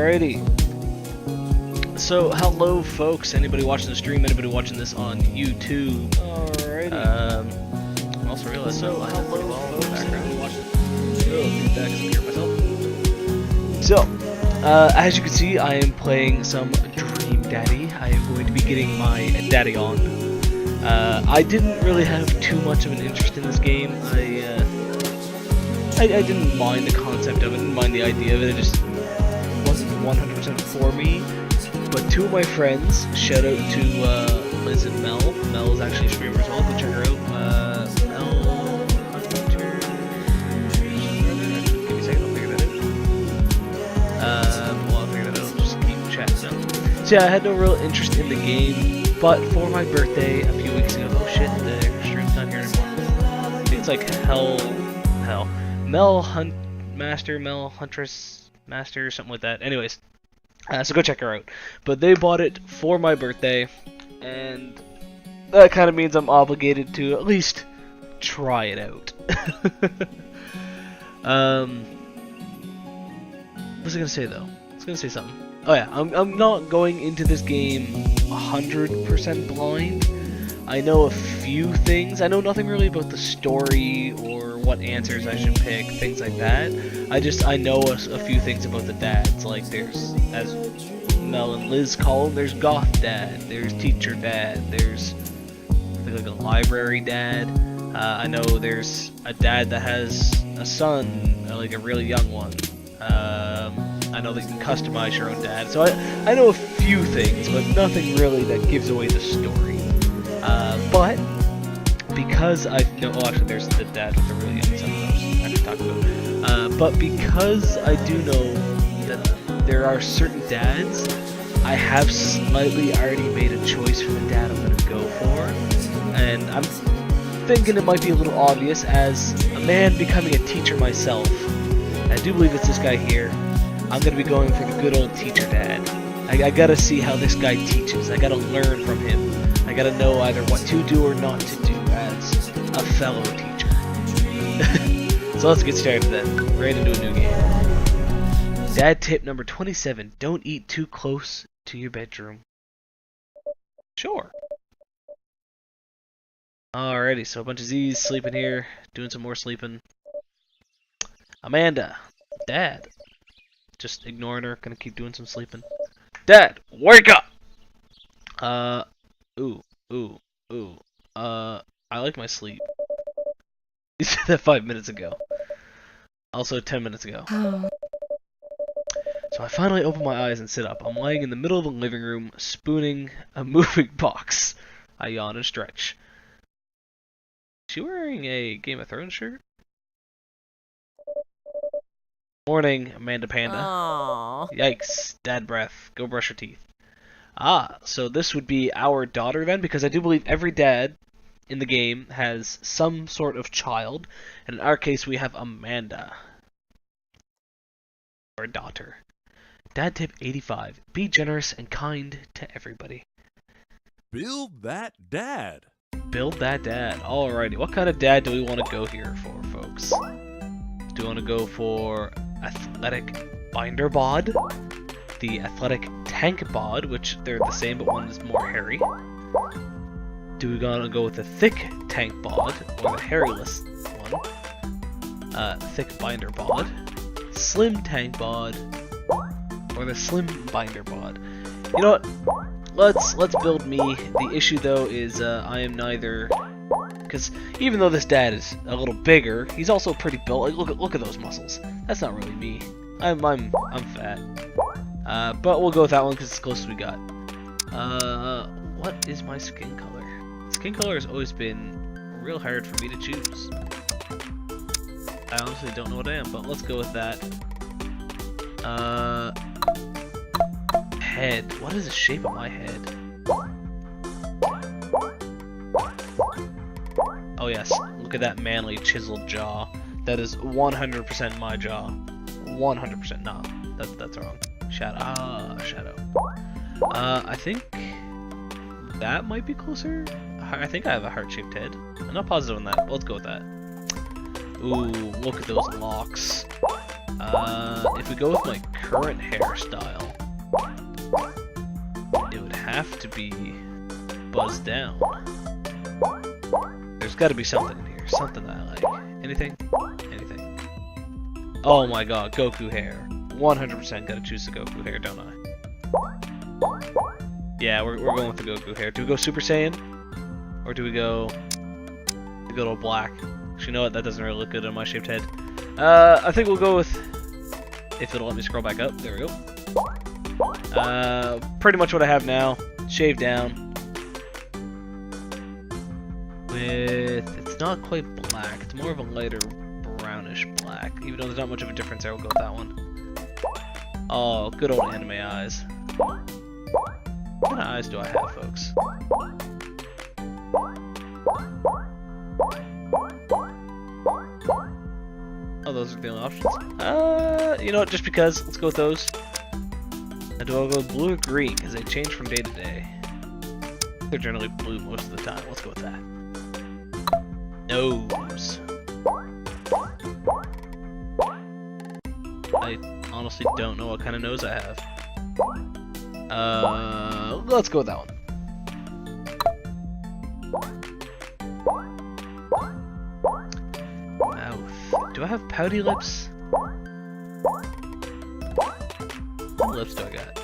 Alrighty. So, hello folks, anybody watching the stream, anybody watching this on YouTube. Alrighty. I also realized hello folks, in the background. Myself. So, as you can see, I am playing some Dream Daddy. I am going to be getting my daddy on. I didn't really have too much of an interest in this game. I didn't mind the concept of it, didn't mind the idea of it, it just wasn't 100% for me. But two of my friends, shout out to Liz and Mel. Mel is actually a streamer as well, go check her out. Mel Hunter. Give me a second, I'll figure that out. While I figure that out, just keep chatting now. So yeah, I had no real interest in the game, but for my birthday a few weeks ago, oh shit, the stream's not here anymore. I think it's like Mel Huntress Master, something like that. Anyways. So go check her out. But they bought it for my birthday, and that kind of means I'm obligated to at least try it out. What was I gonna say though? I was gonna say something. Oh yeah, I'm not going into this game 100% blind. I know a few things. I know nothing really about the story or what answers I should pick, things like that. I know a few things about the dads. Like there's, as Mel and Liz call them, there's goth dad, there's teacher dad, there's I think like a library dad. I know there's a dad that has a son, like a really young one. I know that you can customize your own dad. So I know a few things, but nothing really that gives away the story. But because I know, oh actually there's the dad with the really young son that I could talk about. But because I do know that there are certain dads, I have slightly already made a choice for the dad I'm going to go for. And I'm thinking it might be a little obvious as a man becoming a teacher myself. I do believe it's this guy here. I'm going to be going for the good old teacher dad. I gotta see how this guy teaches. I gotta learn from him. I gotta know either what to do or not to do as a fellow teacher. So let's get started then. Right into a new game. Dad tip number 27. Don't eat too close to your bedroom. Sure. Alrighty, so a bunch of Z's sleeping here. Doing some more sleeping. Amanda. Dad. Just ignoring her. Gonna keep doing some sleeping. Dad, wake up! I like my sleep. You said that 5 minutes ago. Also 10 minutes ago. So I finally open my eyes and sit up. I'm lying in the middle of the living room, spooning a moving box. I yawn and stretch. Is she wearing a Game of Thrones shirt? Morning, Amanda Panda. Aww. Yikes, dad breath. Go brush your teeth. Ah, so this would be our daughter then, because I do believe every dad in the game has some sort of child, and in our case we have Amanda. Or daughter. Dad tip 85. Be generous and kind to everybody. Build that dad. Build that dad. Alrighty, what kind of dad do we want to go here for, folks? Do we want to go for athletic binder bod, the athletic tank bod, which they're the same but one is more hairy? Do we want to go with the thick tank bod or the hairless one? Thick binder bod, slim tank bod, or the slim binder bod? You know what? Let's build me. The issue though is I am neither. Because even though this dad is a little bigger, he's also pretty built. Like, look at those muscles. That's not really me. I'm fat. But we'll go with that one because it's the closest we got. What is my skin color? Skin color has always been real hard for me to choose. I honestly don't know what I am, but let's go with that. Head. What is the shape of my head? Oh yes, look at that manly chiseled jaw. That is 100% my jaw. 100%. Nah, that's wrong. Shadow. Shadow. I think that might be closer. I think I have a heart-shaped head. I'm not positive on that, but let's go with that. Ooh, look at those locks. If we go with my current hairstyle, it would have to be buzzed down. There's got to be something in here, something that I like. Anything? Anything? Oh my god, Goku hair. 100% gotta choose the Goku hair, don't I? Yeah, we're going with the Goku hair. Do we go Super Saiyan? Or do we go the good old black? Actually, you know what? That doesn't really look good on my shaped head. I think we'll go with... If it'll let me scroll back up. There we go. Pretty much what I have now. Shaved down. With... It's not quite black. It's more of a lighter brownish black. Even though there's not much of a difference there, we'll go with that one. Oh, good old anime eyes. What kind of eyes do I have, folks? Oh, those are the only options. You know what? Just because, let's go with those. And do I go blue or green? Because they change from day to day. They're generally blue most of the time. Let's go with that. Nose. I honestly don't know what kind of nose I have. Let's go with that one. Mouth. Do I have pouty lips? What lips do I got?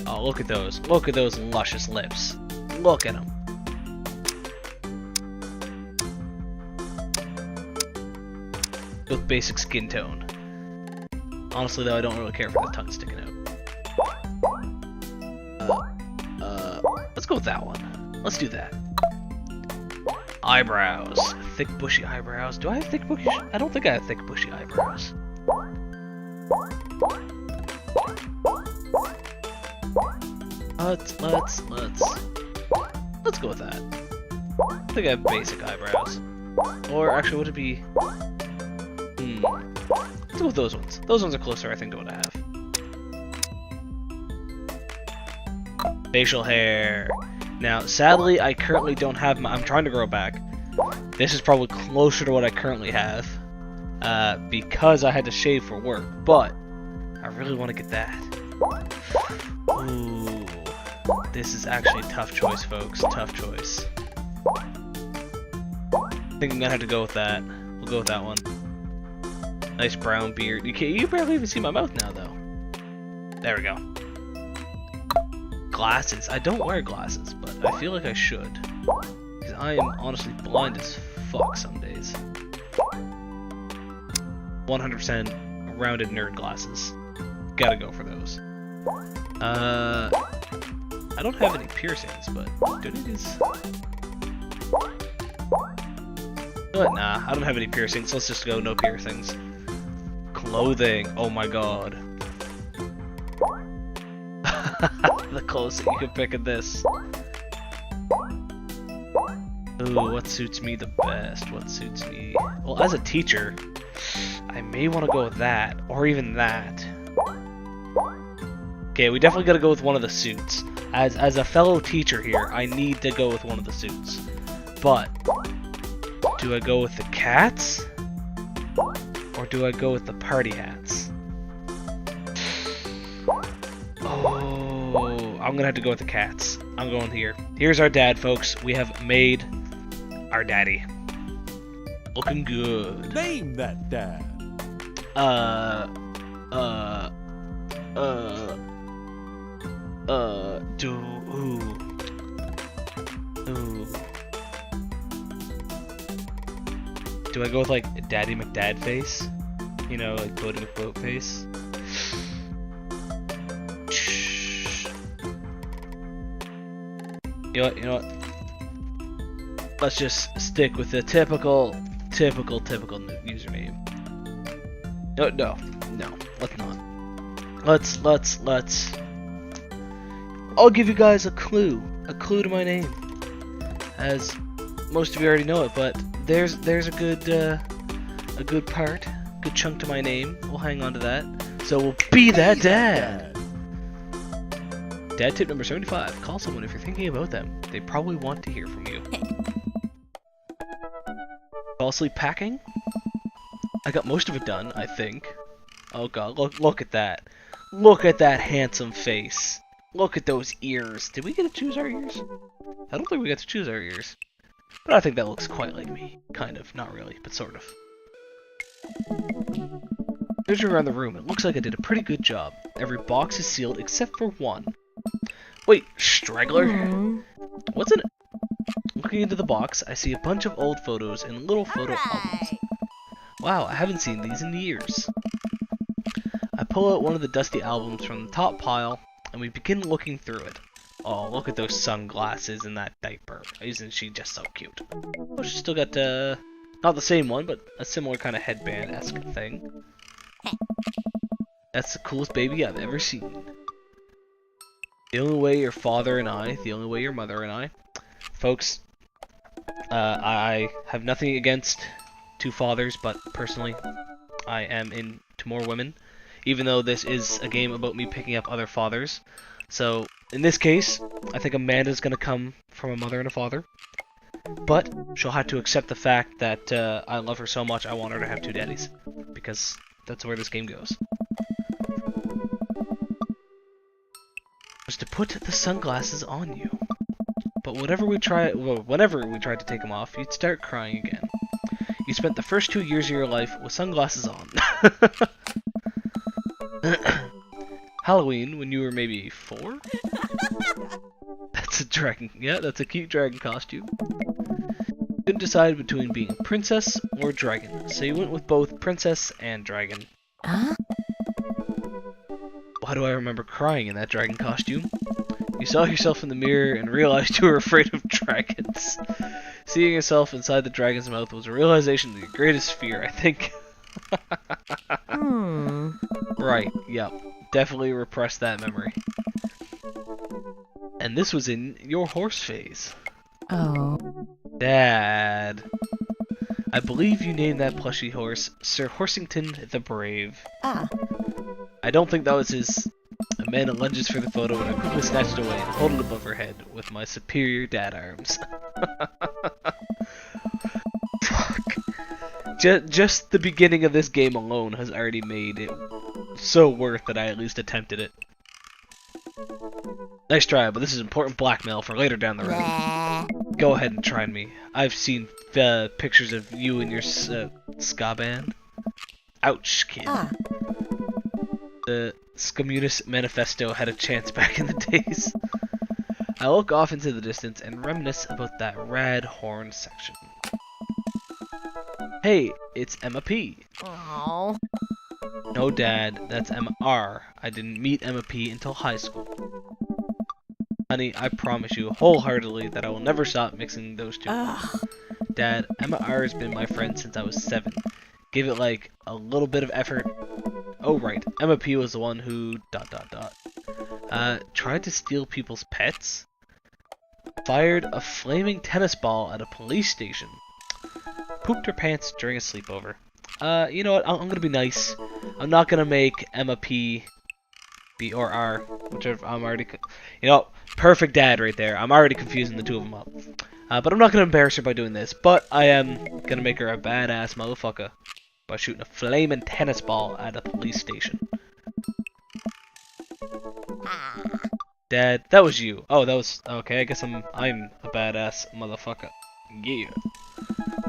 Oh, look at those. Look at those luscious lips. Look at them. With basic skin tone. Honestly, though, I don't really care for the tongue sticking out. Let's go with that one. Let's do that. Eyebrows. Thick, bushy eyebrows. Do I have thick, bushy? I don't think I have thick, bushy eyebrows. Let's go with that. I think I have basic eyebrows. Or actually, would it be? Let's go with those ones. Those ones are closer, I think, to what I have. Facial hair. Now, sadly, I currently don't have my... I'm trying to grow back. This is probably closer to what I currently have. Because I had to shave for work. But, I really want to get that. Ooh. This is actually a tough choice, folks. Tough choice. I think I'm gonna have to go with that. We'll go with that one. Nice brown beard. You barely even see my mouth now, though. There we go. Glasses. I don't wear glasses, but I feel like I should. Because I am honestly blind as fuck some days. 100% rounded nerd glasses. Gotta go for those. I don't have any piercings, but do these? But nah, I don't have any piercings. Let's just go no piercings. Clothing. Oh my god. The clothes that you can pick at this. Ooh, what suits me the best? What suits me? Well, as a teacher, I may want to go with that, or even that. Okay, we definitely gotta go with one of the suits. As a fellow teacher here, I need to go with one of the suits. But, do I go with the cats? Or do I go with the party hats? Oh, I'm gonna have to go with the cats. I'm going here. Here's our dad, folks. We have made our daddy. Looking good. Name that dad. Do I go with like a Daddy McDad face? You know, like Bodie McBoat face? You know what? Let's just stick with the typical username. No, let's not. Let's. I'll give you guys a clue to my name, as most of you already know it. But there's a good chunk to my name. We'll hang on to that. So we'll be that dad. Dad tip number 75: call someone if you're thinking about them. They probably want to hear from you. Fall asleep packing? I got most of it done, I think. Oh god, look at that. Look at that handsome face. Look at those ears. Did we get to choose our ears? I don't think we got to choose our ears. But I think that looks quite like me. Kind of. Not really, but sort of. Searching around the room, it looks like I did a pretty good job. Every box is sealed except for one. Wait, straggler? What's in it? Looking into the box, I see a bunch of old photos and little photo albums. Wow, I haven't seen these in years. I pull out one of the dusty albums from the top pile, and we begin looking through it. Oh, look at those sunglasses and that diaper. Isn't she just so cute? Oh, she's still got, not the same one, but a similar kind of headband-esque thing. That's the coolest baby I've ever seen. The only way your father and I, the only way your mother and I. Folks, I have nothing against two fathers, but personally, I am into more women. Even though this is a game about me picking up other fathers. So, in this case, I think Amanda's gonna come from a mother and a father. But, she'll have to accept the fact that I love her so much I want her to have two daddies. Because that's where this game goes. Was to put the sunglasses on you. But whenever we tried to take them off, you'd start crying again. You spent the first 2 years of your life with sunglasses on. Halloween, when you were maybe 4? That's a dragon. Yeah, that's a cute dragon costume. You couldn't decide between being a princess or a dragon, so you went with both princess and dragon. Huh? Why do I remember crying in that dragon costume? You saw yourself in the mirror and realized you were afraid of dragons. Seeing yourself inside the dragon's mouth was a realization of your greatest fear, I think. Right, yep. Definitely repressed that memory. And this was in your horse phase. Oh. Dad. I believe you named that plushy horse Sir Horsington the Brave. Ah. I don't think that was his. Amanda lunges for the photo and I quickly snatch it away and hold it above her head with my superior dad arms. Fuck. Just the beginning of this game alone has already made it so worth that I at least attempted it. Nice try, but this is important blackmail for later down the road. Go ahead and try me. I've seen pictures of you and your ska band. Ouch, kid. Ah. The Communist Manifesto had a chance back in the days. I look off into the distance and reminisce about that rad horn section. Hey, it's Emma P. Oh. No, Dad, that's Emma R. I didn't meet Emma P until high school. Honey, I promise you wholeheartedly that I will never stop mixing those two. Dad, Emma R has been my friend since I was 7. Give it like a little bit of effort. Oh right, Emma P was the one who ... tried to steal people's pets? Fired a flaming tennis ball at a police station. Pooped her pants during a sleepover. You know what, I'm gonna be nice. I'm not gonna make Emma P B or R, whichever. I'm already, you know, perfect dad right there. I'm already confusing the two of them up. But I'm not gonna embarrass her by doing this. But I am gonna make her a badass motherfucker by shooting a flaming tennis ball at a police station. Dad, that was you. Oh, that was okay. I guess I'm a badass motherfucker. Yeah.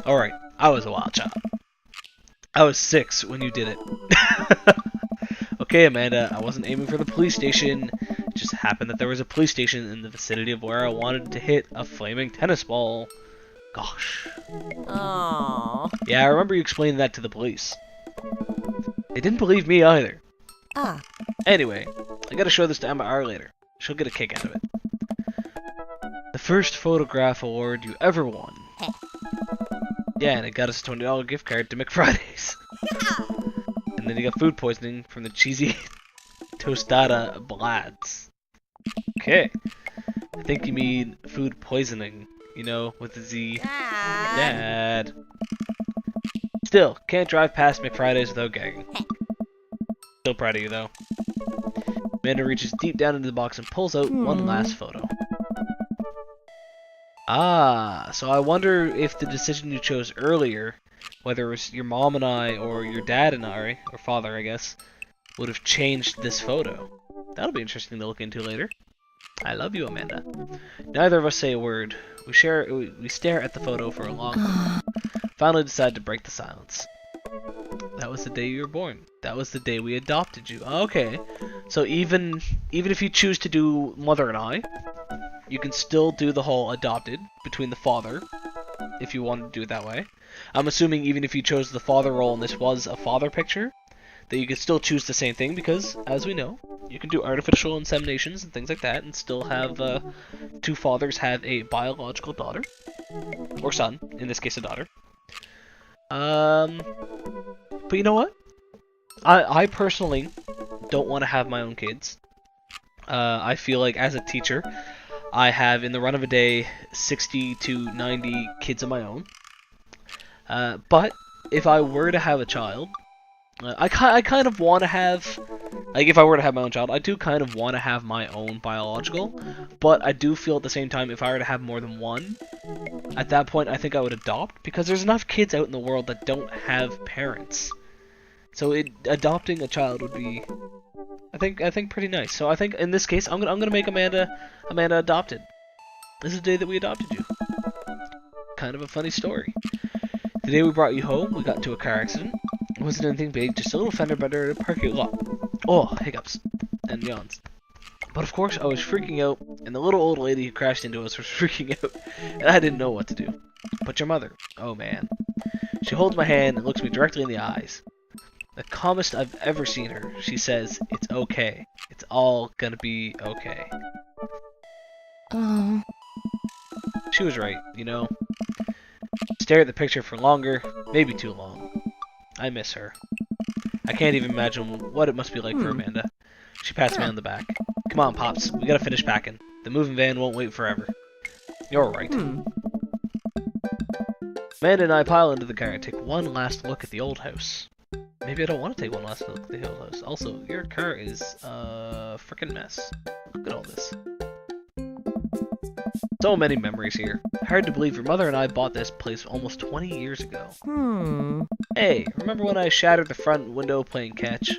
All right, I was a wild child. I was 6 when you did it. Okay, Amanda, I wasn't aiming for the police station. It just happened that there was a police station in the vicinity of where I wanted to hit a flaming tennis ball. Gosh. Oh. Yeah, I remember you explaining that to the police. They didn't believe me either. Ah. Anyway, I gotta show this to Emma R later. She'll get a kick out of it. The first photograph award you ever won. Yeah, and it got us a $20 gift card to McFriday's. And then you got food poisoning from the cheesy tostada blads. Okay. I think you mean food poisoning, you know, with a Z. Dad. Still, can't drive past McFriday's without gagging. Still proud of you, though. Amanda reaches deep down into the box and pulls out one last photo. Ah, so I wonder if the decision you chose earlier whether it was your mom and I or your dad and I, or father, I guess, would have changed this photo. That'll be interesting to look into later. I love you, Amanda. Neither of us say a word. We stare at the photo for a long moment. Finally decide to break the silence. That was the day you were born. That was the day we adopted you. Okay. So even if you choose to do mother and I, you can still do the whole adopted between the father, if you want to do it that way. I'm assuming even if you chose the father role and this was a father picture, that you could still choose the same thing because, as we know, you can do artificial inseminations and things like that and still have two fathers have a biological daughter. Or son, in this case a daughter. But you know what? I personally don't want to have my own kids. I feel like as a teacher, I have in the run of a day 60 to 90 kids of my own. But if I were to have a child, I kind of want to have, like if I were to have my own child, I do kind of want to have my own biological, but I do feel at the same time if I were to have more than one, at that point I think I would adopt, because there's enough kids out in the world that don't have parents. So adopting a child would be, I think pretty nice. So I think in this case I'm gonna make Amanda adopted. This is the day that we adopted you. Kind of a funny story. The day we brought you home, we got into a car accident. It wasn't anything big, just a little fender bender at a parking lot. Oh, hiccups and yawns. But of course I was freaking out, and the little old lady who crashed into us was freaking out, and I didn't know what to do. But your mother, oh man. She holds my hand and looks me directly in the eyes. The calmest I've ever seen her. She says, "It's okay. It's all gonna be okay." Oh. She was right, you know. Stare at the picture for longer, maybe too long. I miss her. I can't even imagine what it must be like for Amanda. She pats me on the back. Come on, Pops, we gotta finish packing. The moving van won't wait forever. You're right. Amanda and I pile into the car and take one last look at the old house. Maybe I don't want to take one last look at the old house. Also, your car is a frickin' mess. Look at all this. So many memories here. Hard to believe your mother and I bought this place almost 20 years ago. Hey, remember when I shattered the front window playing catch?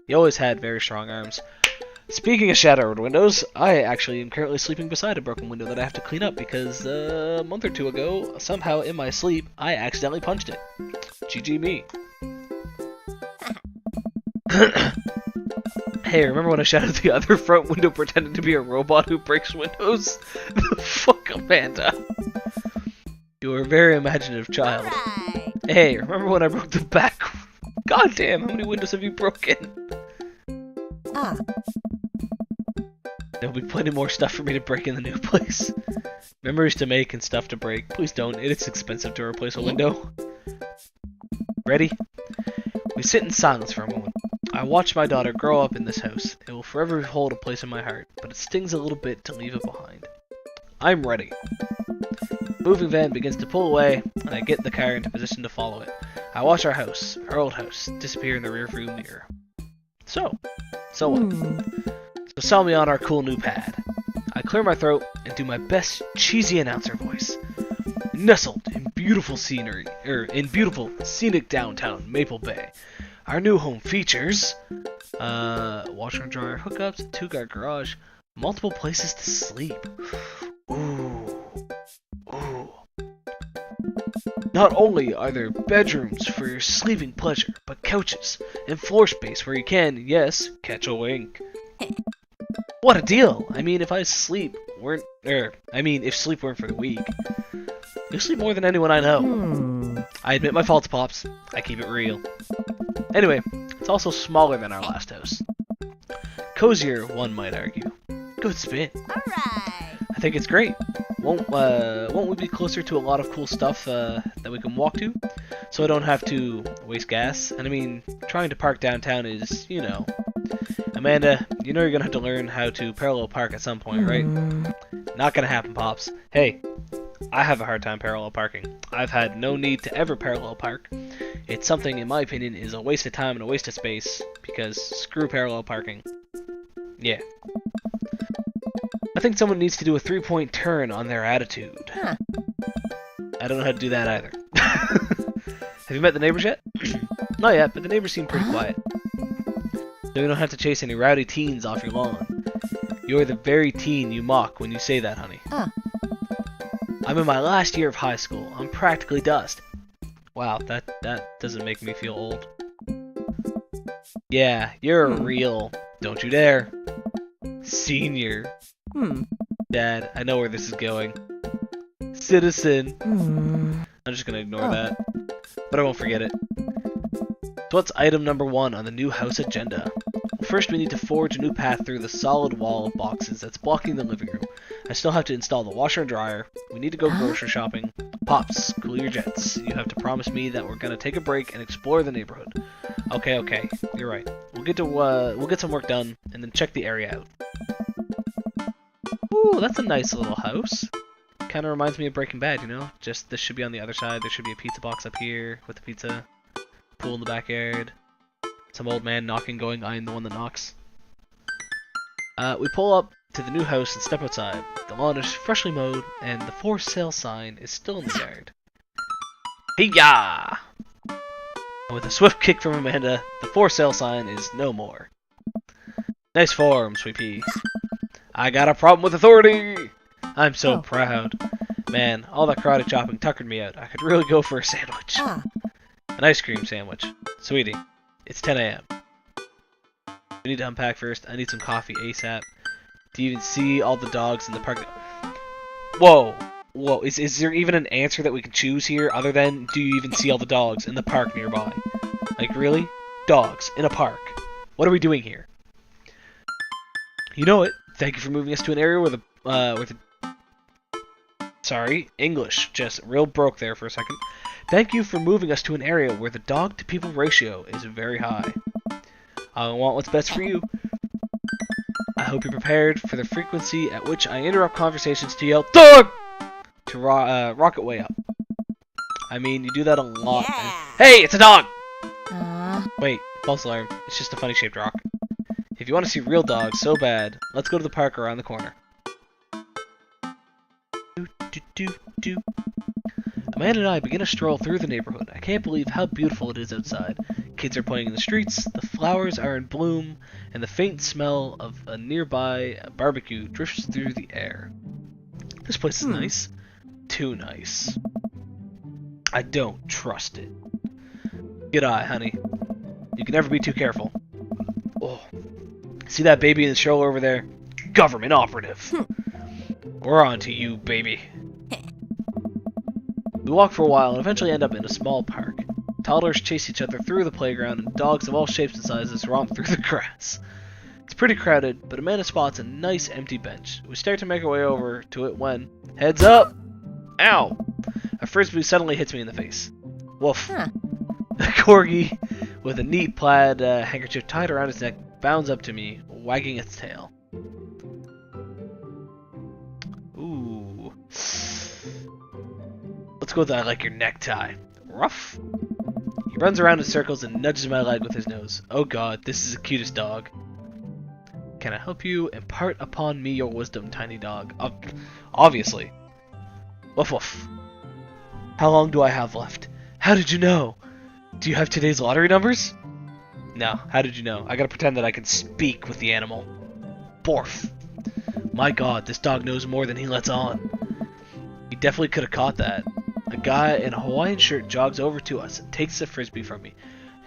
You always had very strong arms. Speaking of shattered windows, I actually am currently sleeping beside a broken window that I have to clean up because a month or two ago, somehow in my sleep, I accidentally punched it. GG me. Hey, remember when I shattered the other front window pretending to be a robot who breaks windows? Fuck, Amanda. You were a very imaginative child. Right. Hey, remember when I broke the back? God damn, how many windows have you broken? There'll be plenty more stuff for me to break in the new place. Memories to make and stuff to break. Please don't, it is expensive to replace a window. Ready? We sit in silence for a moment. I watch my daughter grow up in this house. It will forever hold a place in my heart, but it stings a little bit to leave it behind. I'm ready. The moving van begins to pull away, and I get in the car into position to follow it. I watch our old house, disappear in the rearview mirror. So what? So sell me on our cool new pad. I clear my throat and do my best cheesy announcer voice. Nestled in beautiful scenery, in beautiful scenic downtown Maple Bay. Our new home features washer and dryer hookups, a 2-car garage, multiple places to sleep. Ooh. Not only are there bedrooms for your sleeping pleasure, but couches and floor space where you can, yes, catch a wink. What a deal! I mean, if sleep weren't for the weak, you sleep more than anyone I know. I admit my faults, Pops. I keep it real. Anyway, it's also smaller than our last house. Cozier, one might argue. Good spin. Alright. I think it's great. Won't we be closer to a lot of cool stuff that we can walk to? So I don't have to waste gas. And I mean, trying to park downtown is, you know. Amanda, you know you're gonna have to learn how to parallel park at some point, right? Not gonna happen, Pops. Hey, I have a hard time parallel parking. I've had no need to ever parallel park. It's something, in my opinion, is a waste of time and a waste of space, because screw parallel parking. Yeah. I think someone needs to do a 3-point turn on their attitude. I don't know how to do that either. Have you met the neighbors yet? Not yet, but the neighbors seem pretty quiet. So you don't have to chase any rowdy teens off your lawn. You're the very teen you mock when you say that, honey. I'm in my last year of high school. I'm practically dust. Wow, that doesn't make me feel old. Yeah, you're a real, don't you dare, senior. Dad, I know where this is going. Citizen. I'm just gonna ignore that, but I won't forget it. So what's item number 1 on the new house agenda? First, we need to forge a new path through the solid wall of boxes that's blocking the living room. I still have to install the washer and dryer. We need to go grocery shopping. Pops, cool your jets. You have to promise me that we're gonna take a break and explore the neighborhood. Okay, you're right. We'll get some work done and then check the area out. Ooh, that's a nice little house. Kind of reminds me of Breaking Bad, you know? Just this should be on the other side. There should be a pizza box up here with the pizza. Pool in the backyard. Some old man knocking, going, I am the one that knocks. We pull up to the new house and step outside. The lawn is freshly mowed, and the for sale sign is still in the yard. Hey-ya! And with a swift kick from Amanda, the for sale sign is no more. Nice form, Sweet Pea. I got a problem with authority! I'm so proud. Man, all that karate chopping tuckered me out. I could really go for a sandwich. An ice cream sandwich. Sweetie, it's 10 a.m. We need to unpack first. I need some coffee ASAP. Do you even see all the dogs in the park? Whoa! Is there even an answer that we can choose here other than do you even see all the dogs in the park nearby? Like, really? Dogs in a park. What are we doing here? You know it. Thank you for moving us to an area where the sorry, English just real broke there for a second. Thank you for moving us to an area where the dog-to-people ratio is very high. I want what's best for you. I hope you're prepared for the frequency at which I interrupt conversations to yell, DOG! To rocket way up. I mean, you do that a lot. Hey, it's a dog! Wait, false alarm. It's just a funny-shaped rock. If you want to see real dogs so bad, let's go to the park around the corner. Amanda and I begin a stroll through the neighborhood. I can't believe how beautiful it is outside. Kids are playing in the streets, the flowers are in bloom, and the faint smell of a nearby barbecue drifts through the air. This place is nice. Too nice. I don't trust it. Good eye, honey. You can never be too careful. Oh. See that baby in the stroller over there? Government operative. We're on to you, baby. We walk for a while and eventually end up in a small park. Toddlers chase each other through the playground, and dogs of all shapes and sizes romp through the grass. It's pretty crowded, but Amanda spots a nice empty bench. We start to make our way over to it when, heads up! Ow! A frisbee suddenly hits me in the face. Woof. A corgi with a neat plaid handkerchief tied around its neck bounds up to me, wagging its tail. Ooh. Let's go with I like your necktie. Ruff. He runs around in circles and nudges my leg with his nose. Oh god, this is the cutest dog. Can I help you? Impart upon me your wisdom, tiny dog. Obviously. Woof woof. How long do I have left? How did you know? Do you have today's lottery numbers? No, how did you know? I gotta pretend that I can speak with the animal. Borf. My god, this dog knows more than he lets on. He definitely could have caught that. A guy in a Hawaiian shirt jogs over to us and takes the frisbee from me.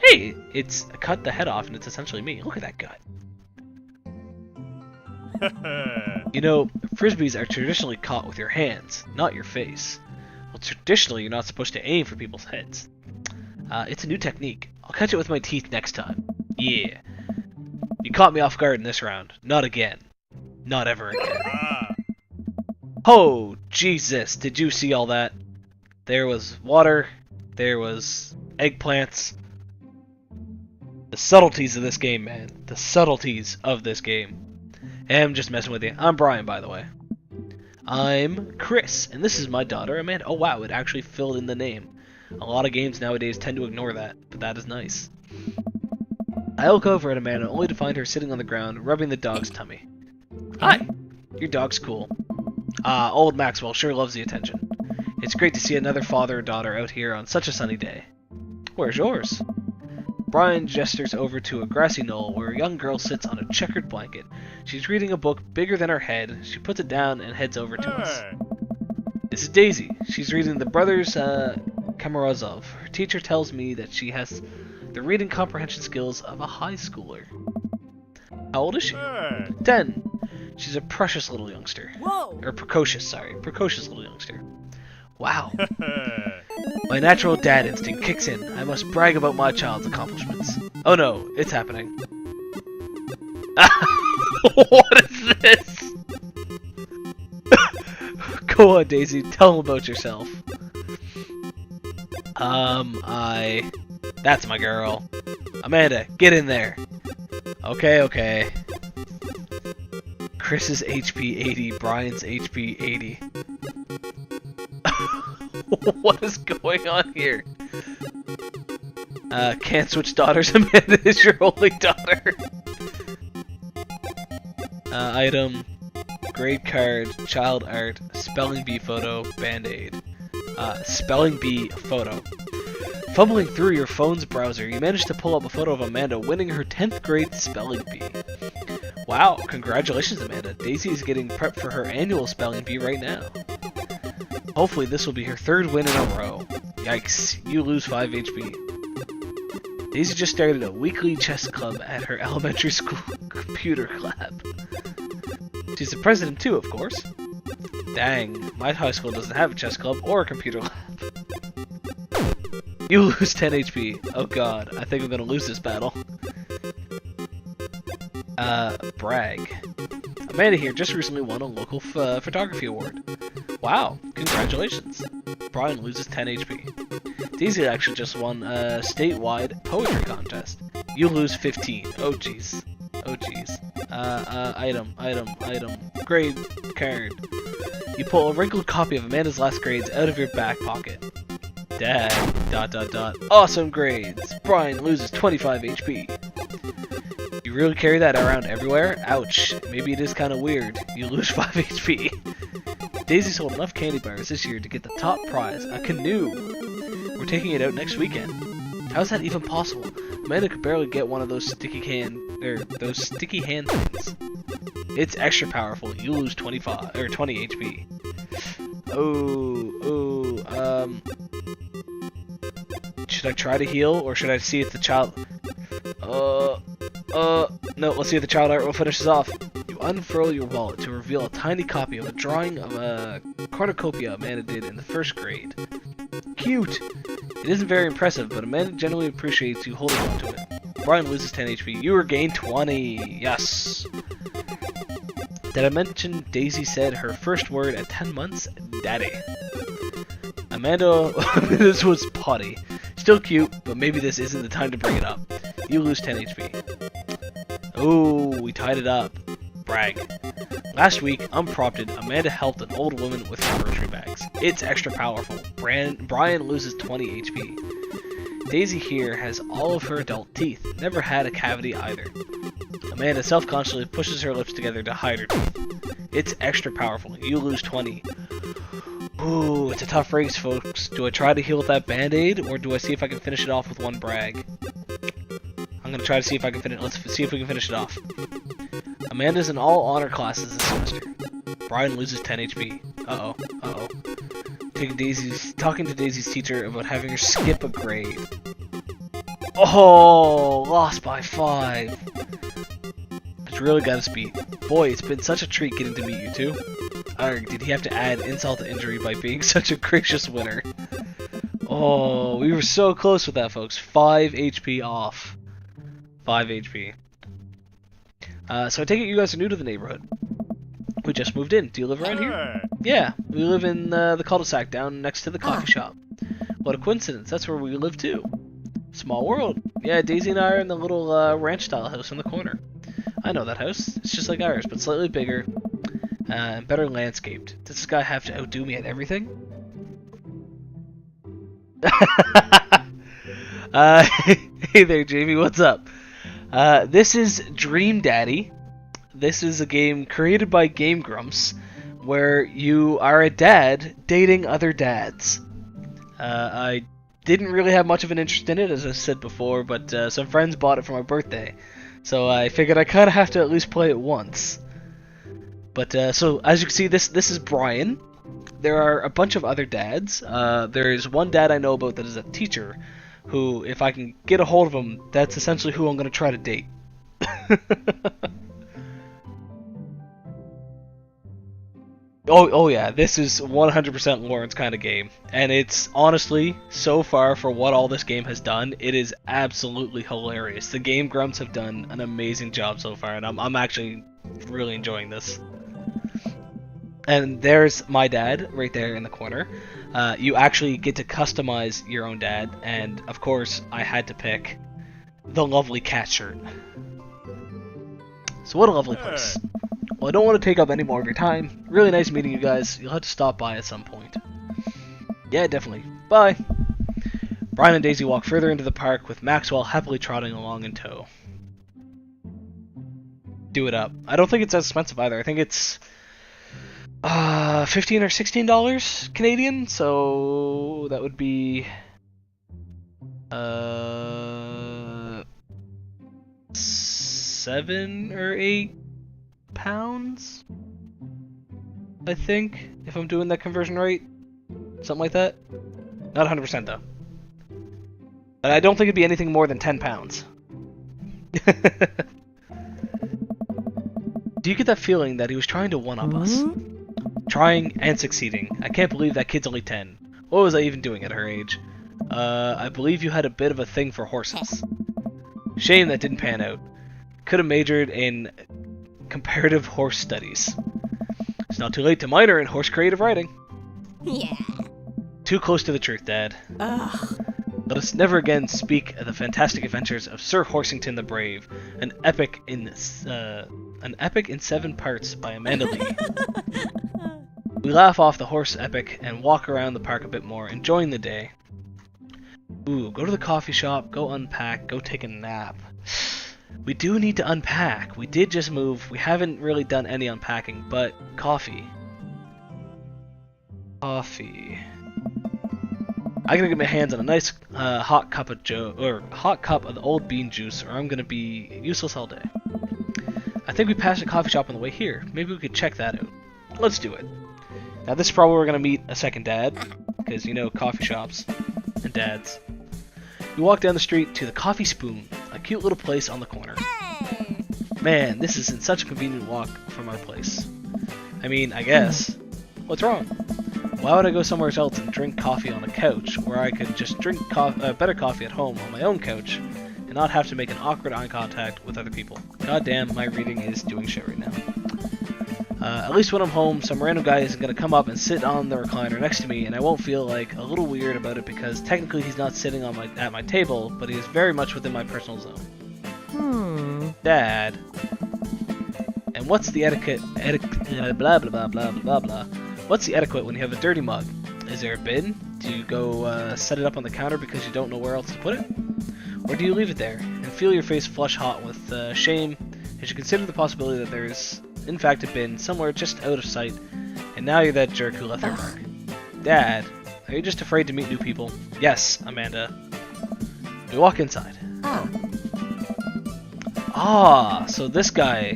Hey, it's cut the head off and it's essentially me. Look at that gut. You know, frisbees are traditionally caught with your hands, not your face. Well, traditionally you're not supposed to aim for people's heads. It's a new technique. I'll catch it with my teeth next time. Yeah. You caught me off guard in this round. Not again. Not ever again. Oh, Jesus, did you see all that? There was water, there was eggplants. The subtleties of this game, man. The subtleties of this game. I'm just messing with you. I'm Brian, by the way. I'm Chris, and this is my daughter, Amanda. Oh wow, it actually filled in the name. A lot of games nowadays tend to ignore that, but that is nice. I look over at Amanda only to find her sitting on the ground, rubbing the dog's tummy. Hi! Your dog's cool. Old Maxwell sure loves the attention. It's great to see another father and daughter out here on such a sunny day. Where's yours? Brian gestures over to a grassy knoll where a young girl sits on a checkered blanket. She's reading a book bigger than her head. She puts it down and heads over to us. Hey. This is Daisy. She's reading the Brothers Karamazov. Her teacher tells me that she has the reading comprehension skills of a high schooler. How old is she? Hey. 10. She's a precious little youngster. Whoa! Or precocious little youngster. Wow. Hey. My natural dad instinct kicks in. I must brag about my child's accomplishments. Oh no, it's happening. What is this? Go on, Daisy, tell them about yourself. That's my girl. Amanda, get in there. Okay. Chris's HP 80, Brian's HP 80. What is going on here? Can't switch daughters. Amanda is your only daughter. Item, grade card, child art, spelling bee photo, band-aid. Spelling bee photo. Fumbling through your phone's browser, you managed to pull up a photo of Amanda winning her 10th grade spelling bee. Wow, congratulations, Amanda. Daisy is getting prepped for her annual spelling bee right now. Hopefully this will be her 3rd win in a row. Yikes, you lose 5 HP. Daisy just started a weekly chess club at her elementary school computer lab. She's the president too, of course. Dang, my high school doesn't have a chess club or a computer lab. You lose 10 HP. Oh god, I think I'm gonna lose this battle. Brag. Amanda here just recently won a local photography award. Wow, congratulations. Brian loses 10 HP. Daisy actually just won a statewide poetry contest. You lose 15. Oh jeez. Item. Grade card. You pull a wrinkled copy of Amanda's last grades out of your back pocket. Dad. ... Awesome grades. Brian loses 25 HP. You really carry that around everywhere? Ouch. Maybe it is kind of weird. You lose 5 HP. Daisy sold enough candy bars this year to get the top prize, a canoe. We're taking it out next weekend. How's that even possible? Amanda could barely get one of those sticky hand things. It's extra powerful. You lose 20 HP. Should I try to heal, or should I see if the child... No, let's see if the child art will finish this off. You unfurl your wallet to reveal a tiny copy of a drawing of a cornucopia Amanda did in the 1st grade. Cute! It isn't very impressive, but Amanda generally appreciates you holding on to it. Brian loses 10 HP. You regain 20! Yes! Did I mention Daisy said her first word at 10 months? Daddy. Amanda, this was potty. Still cute, but maybe this isn't the time to bring it up. You lose 10 HP. Oh, we tied it up. Brag. Last week, unprompted, Amanda helped an old woman with her grocery bags. It's extra powerful. Brian loses 20 HP. Daisy here has all of her adult teeth. Never had a cavity either. Amanda self-consciously pushes her lips together to hide her teeth. It's extra powerful. You lose 20. Ooh, it's a tough race, folks. Do I try to heal with that band-aid, or do I see if I can finish it off with one brag? I'm gonna try to see if I can finish. Let's see if we can finish it off. Amanda's in all honor classes this semester. Brian loses 10 HP. Uh oh. Talking to Daisy's teacher about having her skip a grade. Oh, lost by 5. It's really got us beat. Boy, it's been such a treat getting to meet you two. Arg, did he have to add insult to injury by being such a gracious winner? Oh, we were so close with that, folks. 5 HP off. 5 HP. So I take it you guys are new to the neighborhood. We just moved in. Do you live around here? Hey. Yeah, we live in the cul-de-sac down next to the coffee shop. What a coincidence. That's where we live too. Small world. Yeah, Daisy and I are in the little ranch-style house in the corner. I know that house. It's just like ours, but slightly bigger and better landscaped. Does this guy have to outdo me at everything? Hey there, Jamie. What's up? This is Dream Daddy. This is a game created by Game Grumps, where you are a dad dating other dads. I didn't really have much of an interest in it, as I said before, but some friends bought it for my birthday. So I figured I kind of have to at least play it once. But so as you can see, this is Brian. There are a bunch of other dads. There's one dad I know about that is a teacher, who, if I can get a hold of him, that's essentially who I'm going to try to date. Oh yeah, this is 100% Lauren's kind of game, and it's honestly, so far for what all this game has done, it is absolutely hilarious. The Game Grumps have done an amazing job so far, and I'm actually really enjoying this. And there's my dad right there in the corner. You actually get to customize your own dad, and of course I had to pick the lovely cat shirt. So what a lovely place. Well, I don't want to take up any more of your time. Really nice meeting you guys. You'll have to stop by at some point. Yeah, definitely. Bye. Brian and Daisy walk further into the park with Maxwell happily trotting along in tow. Do it up. I don't think it's as expensive either. I think it's $15 or $16 Canadian, so that would be 7 or 8 pounds, I think, if I'm doing that conversion right. Something like that. Not 100% though. But I don't think it'd be anything more than 10 pounds. Do you get that feeling that he was trying to one-up us? Trying and succeeding. I can't believe that kid's only 10. What was I even doing at her age? I believe you had a bit of a thing for horses. Shame that didn't pan out. Could have majored in comparative horse studies. It's not too late to minor in horse creative writing. Yeah. Too close to the truth, Dad. Ugh. Let us never again speak of the fantastic adventures of Sir Horsington the Brave, an epic in 7 parts by Amanda Lee. We laugh off the horse epic and walk around the park a bit more, enjoying the day. Ooh, go to the coffee shop, go unpack, go take a nap. We do need to unpack. We did just move. We haven't really done any unpacking, but coffee. Coffee. I'm gonna get my hands on a nice hot cup of the old bean juice, or I'm gonna be useless all day. I think we passed a coffee shop on the way here. Maybe we could check that out. Let's do it. Now this is probably where we're gonna meet a second dad, because you know coffee shops and dads. We walk down the street to the Coffee Spoon, a cute little place on the corner. Hey. Man, this is in such a convenient walk from our place. I mean, I guess. What's wrong? Why would I go somewhere else and drink coffee on a couch where I could just drink better coffee at home on my own couch and not have to make an awkward eye contact with other people? God damn, my reading is doing shit right now. At least when I'm home, some random guy is going to come up and sit on the recliner next to me, and I won't feel like a little weird about it because technically he's not sitting on at my table, but he is very much within my personal zone. Dad. And what's the etiquette? Blah blah blah blah blah blah. What's the etiquette when you have a dirty mug? Is there a bin? Do you go set it up on the counter because you don't know where else to put it? Or do you leave it there and feel your face flush hot with shame as you consider the possibility that there is in fact a bin somewhere just out of sight, and now you're that jerk who left their mark? Dad, are you just afraid to meet new people? Yes, Amanda. We walk inside. So this guy,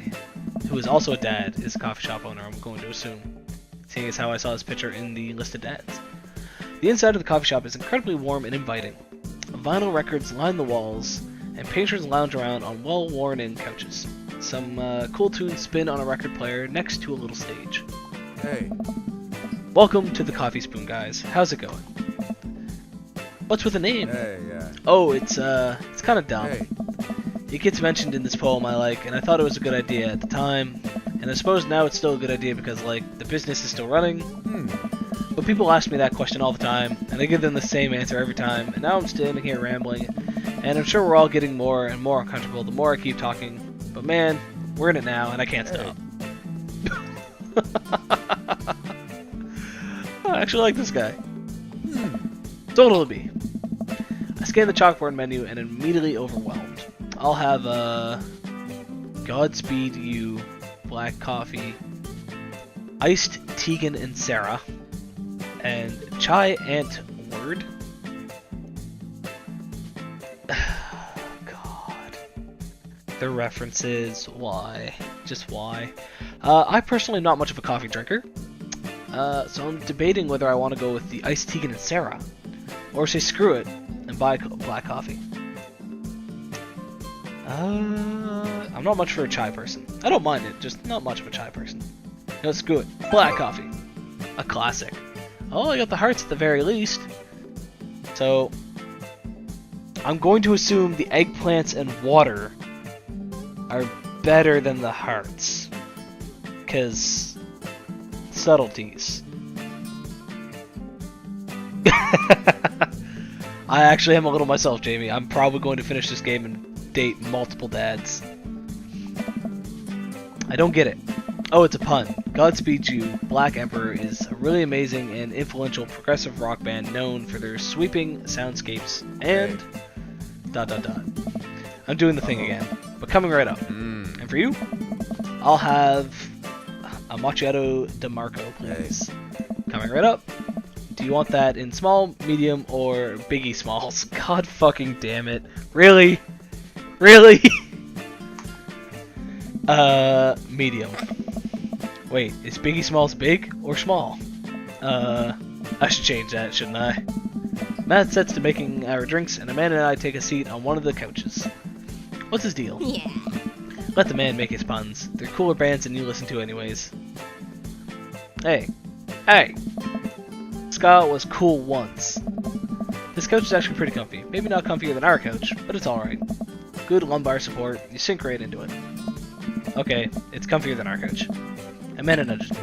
who is also a dad, is a coffee shop owner, I'm going to assume, seeing as how I saw his picture in the list of dads. The inside of the coffee shop is incredibly warm and inviting. Vinyl records line the walls, and patrons lounge around on well-worn-in couches. Some cool tunes spin on a record player next to a little stage. Hey. Welcome to the Coffee Spoon, guys. How's it going? What's with the name? Hey, yeah. Oh, it's kind of dumb. Hey. It gets mentioned in this poem I like, and I thought it was a good idea at the time, and I suppose now it's still a good idea because, like, the business is still running. But people ask me that question all the time, and I give them the same answer every time, and now I'm standing here rambling, and I'm sure we're all getting more and more uncomfortable the more I keep talking. But man, we're in it now, and I can't stop. I actually like this guy. Totally me. I scan the chalkboard menu and am immediately overwhelmed. I'll have Godspeed You, black coffee, iced Tegan and Sarah, and chai Ant Word. the references. Why? Just why? I personally am not much of a coffee drinker. So I'm debating whether I want to go with the iced Tegan and Sarah, or say screw it and buy black coffee. I'm not much for a chai person. I don't mind it, just not much of a chai person. No, screw it. Black coffee. A classic. Oh, I got the hearts at the very least. So, I'm going to assume the eggplants and water are better than the hearts. Because, subtleties. I actually am a little myself, Jamie. I'm probably going to finish this game and date multiple dads. I don't get it. Oh, it's a pun. Godspeed You, Black Emperor is a really amazing and influential progressive rock band known for their sweeping soundscapes and... ... I'm doing the thing again, but coming right up. And for you, I'll have a Macchiato de Marco, please. Coming right up. Do you want that in small, medium, or biggie smalls? God fucking damn it. Really? Really? Medium. Wait, is Biggie Smalls big or small? I should change that, shouldn't I? Matt sets to making our drinks, and Amanda and I take a seat on one of the couches. What's his deal? Yeah. Let the man make his puns. They're cooler bands than you listen to anyways. Hey. Hey! Scott was cool once. This couch is actually pretty comfy. Maybe not comfier than our couch, but it's alright. Good lumbar support, you sink right into it. Okay, it's comfier than our couch. Amanda nudges me.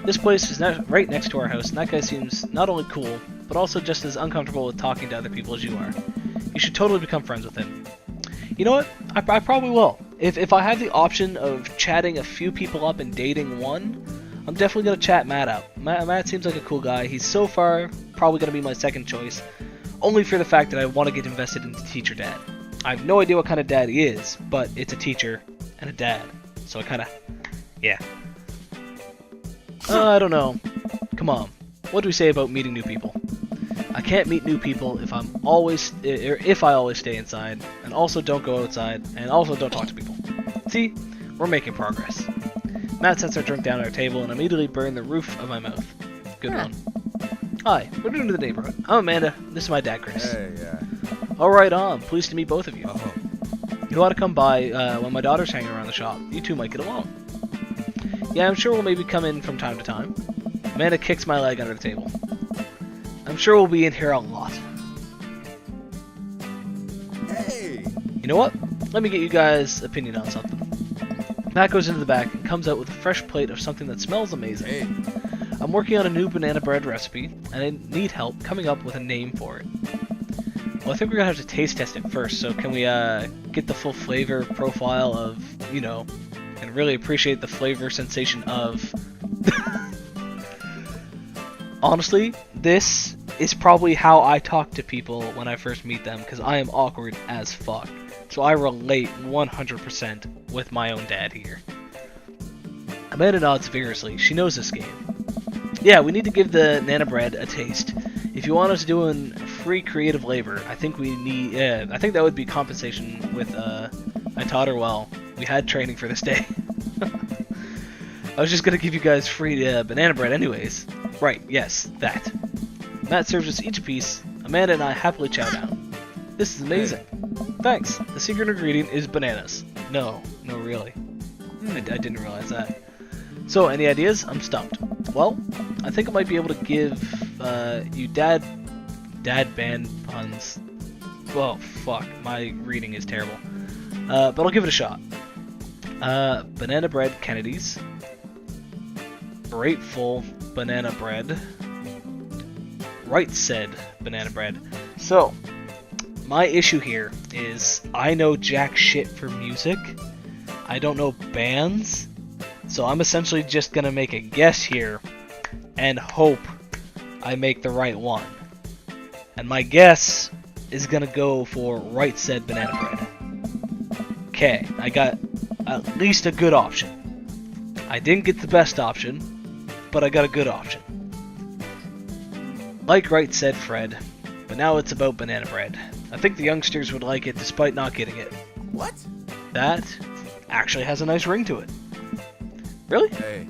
This place is right next to our house, and that guy seems not only cool, but also just as uncomfortable with talking to other people as you are. You should totally become friends with him. You know what? I probably will. If I have the option of chatting a few people up and dating one, I'm definitely going to chat Matt out. Matt seems like a cool guy. He's so far probably going to be my second choice, only for the fact that I want to get invested into teacher dad. I have no idea what kind of dad he is, but it's a teacher and a dad. So I kind of, yeah. I don't know. Come on. What do we say about meeting new people? I can't meet new people if I always stay inside, and also don't go outside, and also don't talk to people. See? We're making progress. Matt sets our drink down at our table and immediately burned the roof of my mouth. Good one. Hi, we're new to the neighborhood. I'm Amanda. This is my dad, Chris. Hey, yeah. Alright on. Pleased to meet both of you. You ought to come by when my daughter's hanging around the shop. You two might get along. Yeah, I'm sure we'll maybe come in from time to time. Amanda kicks my leg under the table. I'm sure we'll be in here a lot. Hey! You know what? Let me get you guys' opinion on something. Matt goes into the back and comes out with a fresh plate of something that smells amazing. Hey! I'm working on a new banana bread recipe, and I need help coming up with a name for it. Well, I think we're gonna have to taste test it first, so can we get the full flavor profile of, you know, and really appreciate the flavor sensation of... Honestly, this is probably how I talk to people when I first meet them, because I am awkward as fuck. So I relate 100% with my own dad here. Amanda nods vigorously. She knows this game. Yeah, we need to give the Nana Bread a taste. If you want us doing free creative labor, I think we need... I think that would be compensation with, I taught her well. We had training for this day. I was just gonna give you guys free banana bread anyways. Right, yes, that. Matt serves us each a piece. Amanda and I happily chow down. This is amazing. Thanks. The secret ingredient is bananas. No, really. I didn't realize that. So, any ideas? I'm stumped. Well, I think I might be able to give you dad band puns. Well, fuck, my reading is terrible. But I'll give it a shot. Banana bread Kennedy's. Grateful banana bread. Right said banana bread. So, my issue here is I know jack shit for music. I don't know bands. So I'm essentially just gonna make a guess here and hope I make the right one. And my guess is gonna go for right said banana bread. Okay, I got at least a good option. I didn't get the best option, but I got a good option. Like right said Fred, but now it's about banana bread. I think the youngsters would like it despite not getting it. What? That actually has a nice ring to it. Really? Hey.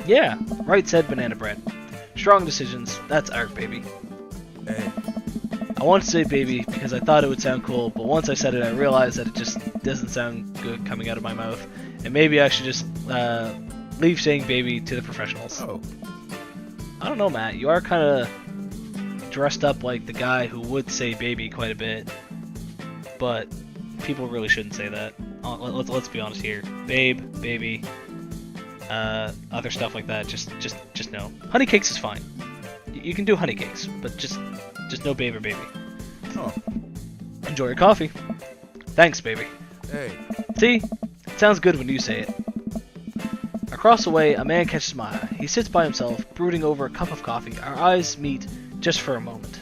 Yeah, right said Banana Bread. Strong decisions, that's art, baby. Hey. I wanted to say baby because I thought it would sound cool, but once I said it I realized that it just doesn't sound good coming out of my mouth. And maybe I should just leave saying baby to the professionals. Oh. I don't know, Matt. You are kind of dressed up like the guy who would say baby quite a bit, but people really shouldn't say that. Let's be honest here. Babe, baby, other stuff like that. Just no. Honey cakes is fine. You can do honey cakes, but just no babe or baby. Oh. Enjoy your coffee. Thanks, baby. Hey. See? It sounds good when you say it. Across the way, a man catches my eye. He sits by himself, brooding over a cup of coffee. Our eyes meet just for a moment.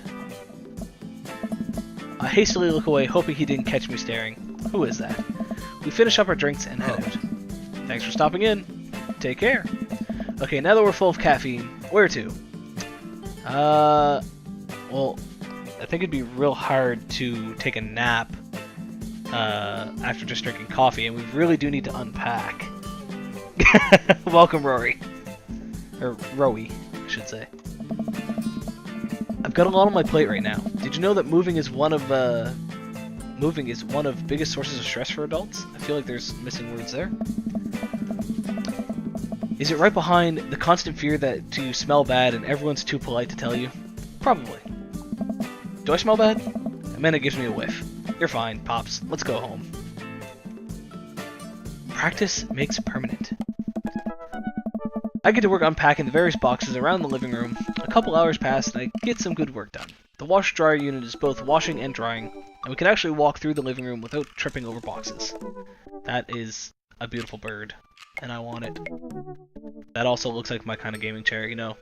I hastily look away, hoping he didn't catch me staring. Who is that? We finish up our drinks and head out. Thanks for stopping in. Take care. Okay, now that we're full of caffeine, where to? Well, I think it'd be real hard to take a nap after just drinking coffee, and we really do need to unpack. Welcome, Rory. Or Rowie, I should say. I've got a lot on my plate right now. Did you know that moving is one of biggest sources of stress for adults? I feel like there's missing words there. Is it right behind the constant fear that you smell bad and everyone's too polite to tell you? Probably. Do I smell bad? Amanda gives me a whiff. You're fine, Pops. Let's go home. Practice makes permanent. I get to work unpacking the various boxes around the living room. A couple hours pass and I get some good work done. The washer-dryer unit is both washing and drying, and we can actually walk through the living room without tripping over boxes. That is a beautiful bird, and I want it. That also looks like my kind of gaming chair, you know.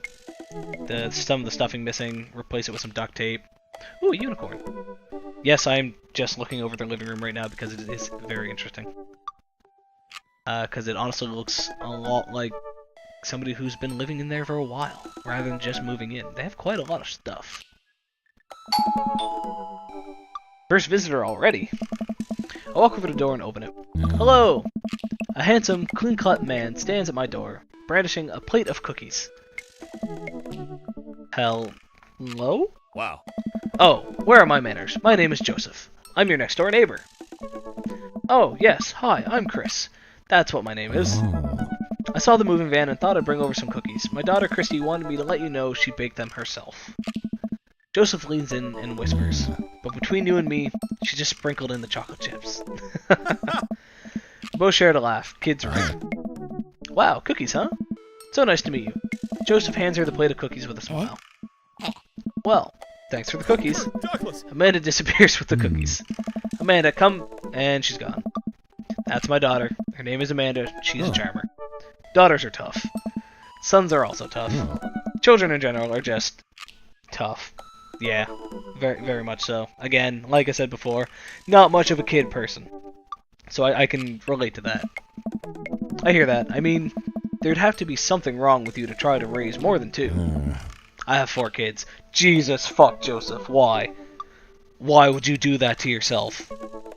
Some of the stuffing missing, replace it with some duct tape. Ooh, a unicorn. Yes, I'm just looking over the living room right now because it is very interesting. Because it honestly looks a lot like somebody who's been living in there for a while, rather than just moving in. They have quite a lot of stuff. First visitor already. I walk over to the door and open it. Hello! A handsome, clean-cut man stands at my door, brandishing a plate of cookies. Hello? Wow. Oh, where are my manners? My name is Joseph. I'm your next-door neighbor. Oh, yes. Hi, I'm Chris. That's what my name is. I saw the moving van and thought I'd bring over some cookies. My daughter Christy wanted me to let you know she baked them herself. Joseph leans in and whispers, but between you and me, she just sprinkled in the chocolate chips. Both shared a laugh. Kids right. Wow, cookies, huh? So nice to meet you. Joseph hands her the plate of cookies with a smile. Well, thanks for the cookies. Douglas. Amanda disappears with the cookies. Amanda, come, and she's gone. That's my daughter. Her name is Amanda. She's a charmer. Daughters are tough. Sons are also tough. Children in general are just tough. Yeah, very, very much so. Again, like I said before, not much of a kid person. So I can relate to that. I hear that. I mean, there'd have to be something wrong with you to try to raise more than 2. I have 4 kids. Jesus fuck, Joseph. Why? Why would you do that to yourself?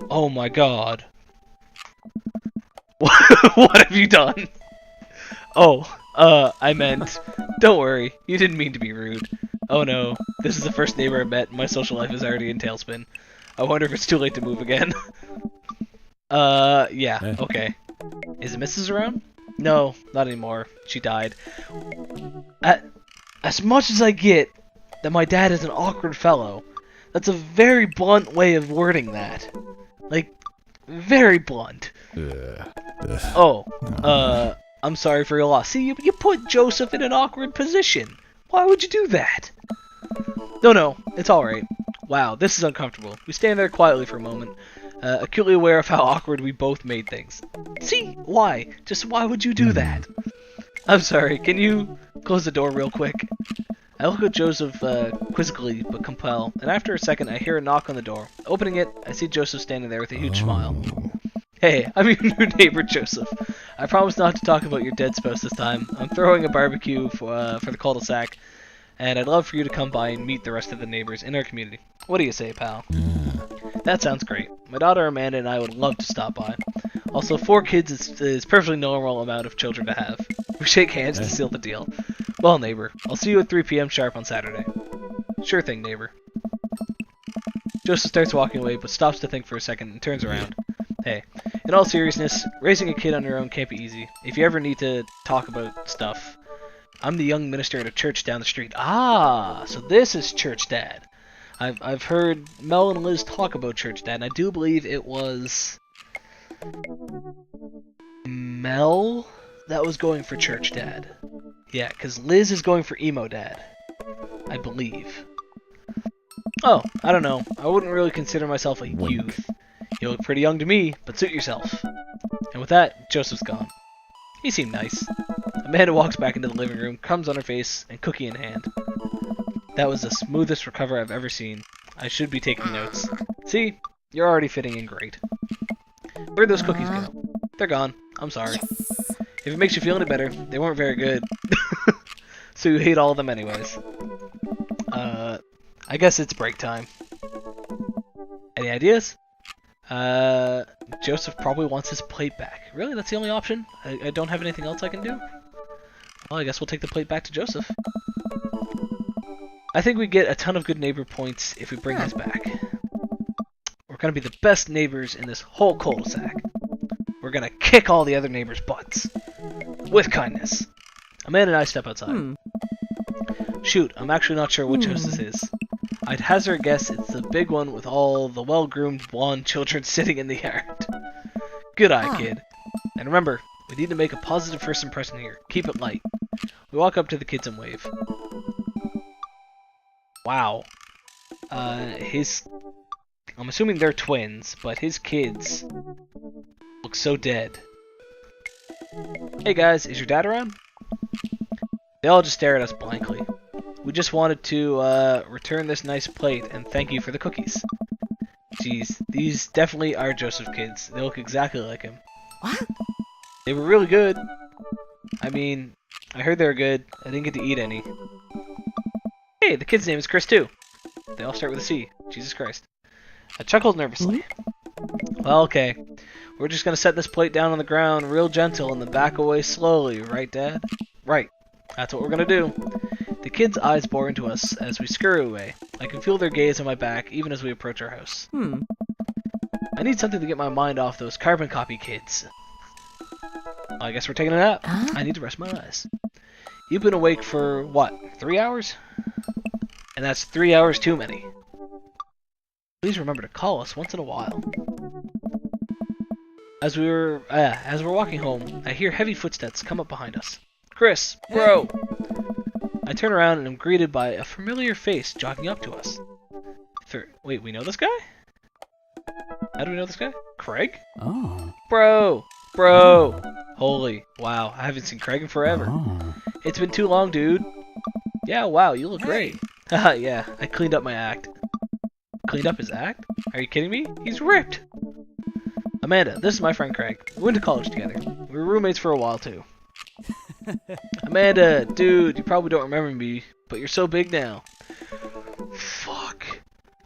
Oh my god. What have you done? Oh, I meant... Don't worry, you didn't mean to be rude. Oh no, this is the first neighbor I met and my social life is already in tailspin. I wonder if it's too late to move again. Yeah, okay. Is Mrs. around? No, not anymore. She died. As much as I get that my dad is an awkward fellow, that's a very blunt way of wording that. Like, very blunt. Oh, I'm sorry for your loss. See, you put Joseph in an awkward position. Why would you do that? No, it's alright. Wow, this is uncomfortable. We stand there quietly for a moment, acutely aware of how awkward we both made things. See, why? Just why would you do that? I'm sorry, can you close the door real quick? I look at Joseph quizzically but compel, and after a second I hear a knock on the door. Opening it, I see Joseph standing there with a huge smile. Hey, I'm your new neighbor, Joseph. I promise not to talk about your dead spouse this time. I'm throwing a barbecue for the cul-de-sac, and I'd love for you to come by and meet the rest of the neighbors in our community. What do you say, pal? That sounds great. My daughter Amanda and I would love to stop by. Also, 4 kids is perfectly normal amount of children to have. We shake hands to seal the deal. Well, neighbor, I'll see you at 3 p.m. sharp on Saturday. Sure thing, neighbor. Joseph starts walking away, but stops to think for a second and turns around. Hey, in all seriousness, raising a kid on your own can't be easy. If you ever need to talk about stuff, I'm the young minister at a church down the street. Ah, so this is Church Dad. I've heard Mel and Liz talk about Church Dad, and I do believe it was Mel that was going for Church Dad. Yeah, because Liz is going for Emo Dad, I believe. Oh, I don't know. I wouldn't really consider myself a youth. You look pretty young to me, but suit yourself. And with that, Joseph's gone. He seemed nice. Amanda walks back into the living room, crumbs on her face, and cookie in hand. That was the smoothest recover I've ever seen. I should be taking notes. See? You're already fitting in great. Where'd those cookies go? They're gone. I'm sorry. If it makes you feel any better, they weren't very good. So you hate all of them anyways. I guess it's break time. Any ideas? Joseph probably wants his plate back. Really? That's the only option? I don't have anything else I can do? Well, I guess we'll take the plate back to Joseph. I think we get a ton of good neighbor points if we bring his back. We're gonna be the best neighbors in this whole cul-de-sac. We're gonna kick all the other neighbors' butts. With kindness. Amanda and I step outside. Shoot, I'm actually not sure which house this is. I'd hazard a guess it's the big one with all the well-groomed blonde children sitting in the yard. Good eye, kid. And remember, we need to make a positive first impression here. Keep it light. We walk up to the kids and wave. Wow. I'm assuming they're twins, but his kids look so dead. Hey guys, is your dad around? They all just stare at us blankly. We just wanted to return this nice plate and thank you for the cookies. Jeez, these definitely are Joseph's kids. They look exactly like him. What? They were really good. I mean, I heard they were good. I didn't get to eat any. Hey, the kid's name is Chris too. They all start with a C. Jesus Christ. I chuckled nervously. Well, okay. We're just gonna set this plate down on the ground real gentle and then back away slowly, right, Dad? Right. That's what we're gonna do. The kids' eyes bore into us as we scurry away. I can feel their gaze on my back even as we approach our house. I need something to get my mind off those carbon copy kids. I guess we're taking a nap. I need to rest my eyes. You've been awake for, what, 3 hours? And that's 3 hours too many. Please remember to call us once in a while. As we're walking home, I hear heavy footsteps come up behind us. Chris, bro! I turn around and am greeted by a familiar face jogging up to us. Wait, we know this guy? How do we know this guy? Craig? Oh. Bro! Bro! Holy, wow, I haven't seen Craig in forever. Oh. It's been too long, dude. Yeah, wow, you look great. Haha, yeah, I cleaned up my act. Cleaned up his act? Are you kidding me? He's ripped! Amanda, this is my friend Craig. We went to college together. We were roommates for a while, too. Amanda, dude, you probably don't remember me, but you're so big now. Fuck.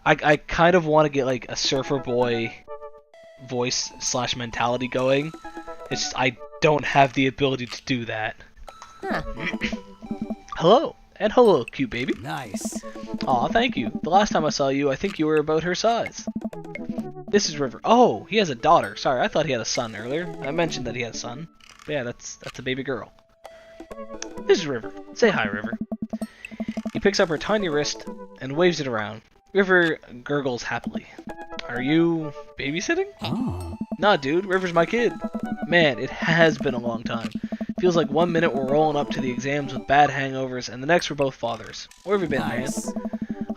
I kind of want to get, like, a surfer boy voice / mentality going. It's just, I don't have the ability to do that. Hello. And hello, cute baby. Nice. Aw, thank you. The last time I saw you, I think you were about her size. This is River. Oh, he has a daughter. Sorry, I thought he had a son earlier. I mentioned that he had a son. But yeah, that's a baby girl. This is River. Say hi, River. He picks up her tiny wrist and waves it around. River gurgles happily. Are you babysitting? Oh. Nah, dude. River's my kid. Man, it has been a long time. Feels like 1 minute we're rolling up to the exams with bad hangovers, and the next we're both fathers. Where have you been, Nice. man?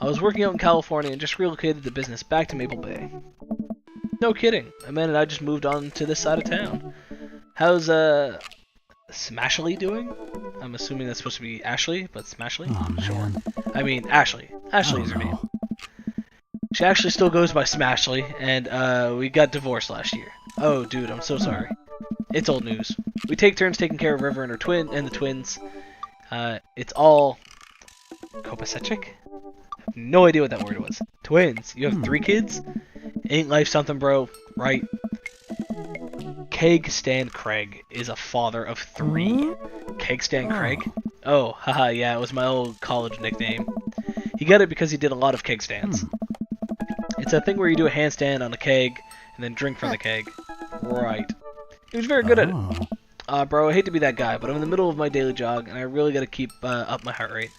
I was working out in California and just relocated the business back to Maple Bay. No kidding. Amanda and I just moved on to this side of town. How's, Smashly doing? I'm assuming that's supposed to be Ashley, but Smashly? Oh, man. Sure. I mean, Ashley. Ashley's her Oh, name. no. She actually still goes by Smashly, and, we got divorced last year. Oh, dude, I'm so sorry. It's old news. We take turns taking care of River and the twins. It's all copacetic? I have no idea what that word was. Twins. You have 3 kids? Ain't life something, bro? Right? Keg Stand Craig is a father of 3. Keg Stand Craig? Oh, haha, yeah, it was my old college nickname. He got it because he did a lot of keg stands. It's a thing where you do a handstand on a keg and then drink from the keg. Right. He was very good at it. Bro, I hate to be that guy, but I'm in the middle of my daily jog and I really gotta keep up my heart rate.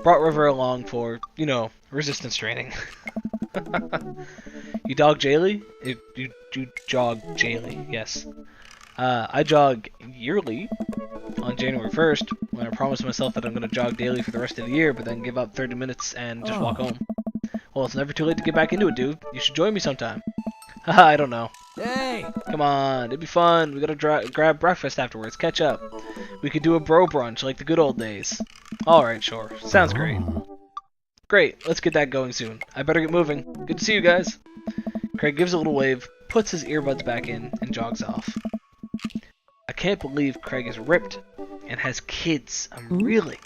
Brought River along for, you know, resistance training. You jog daily? You jog daily, yes. I jog yearly on January 1st, when I promised myself that I'm going to jog daily for the rest of the year, but then give up 30 minutes and just walk home. Well, it's never too late to get back into it, dude. You should join me sometime. Haha, I don't know. Hey! Come on, it'd be fun. We gotta grab breakfast afterwards, catch up. We could do a bro brunch like the good old days. Alright, sure. Sounds great. Great, let's get that going soon. I better get moving. Good to see you guys. Craig gives a little wave, puts his earbuds back in, and jogs off. I can't believe Craig is ripped and has kids. Really?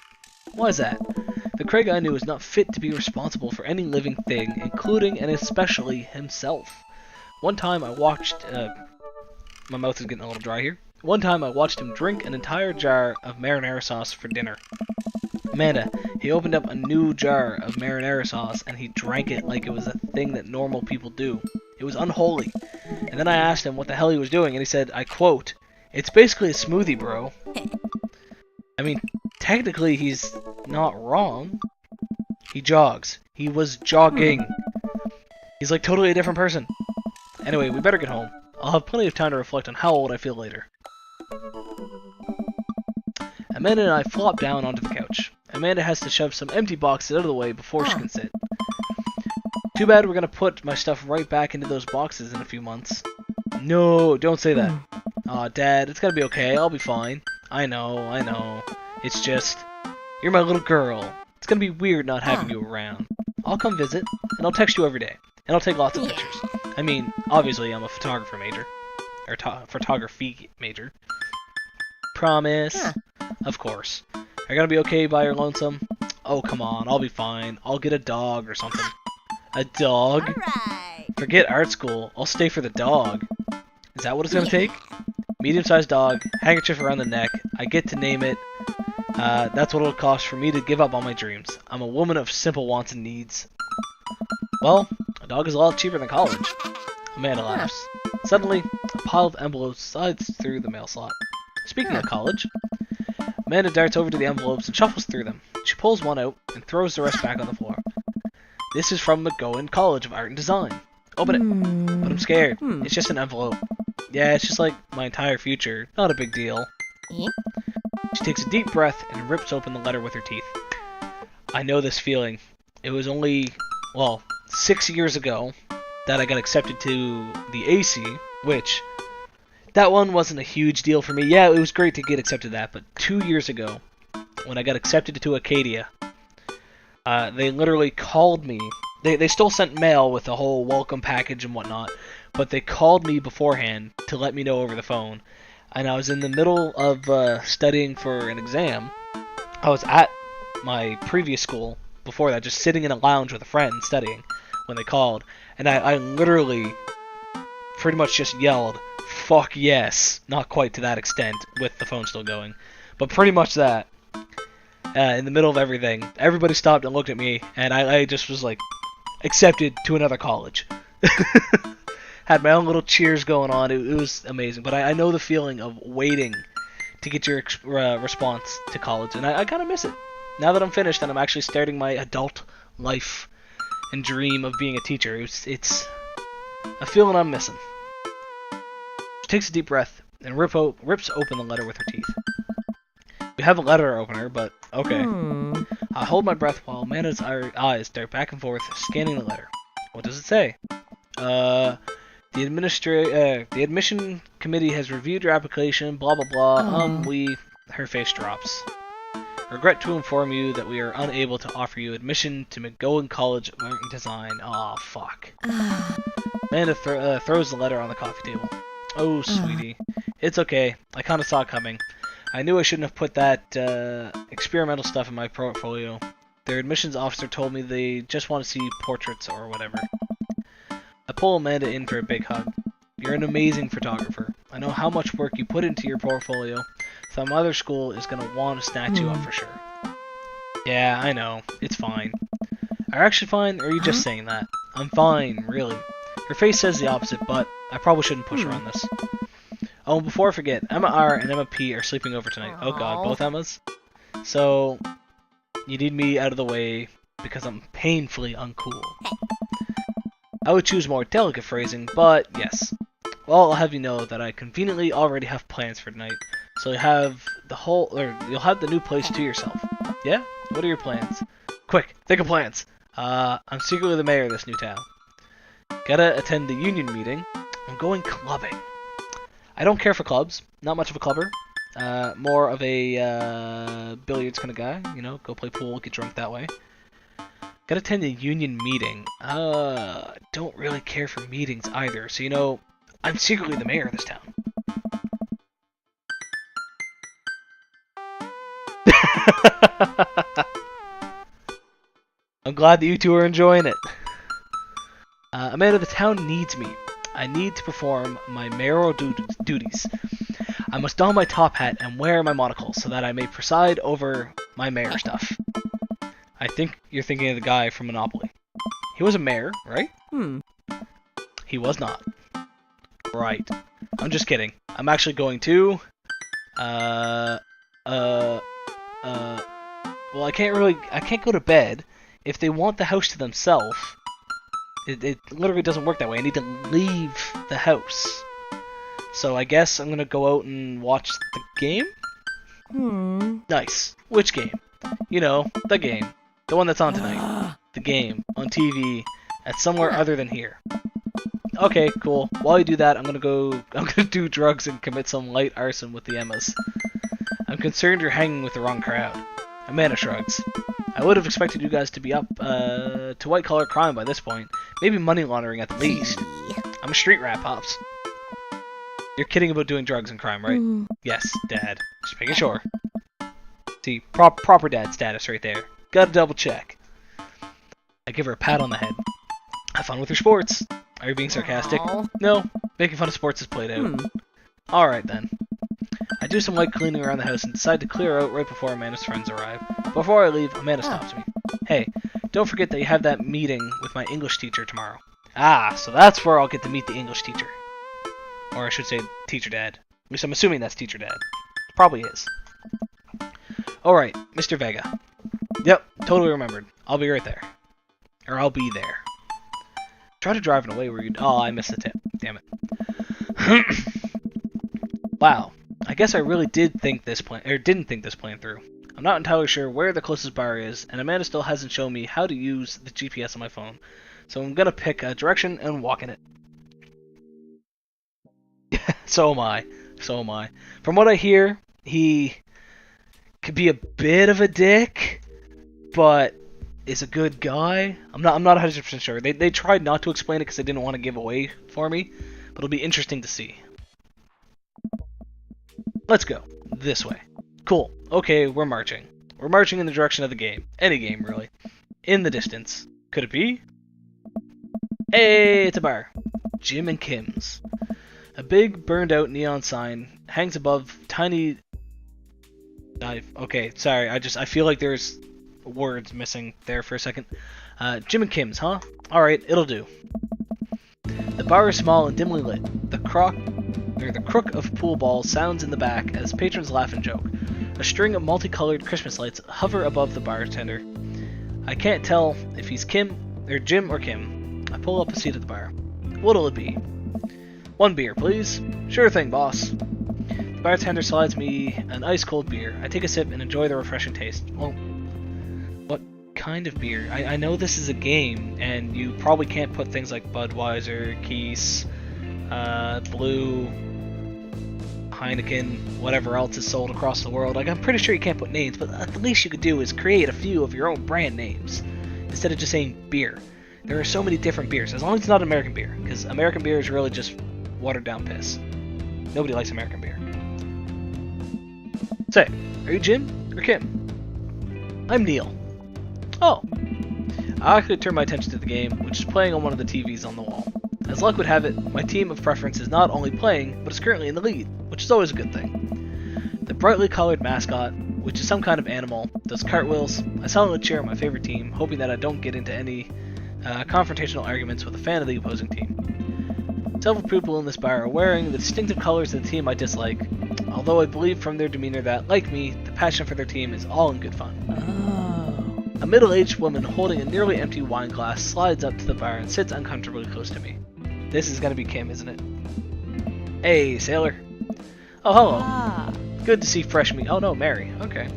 Why is that? The Craig I knew is not fit to be responsible for any living thing, including and especially himself. One time I watched... my mouth is getting a little dry here. One time I watched him drink an entire jar of marinara sauce for dinner. Amanda, he opened up a new jar of marinara sauce and he drank it like it was a thing that normal people do. It was unholy. And then I asked him what the hell he was doing and he said, I quote, "It's basically a smoothie, bro." I mean, technically he's not wrong. He jogs. He was jogging. He's like totally a different person. Anyway, we better get home. I'll have plenty of time to reflect on how old I feel later. Amanda and I flop down onto the couch. Amanda has to shove some empty boxes out of the way before she can sit. Too bad we're gonna put my stuff right back into those boxes in a few months. No, don't say that. Aw, Dad, it's gonna be okay. I'll be fine. I know. It's just... You're my little girl. It's gonna be weird not having you around. I'll come visit, and I'll text you every day. And I'll take lots of pictures. I mean, obviously I'm a photographer major. Or photography major. Promise. Of course. Are you gonna be okay by your lonesome? Oh, come on. I'll be fine. I'll get a dog or something. A dog? Alright. Forget art school. I'll stay for the dog. Is that what it's gonna take? Medium-sized dog, handkerchief around the neck. I get to name it. That's what it'll cost for me to give up on my dreams. I'm a woman of simple wants and needs. Well, a dog is a lot cheaper than college. Amanda laughs. Suddenly, a pile of envelopes slides through the mail slot. Speaking of college, Amanda darts over to the envelopes and shuffles through them. She pulls one out and throws the rest back on the floor. This is from McGowan College of Art and Design. Open it. But I'm scared. It's just an envelope. Yeah, it's just like my entire future. Not a big deal. She takes a deep breath and rips open the letter with her teeth. I know this feeling. It was only, well, 6 years ago that I got accepted to the AC, which, that one wasn't a huge deal for me. Yeah, it was great to get accepted to that, but 2 years ago, when I got accepted to Acadia, they literally called me. They still sent mail with the whole welcome package and whatnot, but they called me beforehand to let me know over the phone. And I was in the middle of studying for an exam. I was at my previous school before that, just sitting in a lounge with a friend studying when they called. And I literally pretty much just yelled, "Fuck yes." Not quite to that extent, with the phone still going. But pretty much that. In the middle of everything. Everybody stopped and looked at me, and I just was like, accepted to another college. Had my own little cheers going on. It was amazing. But I know the feeling of waiting to get your response to college, and I kind of miss it. Now that I'm finished and I'm actually starting my adult life and dream of being a teacher, it's a feeling I'm missing. She takes a deep breath and rips open the letter with her teeth. We have a letter opener, but okay. I hold my breath while Amanda's eyes dart back and forth, scanning the letter. What does it say? The admission committee has reviewed your application, blah blah blah. Her face drops. Regret to inform you that we are unable to offer you admission to McGowan College of Art and Design. Aw, fuck. Amanda throws the letter on the coffee table. Oh, sweetie. It's okay. I kinda saw it coming. I knew I shouldn't have put that experimental stuff in my portfolio. Their admissions officer told me they just want to see portraits or whatever. I pull Amanda in for a big hug. You're an amazing photographer. I know how much work you put into your portfolio. Some other school is gonna want to snatch you up for sure. Yeah, I know. It's fine. Are you actually fine, or are you just saying that? I'm fine, really. Her face says the opposite, but I probably shouldn't push her on this. Oh, before I forget, Emma R and Emma P are sleeping over tonight. Oh god, both Emmas? So, you need me out of the way because I'm painfully uncool. I would choose more delicate phrasing, but yes. Well, I'll have you know that I conveniently already have plans for tonight. So you'll have the new place to yourself. Yeah? What are your plans? Quick, think of plans. I'm secretly the mayor of this new town. Gotta attend the union meeting. I'm going clubbing. I don't care for clubs. Not much of a clubber. More of a billiards kind of guy. You know, go play pool, get drunk that way. Gotta attend a union meeting. Don't really care for meetings either. So, you know, I'm secretly the mayor of this town. I'm glad that you two are enjoying it. Amanda, the town needs me. I need to perform my mayoral duties. I must don my top hat and wear my monocle so that I may preside over my mayor stuff. I think you're thinking of the guy from Monopoly. He was a mayor, right? He was not. Right. I'm just kidding. I'm actually going to... well, I can't go to bed. If they want the house to themselves, it literally doesn't work that way. I need to leave the house. So I guess I'm gonna go out and watch the game? Nice. Which game? You know, the game. The one that's on tonight. The game. On TV. At somewhere other than here. Okay, cool. While you do that, I'm gonna do drugs and commit some light arson with the Emmas. I'm concerned you're hanging with the wrong crowd. Amanda shrugs. I would have expected you guys to be up to white-collar crime by this point. Maybe money laundering at the least. I'm a street rat, Pops. You're kidding about doing drugs and crime, right? Yes, Dad. Just making sure. See, proper dad status right there. Gotta double check. I give her a pat on the head. Have fun with your sports. Are you being sarcastic? No. Making fun of sports is played out. Alright then. I do some light cleaning around the house and decide to clear out right before Amanda's friends arrive. Before I leave, Amanda stops me. Hey, don't forget that you have that meeting with my English teacher tomorrow. Ah, so that's where I'll get to meet the English teacher. Or I should say, teacher dad. At least I'm assuming that's teacher dad. Probably is. Alright, Mr. Vega. Yep, totally remembered. I'll be right there. Or I'll be there. Try to drive in a way where you... Oh, I missed the tip. Damn it. Wow. I guess I really didn't think this plan through. I'm not entirely sure where the closest bar is, and Amanda still hasn't shown me how to use the GPS on my phone. So I'm gonna pick a direction and walk in it. So am I. So am I. From what I hear, he could be a bit of a dick, but is a good guy. I'm not 100% sure. They tried not to explain it because they didn't want to give away for me, but it'll be interesting to see. Let's go. This way. Cool. Okay, we're marching. We're marching in the direction of the game. Any game, really. In the distance. Could it be? Hey, it's a bar. Jim and Kim's. A big, burned-out neon sign hangs above tiny... Okay, sorry. I feel like there's words missing there for a second. Jim and Kim's, huh? Alright, it'll do. The bar is small and dimly lit. The crook of pool balls sounds in the back as patrons laugh and joke. A string of multicolored Christmas lights hover above the bartender. I can't tell if he's Jim or Kim. I pull up a seat at the bar. What'll it be? 1 beer, please. Sure thing, boss. The bartender slides me an ice-cold beer. I take a sip and enjoy the refreshing taste. Well, what kind of beer? I know this is a game, and you probably can't put things like Budweiser, Keys, Blue, Heineken, whatever else is sold across the world. Like, I'm pretty sure you can't put names, but the least you could do is create a few of your own brand names instead of just saying beer. There are so many different beers, as long as it's not American beer, because American beer is really just watered down piss. Nobody likes American beer. Say, are you Jim or Kim? I'm Neil. Oh. I actually turned my attention to the game, which is playing on one of the TVs on the wall. As luck would have it, my team of preference is not only playing, but is currently in the lead, which is always a good thing. The brightly colored mascot, which is some kind of animal, does cartwheels. I silently cheer on my favorite team, hoping that I don't get into any confrontational arguments with a fan of the opposing team. Several people in this bar are wearing the distinctive colors of the team I dislike, although I believe from their demeanor that, like me, the passion for their team is all in good fun. A middle-aged woman holding a nearly empty wine glass slides up to the bar and sits uncomfortably close to me. This is gonna be Kim, isn't it? Hey, sailor. Oh, hello. Ah. Good to see fresh meat. Oh no, Mary. Okay.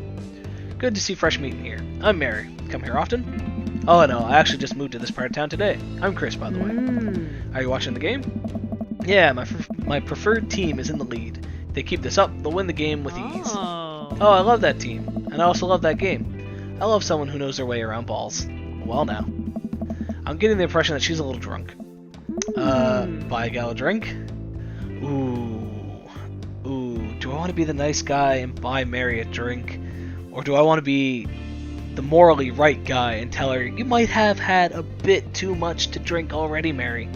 Good to see fresh meat in here. I'm Mary. Come here often? Oh no, I actually just moved to this part of town today. I'm Chris, by the way. Are you watching the game? Yeah, my preferred team is in the lead. If they keep this up, they'll win the game with ease. Oh. Oh, I love that team. And I also love that game. I love someone who knows their way around balls. Well now. I'm getting the impression that she's a little drunk. Buy a gal a drink? Ooh, do I want to be the nice guy and buy Mary a drink? Or do I want to be the morally right guy and tell her, you might have had a bit too much to drink already, Mary?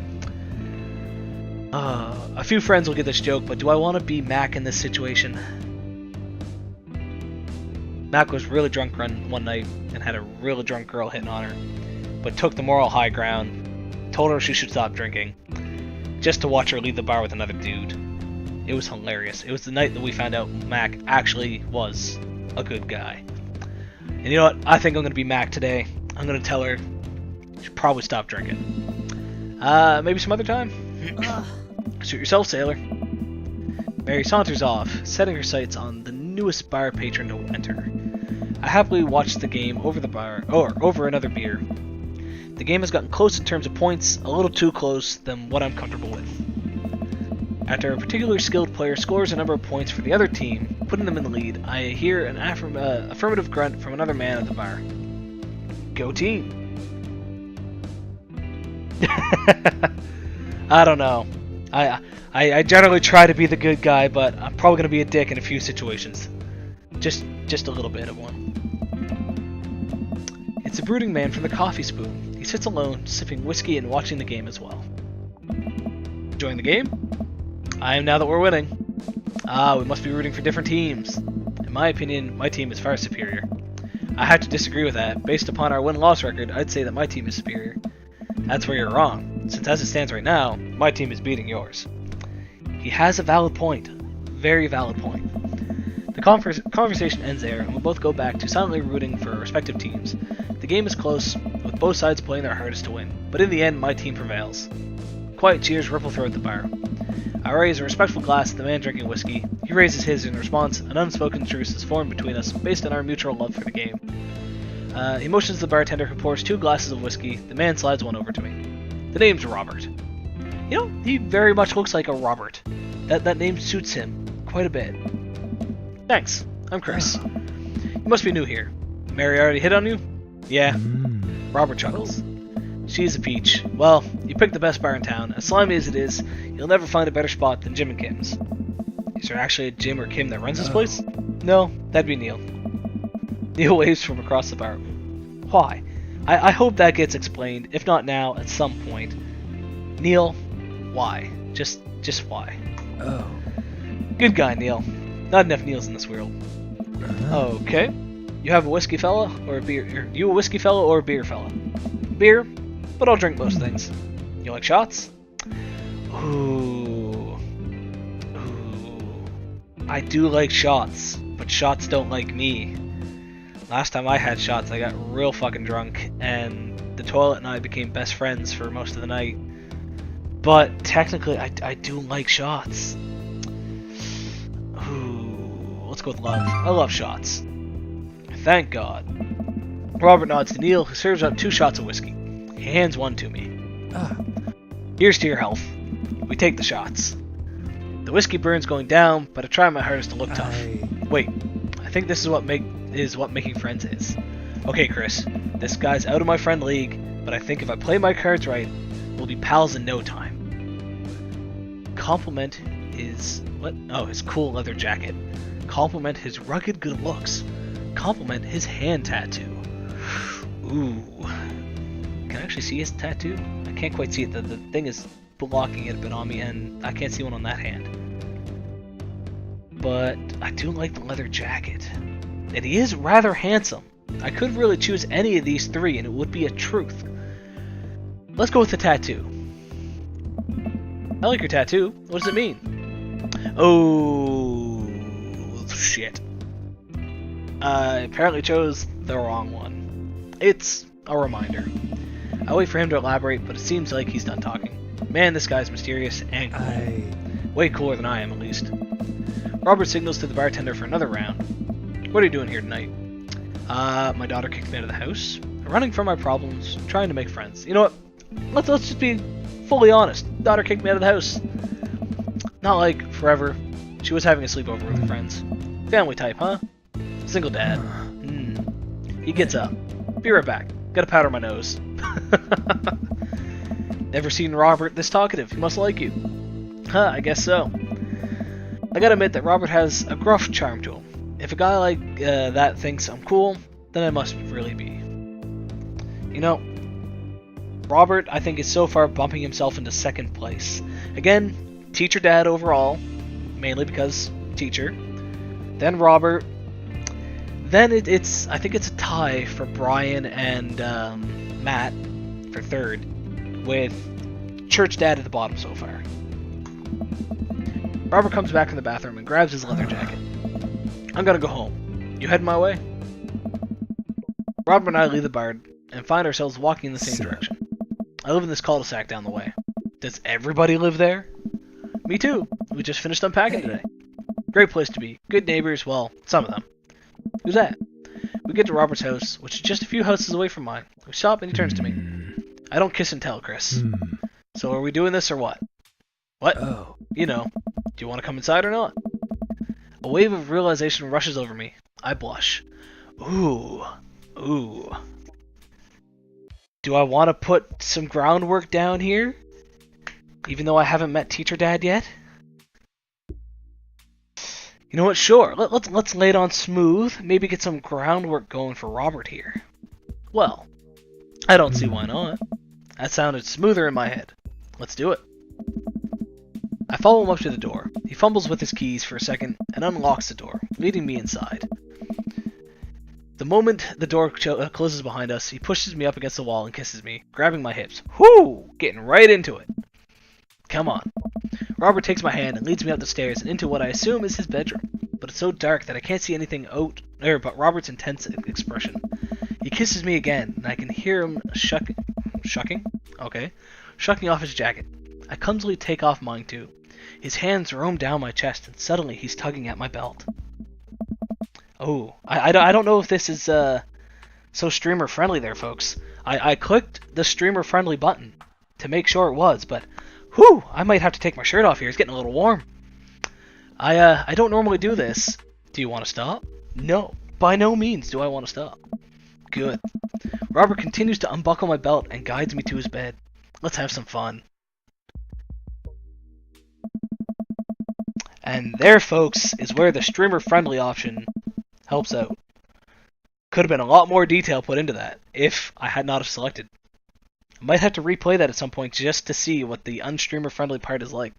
A few friends will get this joke, but do I want to be Mac in this situation? Mac was really drunk one night and had a really drunk girl hitting on her, but took the moral high ground, told her she should stop drinking, just to watch her leave the bar with another dude. It was hilarious. It was the night that we found out Mac actually was a good guy. And you know what? I think I'm going to be Mac today. I'm going to tell her she should probably stop drinking. Maybe some other time? Suit yourself, sailor. Mary saunters off, setting her sights on the newest bar patron to enter. I happily watched the game over another beer. The game has gotten close in terms of points, a little too close than what I'm comfortable with. After a particularly skilled player scores a number of points for the other team, putting them in the lead, I hear an affirmative grunt from another man at the bar. Go team! I don't know. I generally try to be the good guy, but I'm probably going to be a dick in a few situations. Just a little bit of one. It's a brooding man from the Coffee Spoon. He sits alone, sipping whiskey and watching the game as well. Enjoying the game? I am now that we're winning. We must be rooting for different teams. In my opinion, my team is far superior. I have to disagree with that. Based upon our win-loss record, I'd say that my team is superior. That's where you're wrong, since as it stands right now, my team is beating yours. He has a valid point. Very valid point. The conversation ends there, and we both go back to silently rooting for our respective teams. The game is close, with both sides playing their hardest to win, but in the end, my team prevails. Quiet cheers ripple throughout the bar. I raise a respectful glass at the man drinking whiskey. He raises his in response. An unspoken truce is formed between us, based on our mutual love for the game. He motions to the bartender, who pours 2 glasses of whiskey. The man slides one over to me. The name's Robert. You know, he very much looks like a Robert. That name suits him quite a bit. Thanks. I'm Chris. You must be new here. Mary already hit on you? Yeah. Robert chuckles. She's a peach. Well, you picked the best bar in town. As slimy as it is, you'll never find a better spot than Jim and Kim's. Is there actually a Jim or Kim that runs this place? No, that'd be Neil. Neil waves from across the bar. Why? I hope that gets explained, if not now, at some point. Neil, why? Just why? Oh. Good guy, Neil. Not enough Neils in this world. Okay. You have a whiskey fella or a beer? You a whiskey fella or a beer fella? Beer, but I'll drink most things. You like shots? Ooh. I do like shots, but shots don't like me. Last time I had shots, I got real fucking drunk, and the toilet and I became best friends for most of the night. But technically, I do like shots. Ooh, let's go with love. I love shots. Thank God. Robert nods to Neil, who serves up 2 shots of whiskey. He hands one to me. Here's to your health. We take the shots. The whiskey burn's going down, but I try my hardest to look tough. Wait, I think this is what making friends is. Okay, Chris, this guy's out of my friend league, but I think if I play my cards right, we'll be pals in no time. Compliment his... what? Oh, his cool leather jacket. Compliment his rugged good looks. Compliment his hand tattoo. Ooh. Can I actually see his tattoo? I can't quite see it. The thing is blocking it a bit on me, and I can't see one on that hand. But I do like the leather jacket. And he is rather handsome. I could really choose any of these three, and it would be a truth. Let's go with the tattoo. I like your tattoo. What does it mean? Oh, shit. I apparently chose the wrong one. It's a reminder. I wait for him to elaborate, but it seems like he's done talking. Man, this guy's mysterious and cool. Way cooler than I am, at least. Robert signals to the bartender for another round. What are you doing here tonight? My daughter kicked me out of the house. Running from my problems, trying to make friends. You know what? Let's just be fully honest. Daughter kicked me out of the house. Not like forever. She was having a sleepover with friends. Family type, huh? Single dad. He gets up. Be right back. Gotta powder my nose. Never seen Robert this talkative. He must like you. Huh, I guess so. I gotta admit that Robert has a gruff charm to him. If a guy like that thinks I'm cool, then I must really be. You know, Robert, I think, is so far bumping himself into second place. Again, teacher dad overall, mainly because teacher. Then Robert. Then I think it's a tie for Brian and Matt for third, with church dad at the bottom so far. Robert comes back from the bathroom and grabs his leather jacket. I'm gonna go home. You heading my way? Robert and I leave the bar and find ourselves walking in the same direction. I live in this cul-de-sac down the way. Does everybody live there? Me too. We just finished unpacking today. Great place to be. Good neighbors, well, some of them. Who's that? We get to Robert's house, which is just a few houses away from mine. We stop and he turns to me. I don't kiss and tell, Chris. So are we doing this or what? What? Oh. You know. Do you want to come inside or not? A wave of realization rushes over me. I blush. Ooh. Ooh. Do I want to put some groundwork down here? Even though I haven't met Teacher Dad yet? You know what? Sure. Let's lay it on smooth. Maybe get some groundwork going for Robert here. Well, I don't see why not. That sounded smoother in my head. Let's do it. I follow him up to the door. He fumbles with his keys for a second and unlocks the door, leading me inside. The moment the door closes behind us, he pushes me up against the wall and kisses me, grabbing my hips. Whoo! Getting right into it. Come on. Robert takes my hand and leads me up the stairs and into what I assume is his bedroom, but it's so dark that I can't see anything but Robert's intense expression. He kisses me again, and I can hear him shucking? Okay. Shucking off his jacket. I clumsily take off mine too. His hands roam down my chest, and suddenly he's tugging at my belt. Oh, I don't know if this is so streamer friendly there, folks. I clicked the streamer friendly button to make sure it was, but whew, I might have to take my shirt off here. It's getting a little warm. I don't normally do this. Do you want to stop? No, by no means do I want to stop. Good. Robert continues to unbuckle my belt and guides me to his bed. Let's have some fun. And there, folks, is where the streamer-friendly option helps out. Could have been a lot more detail put into that, if I had not have selected. I might have to replay that at some point just to see what the unstreamer-friendly part is like.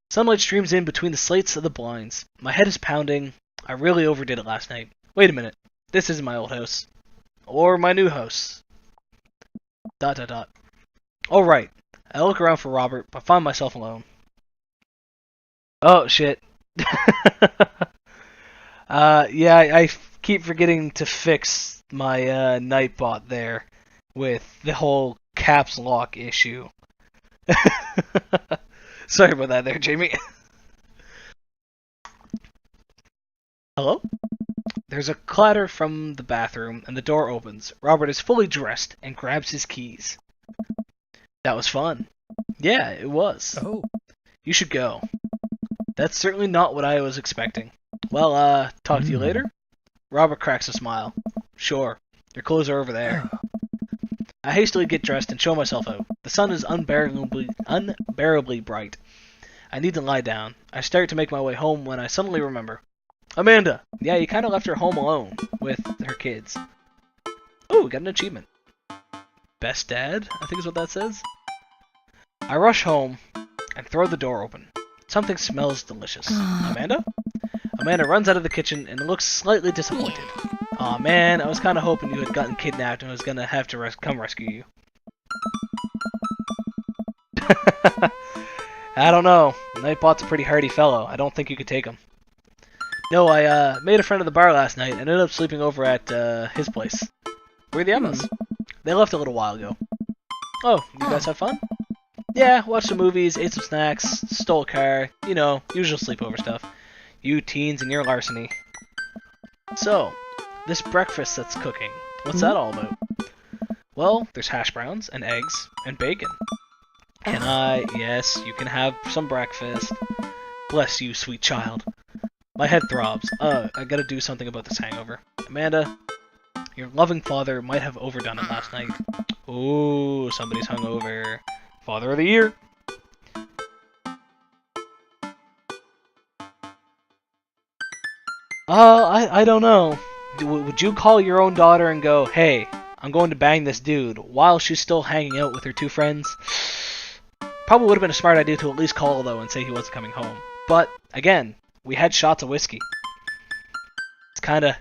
Sunlight streams in between the slates of the blinds. My head is pounding. I really overdid it last night. Wait a minute. This isn't my old house. Or my new house. ... Alright. I look around for Robert, but find myself alone. Oh, shit. Yeah, I keep forgetting to fix my Nightbot there with the whole caps lock issue. Sorry about that there, Jamie. Hello? There's a clatter from the bathroom, and the door opens. Robert is fully dressed and grabs his keys. That was fun. Yeah, it was. Oh. You should go. That's certainly not what I was expecting. Well, talk to you later? Robert cracks a smile. Sure. Your clothes are over there. I hastily get dressed and show myself out. The sun is unbearably bright. I need to lie down. I start to make my way home when I suddenly remember. Amanda! Yeah, you kind of left her home alone with her kids. Oh, we got an achievement. Best dad, I think is what that says. I rush home and throw the door open. Something smells delicious. Amanda? Amanda runs out of the kitchen and looks slightly disappointed. Aw man, I was kind of hoping you had gotten kidnapped and was gonna have to come rescue you. I don't know. Nightbot's a pretty hardy fellow. I don't think you could take him. No, I made a friend of the bar last night and ended up sleeping over at his place. Where are the Emmas? They left a little while ago. Oh, you guys have fun? Yeah, watched some movies, ate some snacks, stole a car, you know, usual sleepover stuff. You teens and your larceny. So, this breakfast that's cooking, what's that all about? Well, there's hash browns and eggs and bacon. Can I? Yes, you can have some breakfast. Bless you, sweet child. My head throbs. I gotta do something about this hangover. Amanda, your loving father might have overdone it last night. Ooh, somebody's hungover. Father of the year. I don't know. Would you call your own daughter and go, hey, I'm going to bang this dude, while she's still hanging out with her two friends? Probably would have been a smart idea to at least call, though, and say he wasn't coming home. But, again, we had shots of whiskey. It's kinda...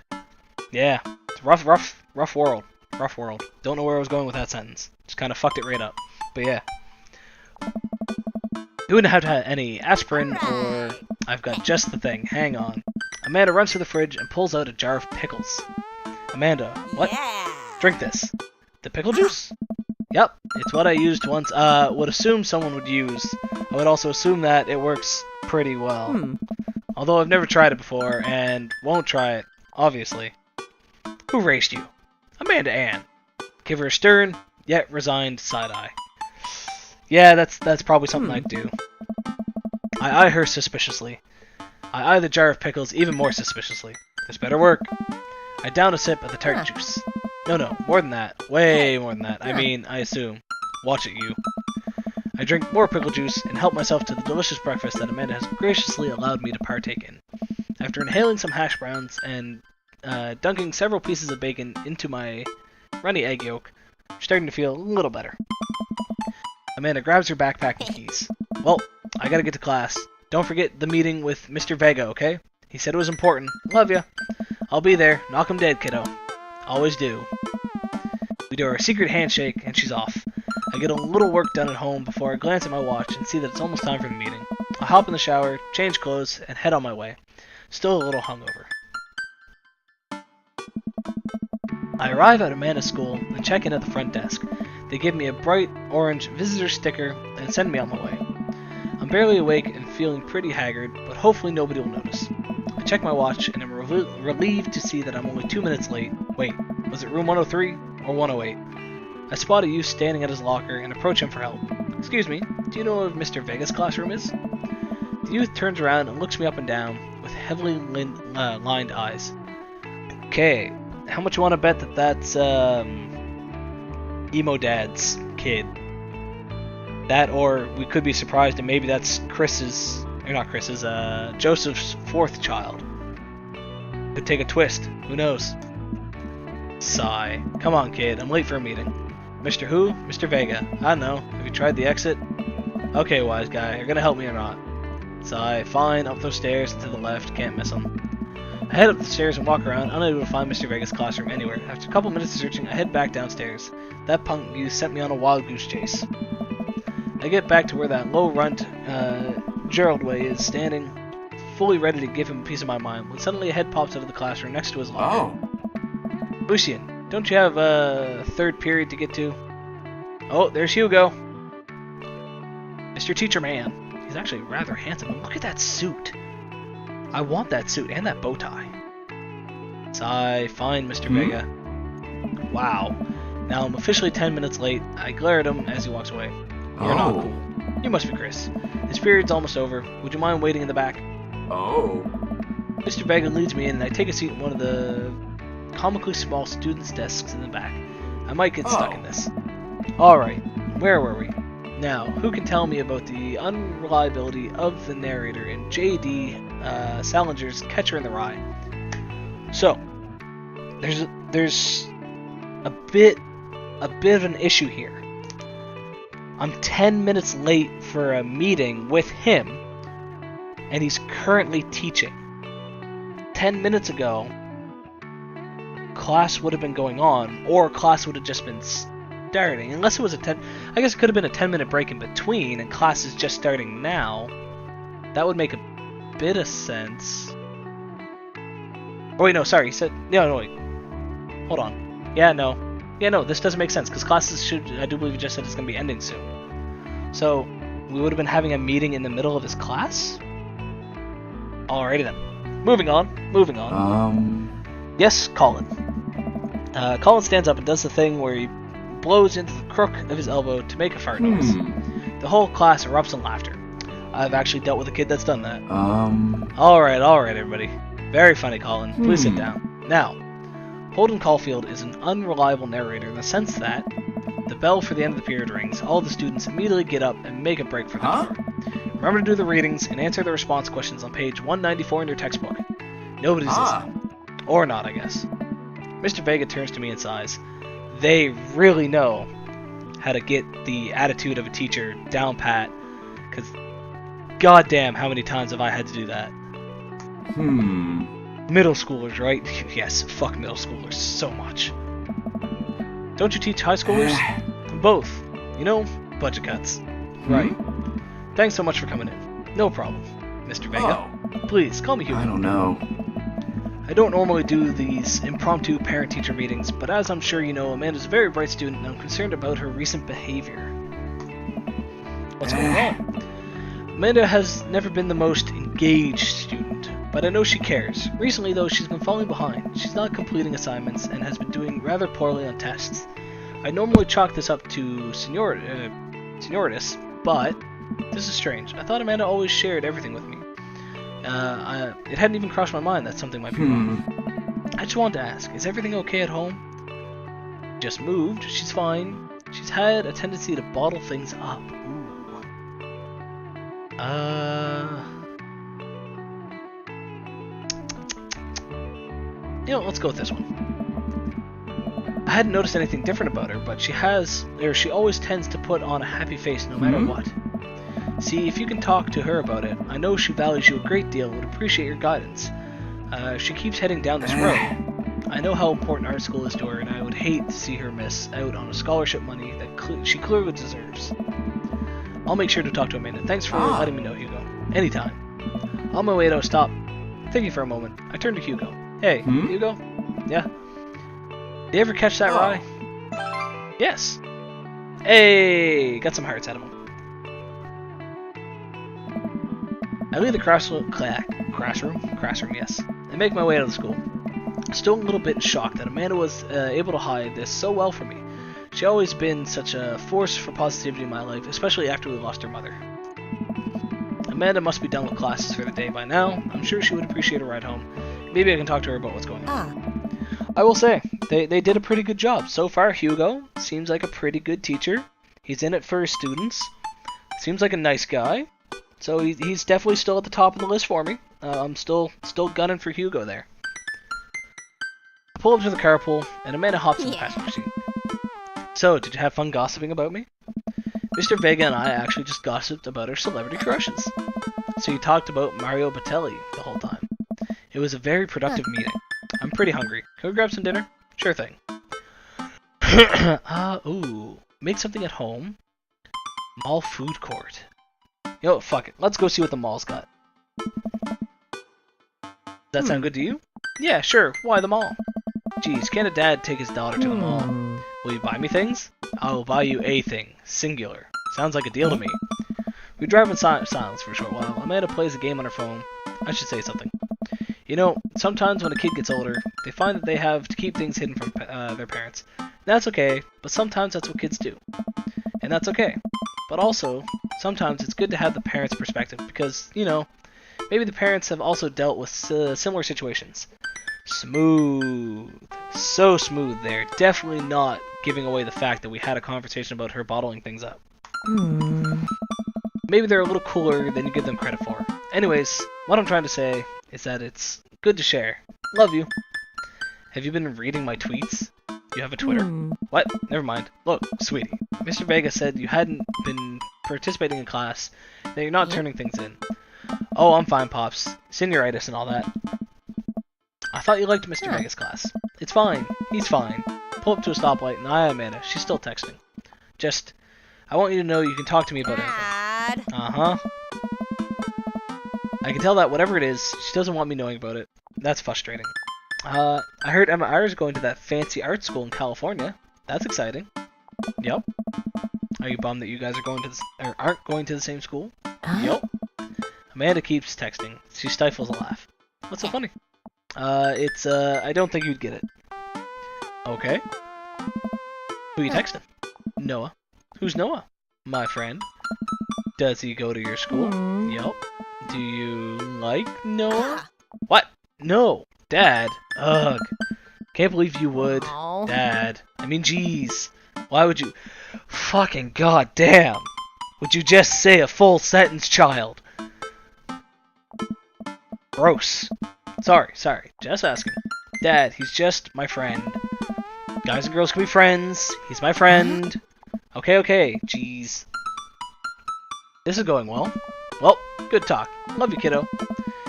yeah. It's rough world. Rough world. Don't know where I was going with that sentence. Just kinda fucked it right up. But yeah. You wouldn't have to have any aspirin, or... I've got just the thing. Hang on. Amanda runs to the fridge and pulls out a jar of pickles. Amanda, what? Yeah. Drink this. The pickle juice? Yep, it's what I used once. Would assume someone would use. I would also assume that it works pretty well. Although I've never tried it before, and won't try it, obviously. Who raised you? Amanda Ann. Give her a stern, yet resigned side-eye. Yeah, that's probably something I'd do. I eye her suspiciously. I eye the jar of pickles even more suspiciously. This better work. I down a sip of the tart juice. No, more than that. Way more than that. I mean, I assume. Watch it, you. I drink more pickle juice and help myself to the delicious breakfast that Amanda has graciously allowed me to partake in. After inhaling some hash browns and dunking several pieces of bacon into my runny egg yolk, I'm starting to feel a little better. Amanda grabs her backpack and keys. Well, I gotta get to class. Don't forget the meeting with Mr. Vega, okay? He said it was important. Love ya. I'll be there. Knock 'em dead, kiddo. Always do. We do our secret handshake, and she's off. I get a little work done at home before I glance at my watch and see that it's almost time for the meeting. I hop in the shower, change clothes, and head on my way. Still a little hungover. I arrive at Amanda's school and check in at the front desk. They give me a bright orange visitor sticker and send me on my way. I'm barely awake and feeling pretty haggard, but hopefully nobody will notice. I check my watch and I'm relieved to see that I'm only 2 minutes late. Wait, was it room 103 or 108? I spot a youth standing at his locker and approach him for help. Excuse me, do you know where Mr. Vega's classroom is? The youth turns around and looks me up and down with heavily lined eyes. Okay, how much you want to bet that that's, Emo Dad's kid? That, or we could be surprised and maybe that's Joseph's fourth child. Could take a twist, who knows? Sigh. Come on, kid, I'm late for a meeting. Mr. Who? Mr. Vega. I don't know. Have you tried the exit? Okay, wise guy, you're gonna help me or not? Sigh. Fine, up those stairs and to the left, can't miss them. I head up the stairs and walk around, unable to find Mr. Vega's classroom anywhere. After a couple minutes of searching, I head back downstairs. That punk youth sent me on a wild goose chase. I get back to where that low runt, Gerald Way is standing, fully ready to give him a piece of my mind, when suddenly a head pops out of the classroom next to his locker. Oh. Lucian, don't you have a third period to get to? Oh, there's Hugo. Mr. Teacher Man. He's actually rather handsome, and look at that suit. I want that suit and that bow tie. Sigh, fine, Mr. Vega. Wow. Now I'm officially 10 minutes late. I glare at him as he walks away. You're not cool. You must be Chris. His period's almost over. Would you mind waiting in the back? Oh. Mr. Vega leads me in and I take a seat in one of the comically small students' desks in the back. I might get stuck in this. Alright, where were we? Now, who can tell me about the unreliability of the narrator in J.D. Salinger's Catcher in the Rye? So, there's a bit of an issue here. I'm 10 minutes late for a meeting with him, and he's currently teaching. 10 minutes ago, class would have been going on, or class would have just been starting. Unless it was I guess it could have been a 10-minute break in between, and class is just starting now. That would make a bit of sense. Oh wait, no, sorry, he said, no, wait. Hold on. Yeah, no, this doesn't make sense, because classes should, I do believe you just said it's going to be ending soon. So, we would have been having a meeting in the middle of his class? Alrighty then. Moving on. Yes, Colin. Colin stands up and does the thing where he blows into the crook of his elbow to make a fart noise. The whole class erupts in laughter. I've actually dealt with a kid that's done that. Alright, everybody. Very funny, Colin. Please sit down. Now, Holden Caulfield is an unreliable narrator in the sense that the bell for the end of the period rings, all the students immediately get up and make a break for the door. Remember to do the readings and answer the response questions on page 194 in your textbook. Nobody's listening. Or not, I guess. Mr. Vega turns to me and sighs. They really know how to get the attitude of a teacher down pat, because goddamn how many times have I had to do that. Middle schoolers, right? Yes, fuck middle schoolers so much. Don't you teach high schoolers? Both. You know, budget cuts. Right. Thanks so much for coming in. No problem, Mr. Vega. Please, call me Hugo. I don't know. I don't normally do these impromptu parent-teacher meetings, but as I'm sure you know, Amanda's a very bright student and I'm concerned about her recent behavior. What's going on? Amanda has never been the most engaged student, but I know she cares. Recently, though, she's been falling behind. She's not completing assignments and has been doing rather poorly on tests. I normally chalk this up to senioritis, but this is strange. I thought Amanda always shared everything with me. It hadn't even crossed my mind that something might be wrong. I just wanted to ask, is everything okay at home? Just moved, she's fine. She's had a tendency to bottle things up. You know, let's go with this one. I hadn't noticed anything different about her, but she always tends to put on a happy face no matter what. See, if you can talk to her about it, I know she values you a great deal and would appreciate your guidance. She keeps heading down this road. I know how important art school is to her, and I would hate to see her miss out on a scholarship money that she clearly deserves. I'll make sure to talk to Amanda. Thanks for letting me know, Hugo. Anytime. On my way to stop. Thinking for a moment, I turned to Hugo. Hey, Hugo? Yeah? Did you ever catch that rye? Yes. Hey, got some hearts out of him. I leave the classroom, yes, and make my way out of the school. Still a little bit shocked that Amanda was able to hide this so well from me. She's always been such a force for positivity in my life, especially after we lost her mother. Amanda must be done with classes for the day by now. I'm sure she would appreciate a ride home. Maybe I can talk to her about what's going on. I will say, they did a pretty good job. So far, Hugo seems like a pretty good teacher. He's in it for his students. Seems like a nice guy. So he's definitely still at the top of the list for me. I'm still gunning for Hugo there. I pull up to the carpool, and Amanda hops in the passenger seat. So, did you have fun gossiping about me? Mr. Vega and I actually just gossiped about our celebrity crushes. So you talked about Mario Battelli the whole time. It was a very productive meeting. I'm pretty hungry. Can we grab some dinner? Sure thing. Ooh. Make something at home. Mall food court. Yo, fuck it. Let's go see what the mall's got. Does that sound good to you? Yeah, sure. Why the mall? Geez, can't a dad take his daughter to the mall? Will you buy me things? I will buy you a thing. Singular. Sounds like a deal to me. We drive in silence for a short while. Amanda plays a game on her phone. I should say something. You know, sometimes when a kid gets older, they find that they have to keep things hidden from their parents. That's okay, but sometimes that's what kids do. And that's okay. But also, sometimes it's good to have the parents' perspective because, you know, maybe the parents have also dealt with similar situations. Smooth. So smooth there. Definitely not giving away the fact that we had a conversation about her bottling things up. Maybe they're a little cooler than you give them credit for. Anyways, what I'm trying to say is that it's good to share. Love you. Have you been reading my tweets? You have a Twitter? What? Never mind. Look, sweetie, Mr. Vega said you hadn't been participating in class, that you're not turning things in. Oh, I'm fine, Pops. Senioritis and all that. I thought you liked Mr. Vega's class. It's fine. He's fine. Pull up to a stoplight, and Amanda. She's still texting. Just, I want you to know you can talk to me about anything. Dad. Uh-huh. I can tell that whatever it is, she doesn't want me knowing about it. That's frustrating. I heard Emma Ira's going to that fancy art school in California. That's exciting. Yep. Are you bummed that you guys are going to aren't going to the same school? Yep. Amanda keeps texting. She stifles a laugh. What's so funny? I don't think you'd get it. Okay. Who are you texting? Noah. Who's Noah? My friend. Does he go to your school? Yep. Do you like Noah? What? No. Dad. Ugh. Can't believe you would. Aw. Dad. I mean, jeez. Why would you... Fucking goddamn. Would you just say a full sentence, child? Gross. Sorry. Just asking. Dad, he's just my friend. Guys and girls can be friends. He's my friend. Okay. Jeez. This is going well. Well, good talk. Love you, kiddo.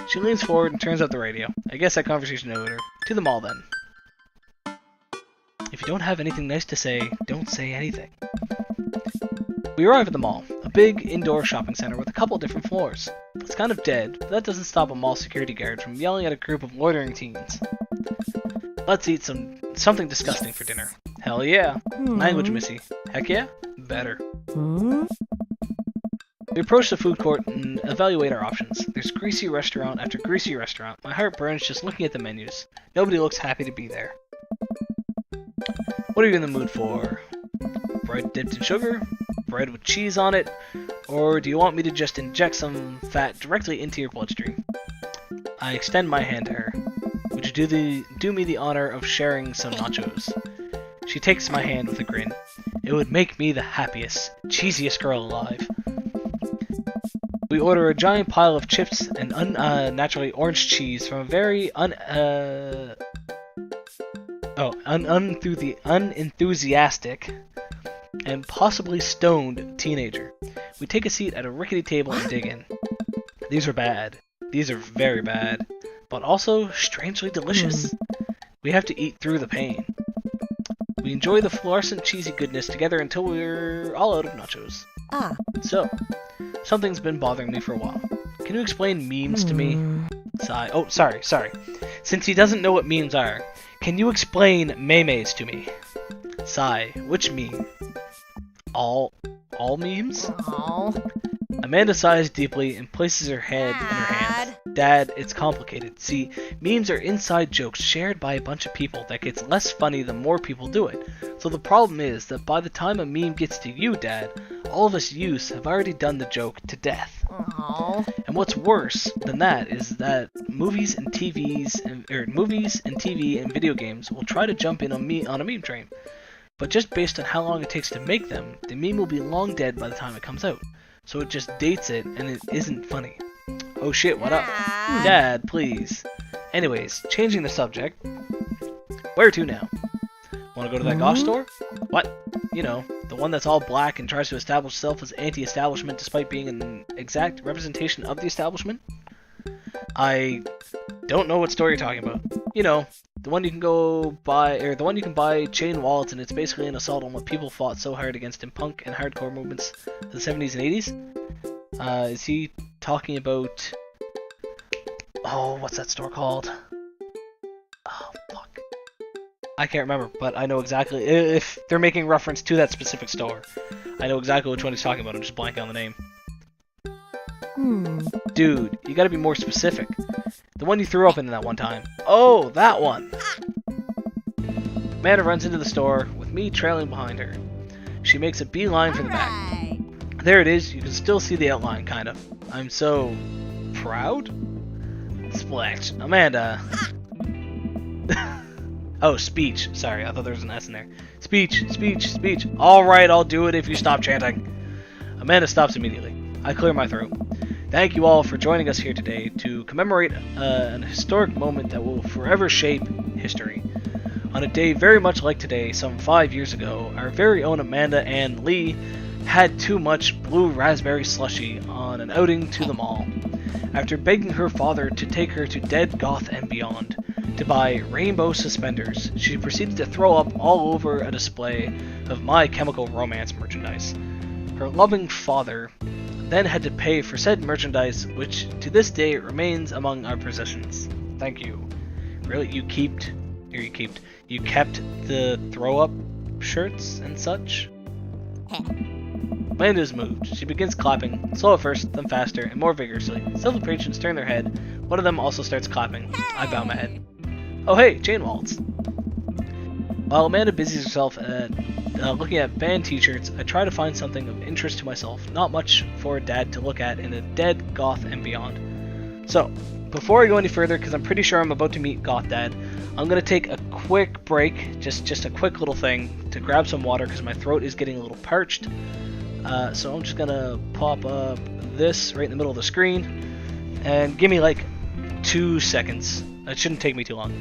She leans forward and turns up the radio. I guess that conversation annoyed her. To the mall, then. If you don't have anything nice to say, don't say anything. We arrive at the mall, a big indoor shopping center with a couple different floors. It's kind of dead, but that doesn't stop a mall security guard from yelling at a group of loitering teens. Let's eat something disgusting for dinner. Hell yeah. Language, missy. Heck yeah. Better. We approach the food court and evaluate our options. There's greasy restaurant after greasy restaurant. My heart burns just looking at the menus. Nobody looks happy to be there. What are you in the mood for? Bread dipped in sugar? Bread with cheese on it? Or do you want me to just inject some fat directly into your bloodstream? I extend my hand to her. Would you do me the honor of sharing some nachos? She takes my hand with a grin. It would make me the happiest, cheesiest girl alive. We order a giant pile of chips and unnaturally orange cheese from a very unenthusiastic and possibly stoned teenager. We take a seat at a rickety table and dig in. These are bad. These are very bad. But also strangely delicious. We have to eat through the pain. We enjoy the fluorescent cheesy goodness together until we're all out of nachos. So, something's been bothering me for a while. Can you explain memes to me? Sigh. Oh, sorry. Since he doesn't know what memes are, can you explain memes to me? Sigh. Which meme? All memes? Aww. Amanda sighs deeply and places her head in her hands. Dad, it's complicated. See, memes are inside jokes shared by a bunch of people that gets less funny the more people do it. So the problem is that by the time a meme gets to you, Dad, all of us youths have already done the joke to death. Aww. And what's worse than that is that movies and TV and video games will try to jump in on a meme train. But just based on how long it takes to make them, the meme will be long dead by the time it comes out. So it just dates it, and it isn't funny. Oh shit, what up? Dad, please. Anyways, changing the subject. Where to now? Wanna go to that goth store? What? You know, the one that's all black and tries to establish itself as anti-establishment despite being an exact representation of the establishment? I don't know what store you're talking about. You know, the one you can buy chain wallets, and it's basically an assault on what people fought so hard against in punk and hardcore movements of the 70s and 80s. Is he talking about... Oh, what's that store called? Oh, fuck. I can't remember, but I know exactly... If they're making reference to that specific store, I know exactly which one he's talking about. I'm just blanking on the name. Dude, you gotta be more specific. The one you threw up in that one time. Oh, that one! Amanda runs into the store, with me trailing behind her. She makes a beeline for the back. Alright. There it is, you can still see the outline, kind of. I'm so... proud? Splash. Amanda. Oh, speech. Sorry, I thought there was an S in there. Speech. Alright, I'll do it if you stop chanting. Amanda stops immediately. I clear my throat. Thank you all for joining us here today to commemorate an historic moment that will forever shape history. On a day very much like today, some 5 years ago, our very own Amanda Ann Lee had too much blue raspberry slushy on an outing to the mall. After begging her father to take her to Dead Goth and Beyond to buy rainbow suspenders, she proceeded to throw up all over a display of My Chemical Romance merchandise. Her loving father then had to pay for said merchandise, which to this day remains among our possessions. Thank you. Really? You kept the throw-up shirts and such? Amanda is moved. She begins clapping, slow at first, then faster, and more vigorously. Several patrons turn their head. One of them also starts clapping. I bow my head. Oh hey, chain waltz. While Amanda busies herself at looking at band t-shirts, I try to find something of interest to myself. Not much for Dad to look at in a Dead Goth and Beyond. So, before I go any further, because I'm pretty sure I'm about to meet Goth Dad, I'm going to take a quick break, just a quick little thing, to grab some water because my throat is getting a little parched. So I'm just going to pop up this right in the middle of the screen, and give me like 2 seconds. It shouldn't take me too long.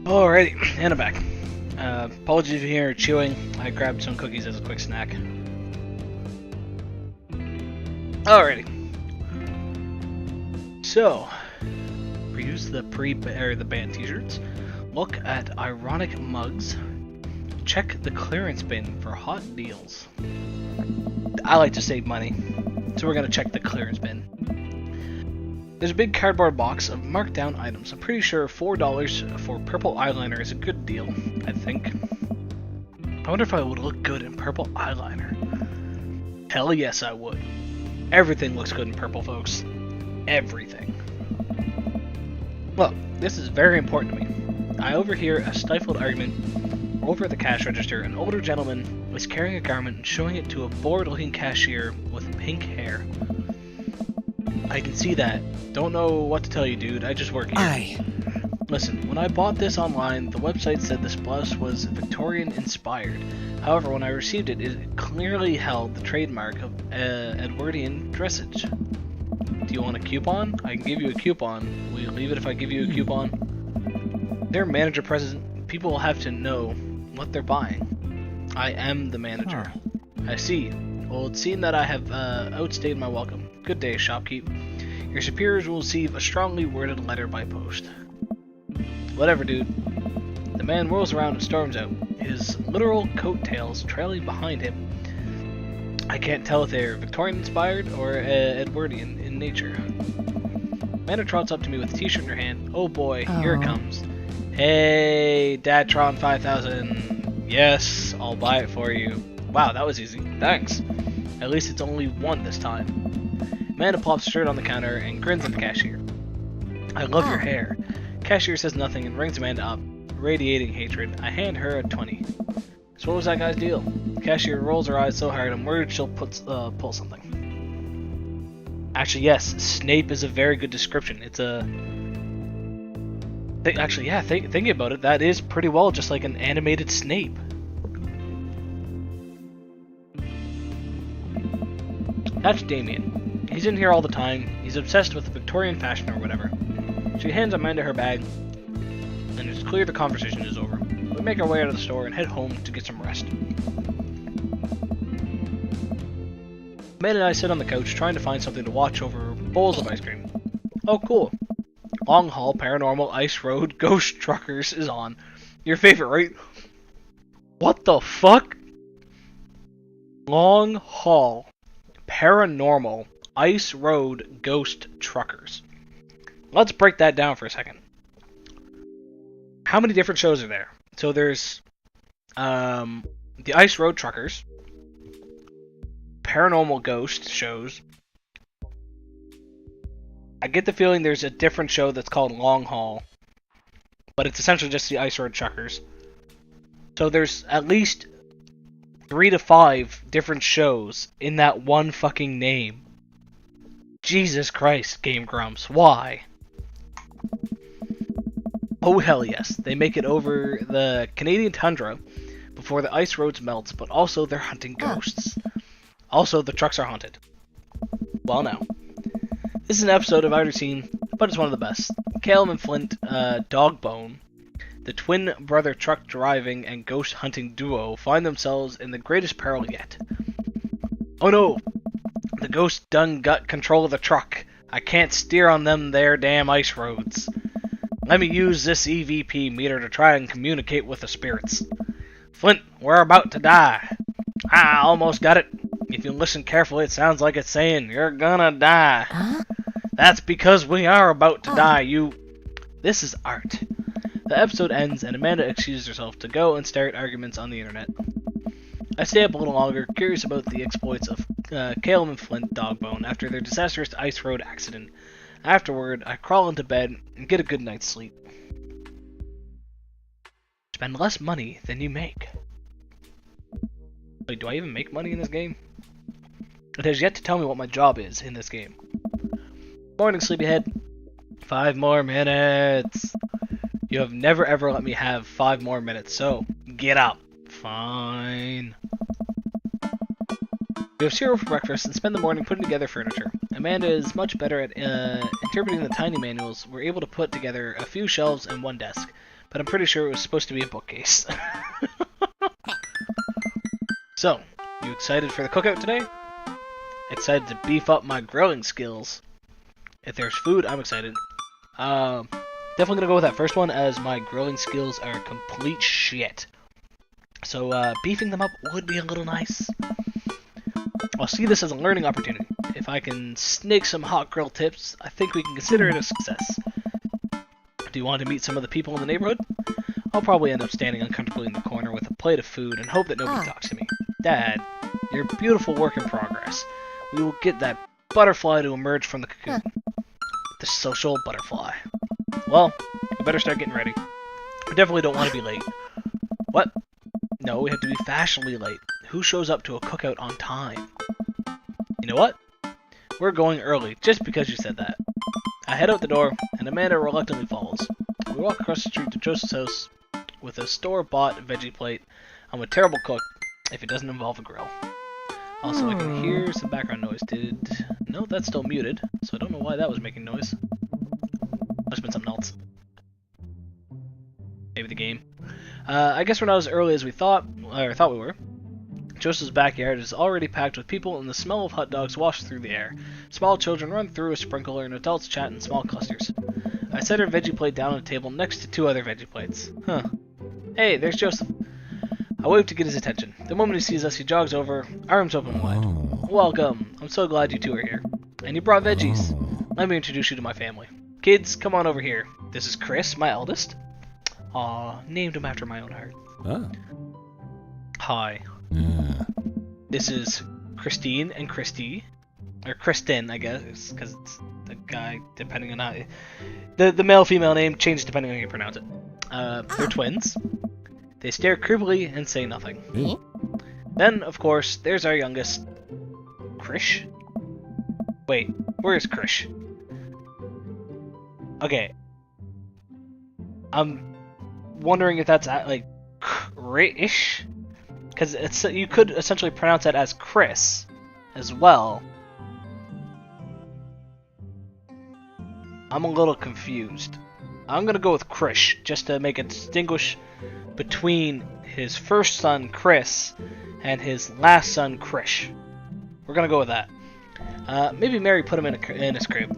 Alrighty, and I'm back. Apologies if you hear chewing. I grabbed some cookies as a quick snack. Alrighty. So, we use the the band t-shirts. Look at ironic mugs. Check the clearance bin for hot deals. I like to save money, so we're gonna check the clearance bin. There's a big cardboard box of marked down items. I'm pretty sure $4 for purple eyeliner is a good deal, I think. I wonder if I would look good in purple eyeliner. Hell yes, I would. Everything looks good in purple, folks. Everything. Well, this is very important to me. I overhear a stifled argument over at the cash register. An older gentleman was carrying a garment and showing it to a bored-looking cashier with pink hair. I can see that. Don't know what to tell you, dude. I just work here. Listen, when I bought this online, the website said this blouse was Victorian-inspired. However, when I received it, it clearly held the trademark of Edwardian dressage. Do you want a coupon? I can give you a coupon. Will you leave it if I give you a coupon? Their manager present. People will have to know what they're buying. I am the manager. I see. Well, it seemed that I have outstayed my welcome. Good day, shopkeep. Your superiors will receive a strongly worded letter by post. Whatever, dude. The man whirls around and storms out, his literal coattails trailing behind him. I can't tell if they're Victorian-inspired or Edwardian in nature. Amanda trots up to me with a t-shirt in her hand. Oh boy, here it comes. Hey, Dadtron 5000. Yes, I'll buy it for you. Wow, that was easy. Thanks. At least it's only one this time. Amanda plops her shirt on the counter and grins at the cashier. I love your hair. Cashier says nothing and rings Amanda up, radiating hatred. I hand her a 20. So what was that guy's deal? The cashier rolls her eyes so hard I'm worried she'll pull something. Actually, yes, Snape is a very good description. It's a... Actually, yeah, thinking about it, that is pretty well just like an animated Snape. That's Damien. He's in here all the time. He's obsessed with Victorian fashion or whatever. She hands Amanda her bag, and it's clear the conversation is over. We make our way out of the store and head home to get some rest. Amanda and I sit on the couch trying to find something to watch over bowls of ice cream. Oh, cool. Long Haul Paranormal Ice Road Ghost Truckers is on. Your favorite, right? What the fuck? Long Haul Paranormal Ice Road Ghost Truckers. Let's break that down for a second. How many different shows are there? So there's the Ice Road Truckers, Paranormal Ghost shows. I get the feeling there's a different show that's called Long Haul, but it's essentially just the Ice Road Truckers. So there's at least 3 to 5 different shows in that one fucking name. Jesus Christ, Game Grumps, why? Oh hell yes, they make it over the Canadian tundra before the ice roads melts, but also they're hunting ghosts. Also, the trucks are haunted. Well now. This is an episode I've already seen, but it's one of the best. Caleb and Flint, Dogbone, the twin brother truck driving and ghost hunting duo, find themselves in the greatest peril yet. Oh no! The ghost done got control of the truck. I can't steer on them there damn ice roads. Let me use this EVP meter to try and communicate with the spirits. Flint, we're about to die. I almost got it. If you listen carefully, it sounds like it's saying, you're gonna die. Huh? That's because we are about to die, This is art. The episode ends and Amanda excuses herself to go and start arguments on the internet. I stay up a little longer, curious about the exploits of Caleb and Flint Dogbone after their disastrous ice road accident. Afterward, I crawl into bed and get a good night's sleep. Spend less money than you make. Wait, do I even make money in this game? It has yet to tell me what my job is in this game. Morning, sleepyhead. 5 more minutes. You have never ever let me have 5 more minutes, so get up. Fine. We have cereal for breakfast and spend the morning putting together furniture. Amanda is much better at interpreting the tiny manuals. We're able to put together a few shelves and one desk. but I'm pretty sure it was supposed to be a bookcase. So, you excited for the cookout today? Excited to beef up my grilling skills. If there's food, I'm excited. Definitely gonna go with that first one, as my grilling skills are complete shit. So, beefing them up would be a little nice. I'll see this as a learning opportunity. If I can snake some hot grill tips, I think we can consider it a success. Do you want to meet some of the people in the neighborhood? I'll probably end up standing uncomfortably in the corner with a plate of food and hope that nobody talks to me. Dad, you're a beautiful work in progress. We will get that butterfly to emerge from the cocoon. The social butterfly. Well, we better start getting ready. We definitely don't want to be late. What? No, we have to be fashionably late. Who shows up to a cookout on time? You know what? We're going early, just because you said that. I head out the door, and Amanda reluctantly follows. We walk across the street to Joseph's house with a store-bought veggie plate. I'm a terrible cook if it doesn't involve a grill. Also, I can hear some background noise. No, that's still muted, so I don't know why that was making noise. Must have been something else. Maybe the game. I guess we're not as early as we thought we were. Joseph's backyard is already packed with people, and the smell of hot dogs washes through the air. Small children run through a sprinkler, and adults chat in small clusters. I set her veggie plate down on a table next to 2 other veggie plates. Huh. Hey, there's Joseph. I wave to get his attention. The moment he sees us, he jogs over, arms open wide. Welcome. I'm so glad you 2 are here. And you brought veggies. Let me introduce you to my family. Kids, come on over here. This is Chris, my eldest. Aw, named him after my own heart. Hi. This is Christine and Christy. Or Kristen, I guess, because it's the guy, depending on how... The male-female name changes depending on how you pronounce it. They're twins. They stare creepily and say nothing. Then, of course, there's our youngest... Krish? Wait, where's Krish? Okay. I'm wondering if that's, like, Krish? Because it's you could essentially pronounce that as Chris as well. I'm a little confused. I'm gonna go with Krish just to make it distinguish between his first son Chris and his last son Krish. We're gonna go with that. Maybe Mary put him in his crib.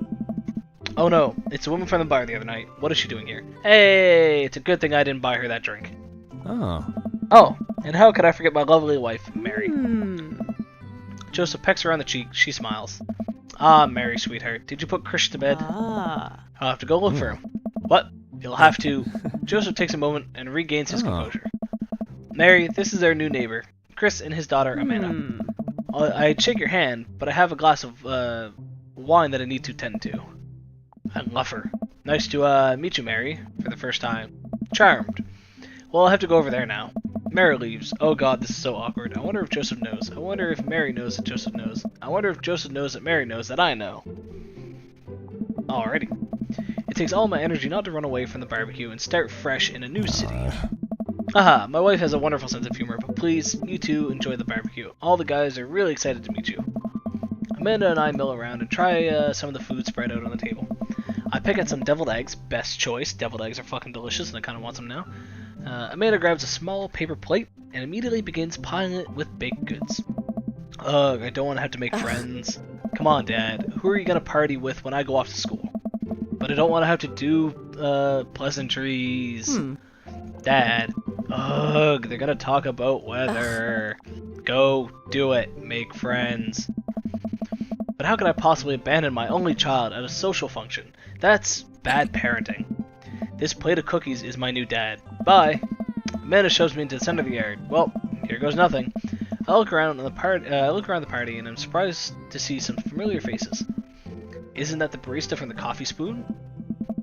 Oh no, it's a woman from the bar the other night. What is she doing here? Hey, it's a good thing I didn't buy her that drink. Oh, and how could I forget my lovely wife, Mary? Joseph pecks her on the cheek. She smiles. Ah, Mary, sweetheart. Did you put Krish to bed? I'll have to go look for him. What? You'll have to... Joseph takes a moment and regains his composure. Mary, this is our new neighbor, Chris and his daughter, Amanda. I'd shake your hand, but I have a glass of wine that I need to tend to. I love her. Nice to meet you, Mary, for the first time. Charmed. Well, I'll have to go over there now. Mary leaves. Oh god, this is so awkward. I wonder if Joseph knows. I wonder if Mary knows that Joseph knows. I wonder if Joseph knows that Mary knows that I know. Alrighty. It takes all my energy not to run away from the barbecue and start fresh in a new city. Aha, my wife has a wonderful sense of humor, but please, you two enjoy the barbecue. All the guys are really excited to meet you. Amanda and I mill around and try some of the food spread out on the table. I pick at some deviled eggs, best choice. Deviled eggs are fucking delicious and I kind of want some now. Amanda grabs a small paper plate and immediately begins piling it with baked goods. Ugh, I don't want to have to make friends. Come on, Dad. Who are you going to party with when I go off to school? But I don't want to have to do pleasantries. Dad. Ugh, they're going to talk about weather. Go do it. Make friends. But how could I possibly abandon my only child at a social function? That's bad parenting. This plate of cookies is my new dad. Bye. Amanda shoves me into the center of the yard. Well, here goes nothing. I look around the party, and I'm surprised to see some familiar faces. Isn't that the barista from the Coffee Spoon?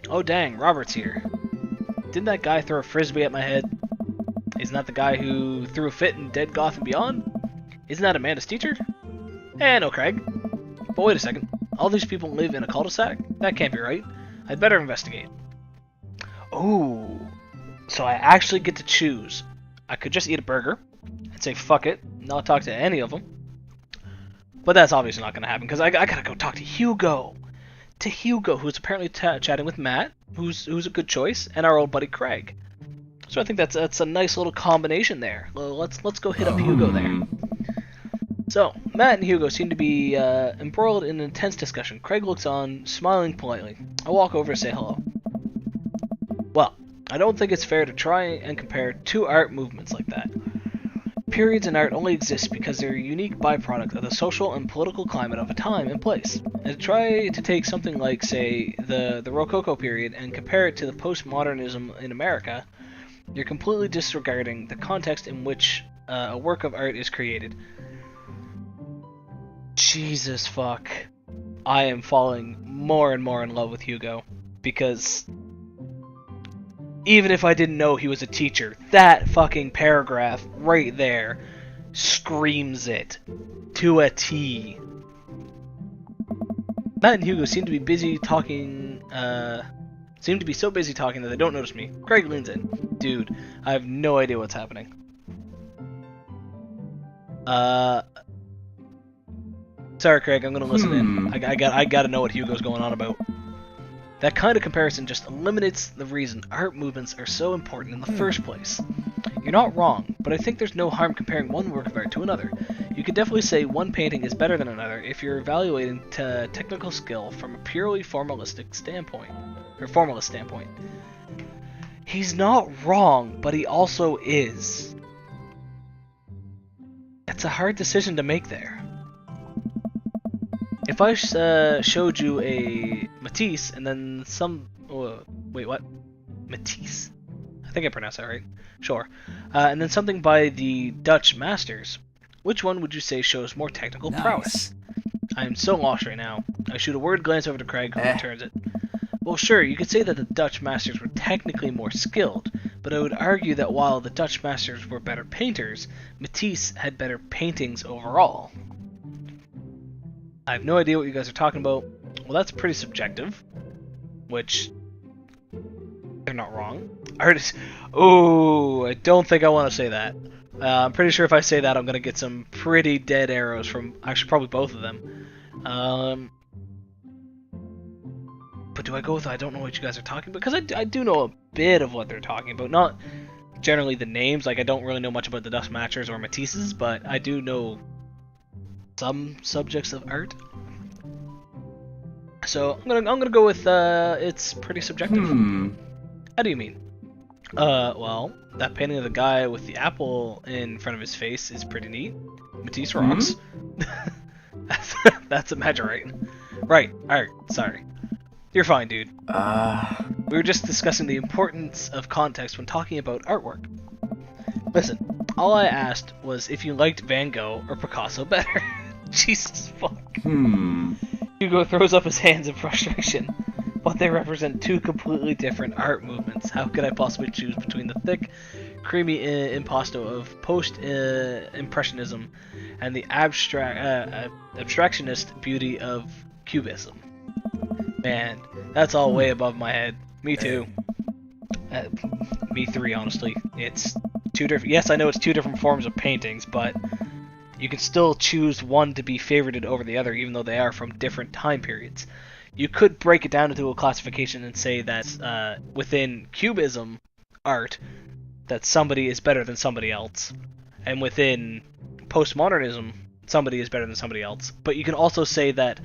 Oh dang, Robert's here. Didn't that guy throw a frisbee at my head? Isn't that the guy who threw a fit in Dead Goth and Beyond? Isn't that Amanda's teacher? Eh, no, Craig. But wait a second. All these people live in a cul-de-sac? That can't be right. I'd better investigate. Ooh. So I actually get to choose. I could just eat a burger and say fuck it, not talk to any of them. But that's obviously not going to happen because I gotta go talk to Hugo. To Hugo, who's apparently chatting with Matt, who's a good choice, and our old buddy Craig. So I think that's a nice little combination there. Well, let's go hit up Hugo there. So, Matt and Hugo seem to be embroiled in an intense discussion. Craig looks on, smiling politely. I walk over to say hello. Well, I don't think it's fair to try and compare two art movements like that. Periods in art only exist because they're a unique byproduct of the social and political climate of a time and place. And to try to take something like, say, the Rococo period and compare it to the postmodernism in America, you're completely disregarding the context in which a work of art is created. Jesus fuck. I am falling more and more in love with Hugo, because even if I didn't know he was a teacher, that fucking paragraph right there screams it to a T. Matt and Hugo seem to be busy talking, seem to be so busy talking that they don't notice me. Craig leans in. Dude, I have no idea what's happening. Sorry, Craig, I'm gonna listen in. I gotta know what Hugo's going on about. That kind of comparison just eliminates the reason art movements are so important in the first place. You're not wrong, but I think there's no harm comparing one work of art to another. You could definitely say one painting is better than another if you're evaluating technical skill from a purely formalistic standpoint. He's not wrong, but he also is. It's a hard decision to make there. If I showed you a Matisse and then some... wait, what? Matisse? I think I pronounced that right. Sure. And then something by the Dutch masters. Which one would you say shows more technical prowess? I am so lost right now. I shoot a word glance over to Craig, who returns it. Well, sure, you could say that the Dutch masters were technically more skilled, but I would argue that while the Dutch masters were better painters, Matisse had better paintings overall. I have no idea what you guys are talking about. Well, that's pretty subjective, which they're not wrong. Artists. Oh, I don't think I want to say that. I'm pretty sure if I say that, I'm gonna get some pretty dead arrows from actually probably both of them. But do I go with I don't know what you guys are talking about? Because I do know a bit of what they're talking about. Not generally the names. Like I don't really know much about the Dutch Matchers or Matisses, but I do know some subjects of art. So I'm gonna go with it's pretty subjective. How do you mean? Well, that painting of the guy with the apple in front of his face is pretty neat. Matisse rocks. That's Imagine, right? Alright, sorry. You're fine, dude. We were just discussing the importance of context when talking about artwork. Listen, all I asked was if you liked Van Gogh or Picasso better. Jesus fuck. Hugo throws up his hands in frustration. But they represent two completely different art movements. How could I possibly choose between the thick, creamy impasto of post-impressionism and the abstractionist beauty of cubism? Man, that's all way above my head. Me too. Me three, honestly. It's two different. Yes, I know it's two different forms of paintings, but you can still choose one to be favorited over the other, even though they are from different time periods. You could break it down into a classification and say that within Cubism art, that somebody is better than somebody else, and within postmodernism, somebody is better than somebody else. But you can also say that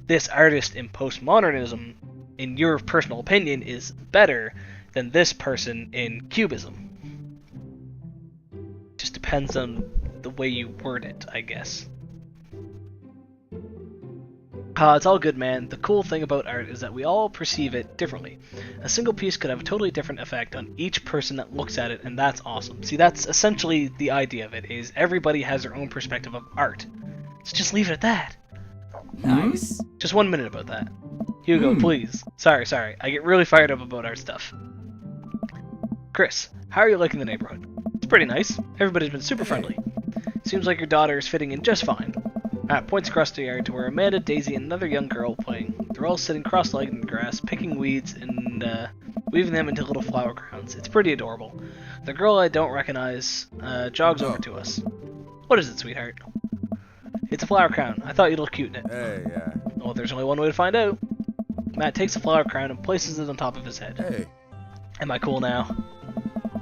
this artist in postmodernism, in your personal opinion, is better than this person in Cubism. Just depends on the way you word it, I guess. It's all good, man. The cool thing about art is that we all perceive it differently. A single piece could have a totally different effect on each person that looks at it, and that's awesome. See, that's essentially the idea of it, is everybody has their own perspective of art. So just leave it at that. Nice. Just 1 minute about that. Hugo, please. Sorry. I get really fired up about art stuff. Chris, how are you liking the neighborhood? It's pretty nice. Everybody's been super friendly. Seems like your daughter is fitting in just fine. Matt points across the yard to where Amanda, Daisy, and another young girl are playing. They're all sitting cross-legged in the grass, picking weeds and weaving them into little flower crowns. It's pretty adorable. The girl I don't recognize jogs over to us. What is it, sweetheart? It's a flower crown. I thought you'd look cute in it. Hey, yeah. Well, there's only one way to find out. Matt takes the flower crown and places it on top of his head. Hey. Am I cool now?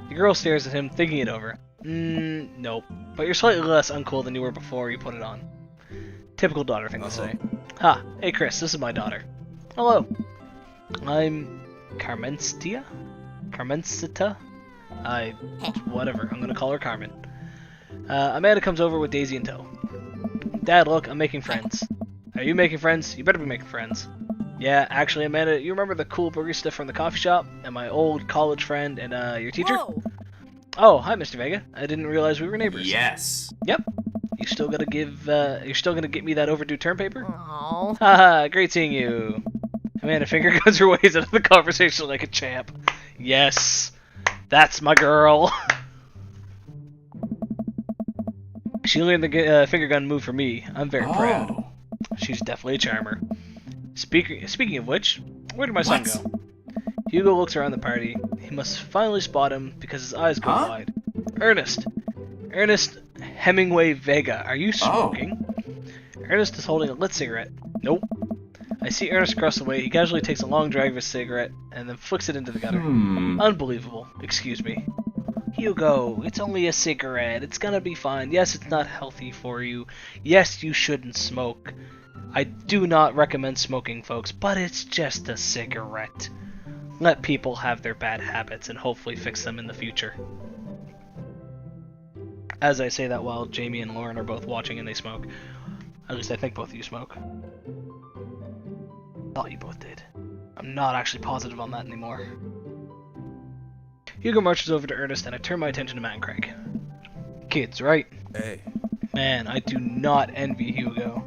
You're girl stares at him, thinking it over. Nope. But you're slightly less uncool than you were before you put it on. Typical daughter thing to say. Ha! Hey Chris, this is my daughter. Hello. I'm Carmencita? Whatever, I'm gonna call her Carmen. Amanda comes over with Daisy in tow. Dad, look, I'm making friends. Are you making friends? You better be making friends. Yeah, actually, Amanda, you remember the cool barista from the coffee shop? And my old college friend and, your teacher? Whoa. Oh, hi, Mr. Vega. I didn't realize we were neighbors. Yes. Yep. You're still gonna get me that overdue term paper? Aww. Haha, great seeing you. Amanda finger guns her ways out of the conversation like a champ. Yes. That's my girl. She learned the finger gun move for me. I'm very proud. She's definitely a charmer. Speaking of which, where did my son go? Hugo looks around the party. He must finally spot him because his eyes go wide. Ernest Hemingway Vega, are you smoking? Ernest is holding a lit cigarette. Nope. I see Ernest across the way. He casually takes a long drag of his cigarette and then flicks it into the gutter. Unbelievable. Excuse me. Hugo, it's only a cigarette. It's gonna be fine. Yes, it's not healthy for you. Yes, you shouldn't smoke. I do not recommend smoking, folks, but it's just a cigarette. Let people have their bad habits and hopefully fix them in the future. As I say that while Jamie and Lauren are both watching and they smoke. At least I think both of you smoke. Thought you both did. I'm not actually positive on that anymore. Hugo marches over to Ernest and I turn my attention to Matt and Craig. Kids, right? Hey. Man, I do not envy Hugo.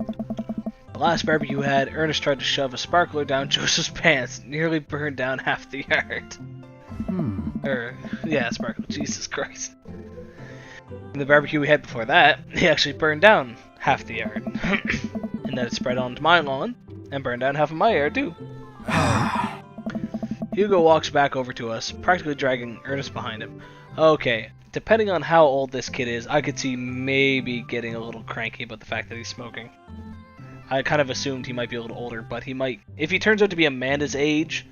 The last barbecue we had, Ernest tried to shove a sparkler down Joseph's pants, nearly burned down half the yard. Yeah, sparkler, Jesus Christ. In the barbecue we had before that, he actually burned down half the yard. And then it spread onto my lawn, and burned down half of my yard too. Hugo walks back over to us, practically dragging Ernest behind him. Okay, depending on how old this kid is, I could see maybe getting a little cranky about the fact that he's smoking. I kind of assumed he might be a little older, but he might... If he turns out to be Amanda's age,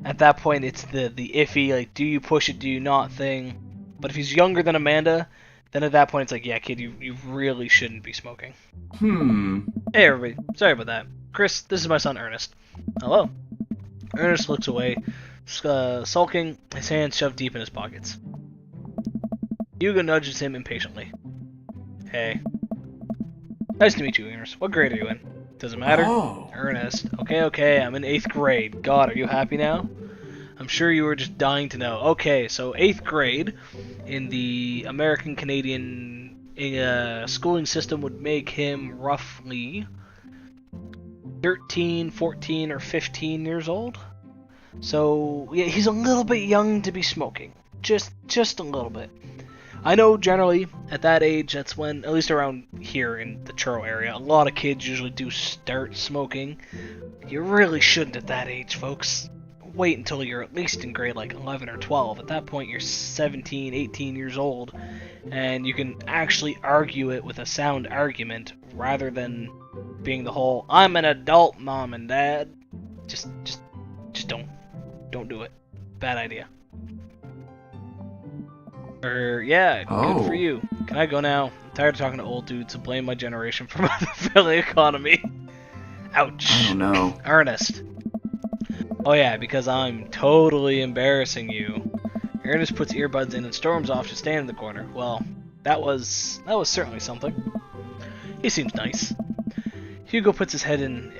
at that point it's the iffy, like, do you push it, do you not thing. But if he's younger than Amanda, then at that point it's like, yeah, kid, you really shouldn't be smoking. Hey, everybody. Sorry about that. Chris, this is my son, Ernest. Hello. Ernest looks away, sulking, his hands shoved deep in his pockets. Hugo nudges him impatiently. Hey. Nice to meet you, Ernest. What grade are you in? Does it matter? Ernest. Okay, I'm in 8th grade. God, are you happy now? I'm sure you were just dying to know. Okay, so 8th grade in the American-Canadian schooling system would make him roughly 13, 14, or 15 years old. So, yeah, he's a little bit young to be smoking. Just a little bit. I know generally at that age, that's when, at least around here in the Churro area, a lot of kids usually do start smoking. You really shouldn't at that age, folks. Wait until you're at least in grade like 11 or 12. At that point, you're 17, 18 years old, and you can actually argue it with a sound argument rather than being the whole, I'm an adult, mom and dad. Just don't do it. Bad idea. Yeah, good for you. Can I go now? I'm tired of talking to old dudes who blame my generation for the failing economy. Ouch. I don't know. Ernest. Oh yeah, because I'm totally embarrassing you. Ernest puts earbuds in and storms off to stand in the corner. Well, that was certainly something. He seems nice. Hugo puts his head in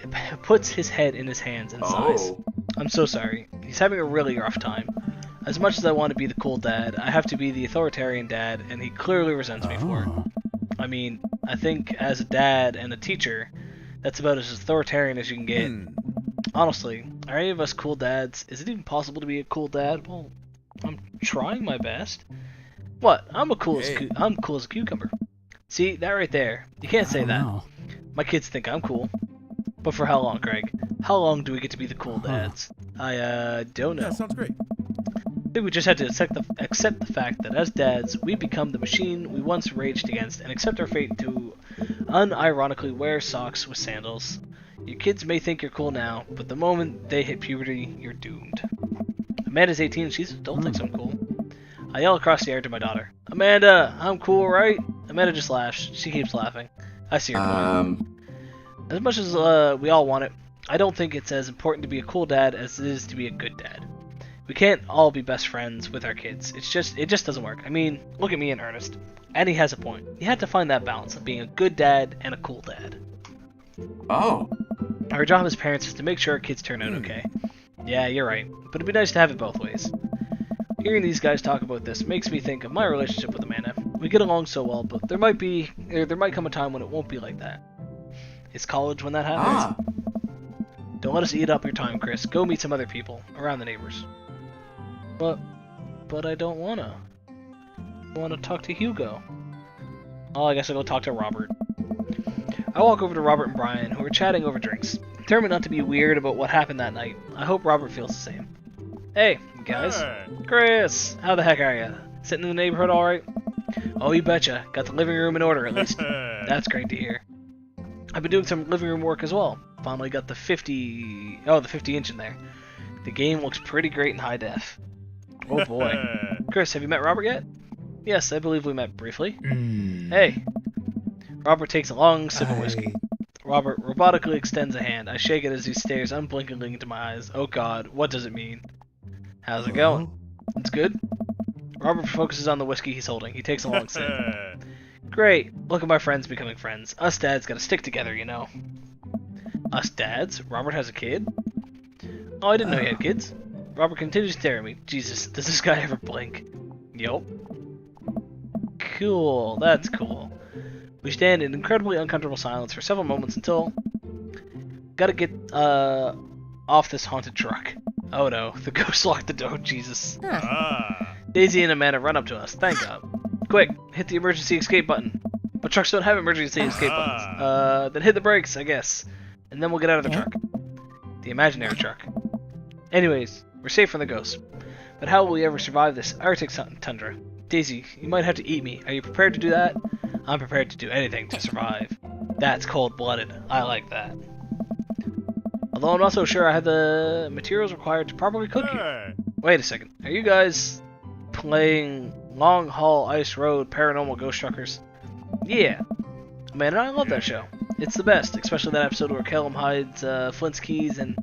his hands and sighs. I'm so sorry. He's having a really rough time. As much as I want to be the cool dad, I have to be the authoritarian dad, and he clearly resents me for it. I mean, I think as a dad and a teacher, that's about as authoritarian as you can get. Honestly, are any of us cool dads? Is it even possible to be a cool dad? Well, I'm trying my best. What? I'm cool as a cucumber. See, that right there. You can't say that. My kids think I'm cool. But for how long, Craig? How long do we get to be the cool dads? I don't know. Yeah, sounds great. I think we just have to accept the fact that as dads, we become the machine we once raged against and accept our fate to unironically wear socks with sandals. Your kids may think you're cool now, but the moment they hit puberty, you're doomed. Amanda's 18, she still thinks I'm cool. I yell across the air to my daughter. Amanda, I'm cool, right? Amanda just laughs. She keeps laughing. I see her point. As much as we all want it, I don't think it's as important to be a cool dad as it is to be a good dad. We can't all be best friends with our kids. It just doesn't work. I mean, look at me and Ernest. And he has a point. You have to find that balance of being a good dad and a cool dad. Oh. Our job as parents is to make sure our kids turn out okay. Yeah, you're right. But it'd be nice to have it both ways. Hearing these guys talk about this makes me think of my relationship with Amanda. We get along so well, but there might come a time when it won't be like that. It's college when that happens. Don't let us eat up your time, Chris. Go meet some other people around the neighbors. But I don't wanna. I wanna talk to Hugo. Oh, I guess I'll go talk to Robert. I walk over to Robert and Brian, who are chatting over drinks. Determined not to be weird about what happened that night. I hope Robert feels the same. Hey, guys. Hey. Chris, how the heck are ya? Sitting in the neighborhood alright? Oh, you betcha. Got the living room in order, at least. That's great to hear. I've been doing some living room work as well. Finally got the 50 inch in there. The game looks pretty great in high def. Oh boy. Chris, have you met Robert yet? Yes, I believe we met briefly. Hey. Robert takes a long sip of whiskey. Robert robotically extends a hand. I shake it as he stares unblinkingly into my eyes. Oh god, what does it mean? How's it going? It's good? Robert focuses on the whiskey he's holding. He takes a long sip. Great. Look at my friends becoming friends. Us dads gotta stick together, you know. Us dads? Robert has a kid? Oh, I didn't know he had kids. Robert continues to stare at me. Jesus, does this guy ever blink? Yup. Cool, that's cool. We stand in incredibly uncomfortable silence for several moments until... Gotta get, off this haunted truck. Oh no, the ghost locked the door, Jesus. Daisy and Amanda run up to us, thank God. Quick, hit the emergency escape button. But trucks don't have emergency escape buttons. Then hit the brakes, I guess. And then we'll get out of the truck. The imaginary truck. Anyways, we're safe from the ghosts. But how will we ever survive this Arctic tundra? Daisy, you might have to eat me. Are you prepared to do that? I'm prepared to do anything to survive. That's cold-blooded. I like that. Although I'm not so sure I have the materials required to properly cook you. Wait a second. Are you guys playing Long Haul Ice Road Paranormal Ghost Truckers? Yeah. Man, I love that show. It's the best, especially that episode where Callum hides Flint's keys and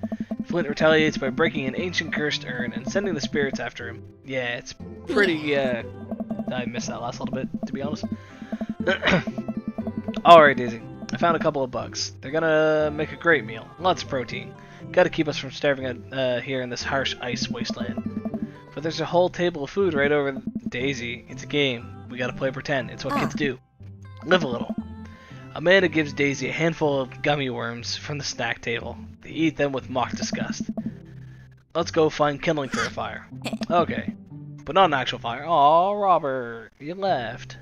Flint retaliates by breaking an ancient cursed urn and sending the spirits after him. Yeah, it's pretty, I missed that last little bit, to be honest. Alright, Daisy. I found a couple of bugs. They're gonna make a great meal. Lots of protein. Gotta keep us from starving here in this harsh ice wasteland. But there's a whole table of food right over Daisy. It's a game. We gotta play pretend. It's what kids do. Live a little. Amanda gives Daisy a handful of gummy worms from the snack table. They eat them with mock disgust. Let's go find kindling for a fire. Okay. But not an actual fire. Aw, Robert, you left.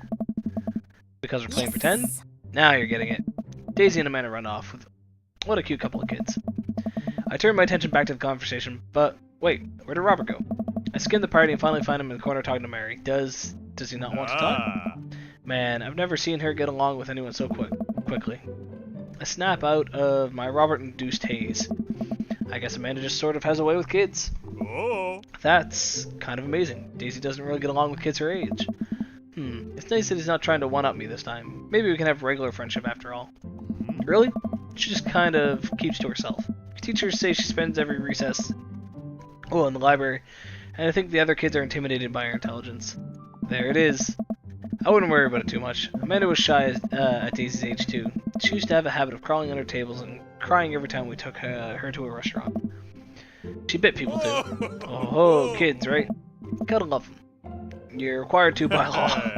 Because we're playing pretend? Now you're getting it. Daisy and Amanda run off with... What a cute couple of kids. I turn my attention back to the conversation, but wait, where did Robert go? I skim the party and finally find him in the corner talking to Mary. Does he not want to talk? Man, I've never seen her get along with anyone so quickly. I snap out of my Robert-induced haze. I guess Amanda just sort of has a way with kids. That's kind of amazing. Daisy doesn't really get along with kids her age. It's nice that he's not trying to one-up me this time. Maybe we can have regular friendship after all. Really? She just kind of keeps to herself. Teachers say she spends every recess in the library, and I think the other kids are intimidated by her intelligence. There it is. I wouldn't worry about it too much. Amanda was shy at Daisy's age too. She used to have a habit of crawling under tables and crying every time we took her to a restaurant. She bit people too. Oh, kids, right? Gotta love them. You're required to by law.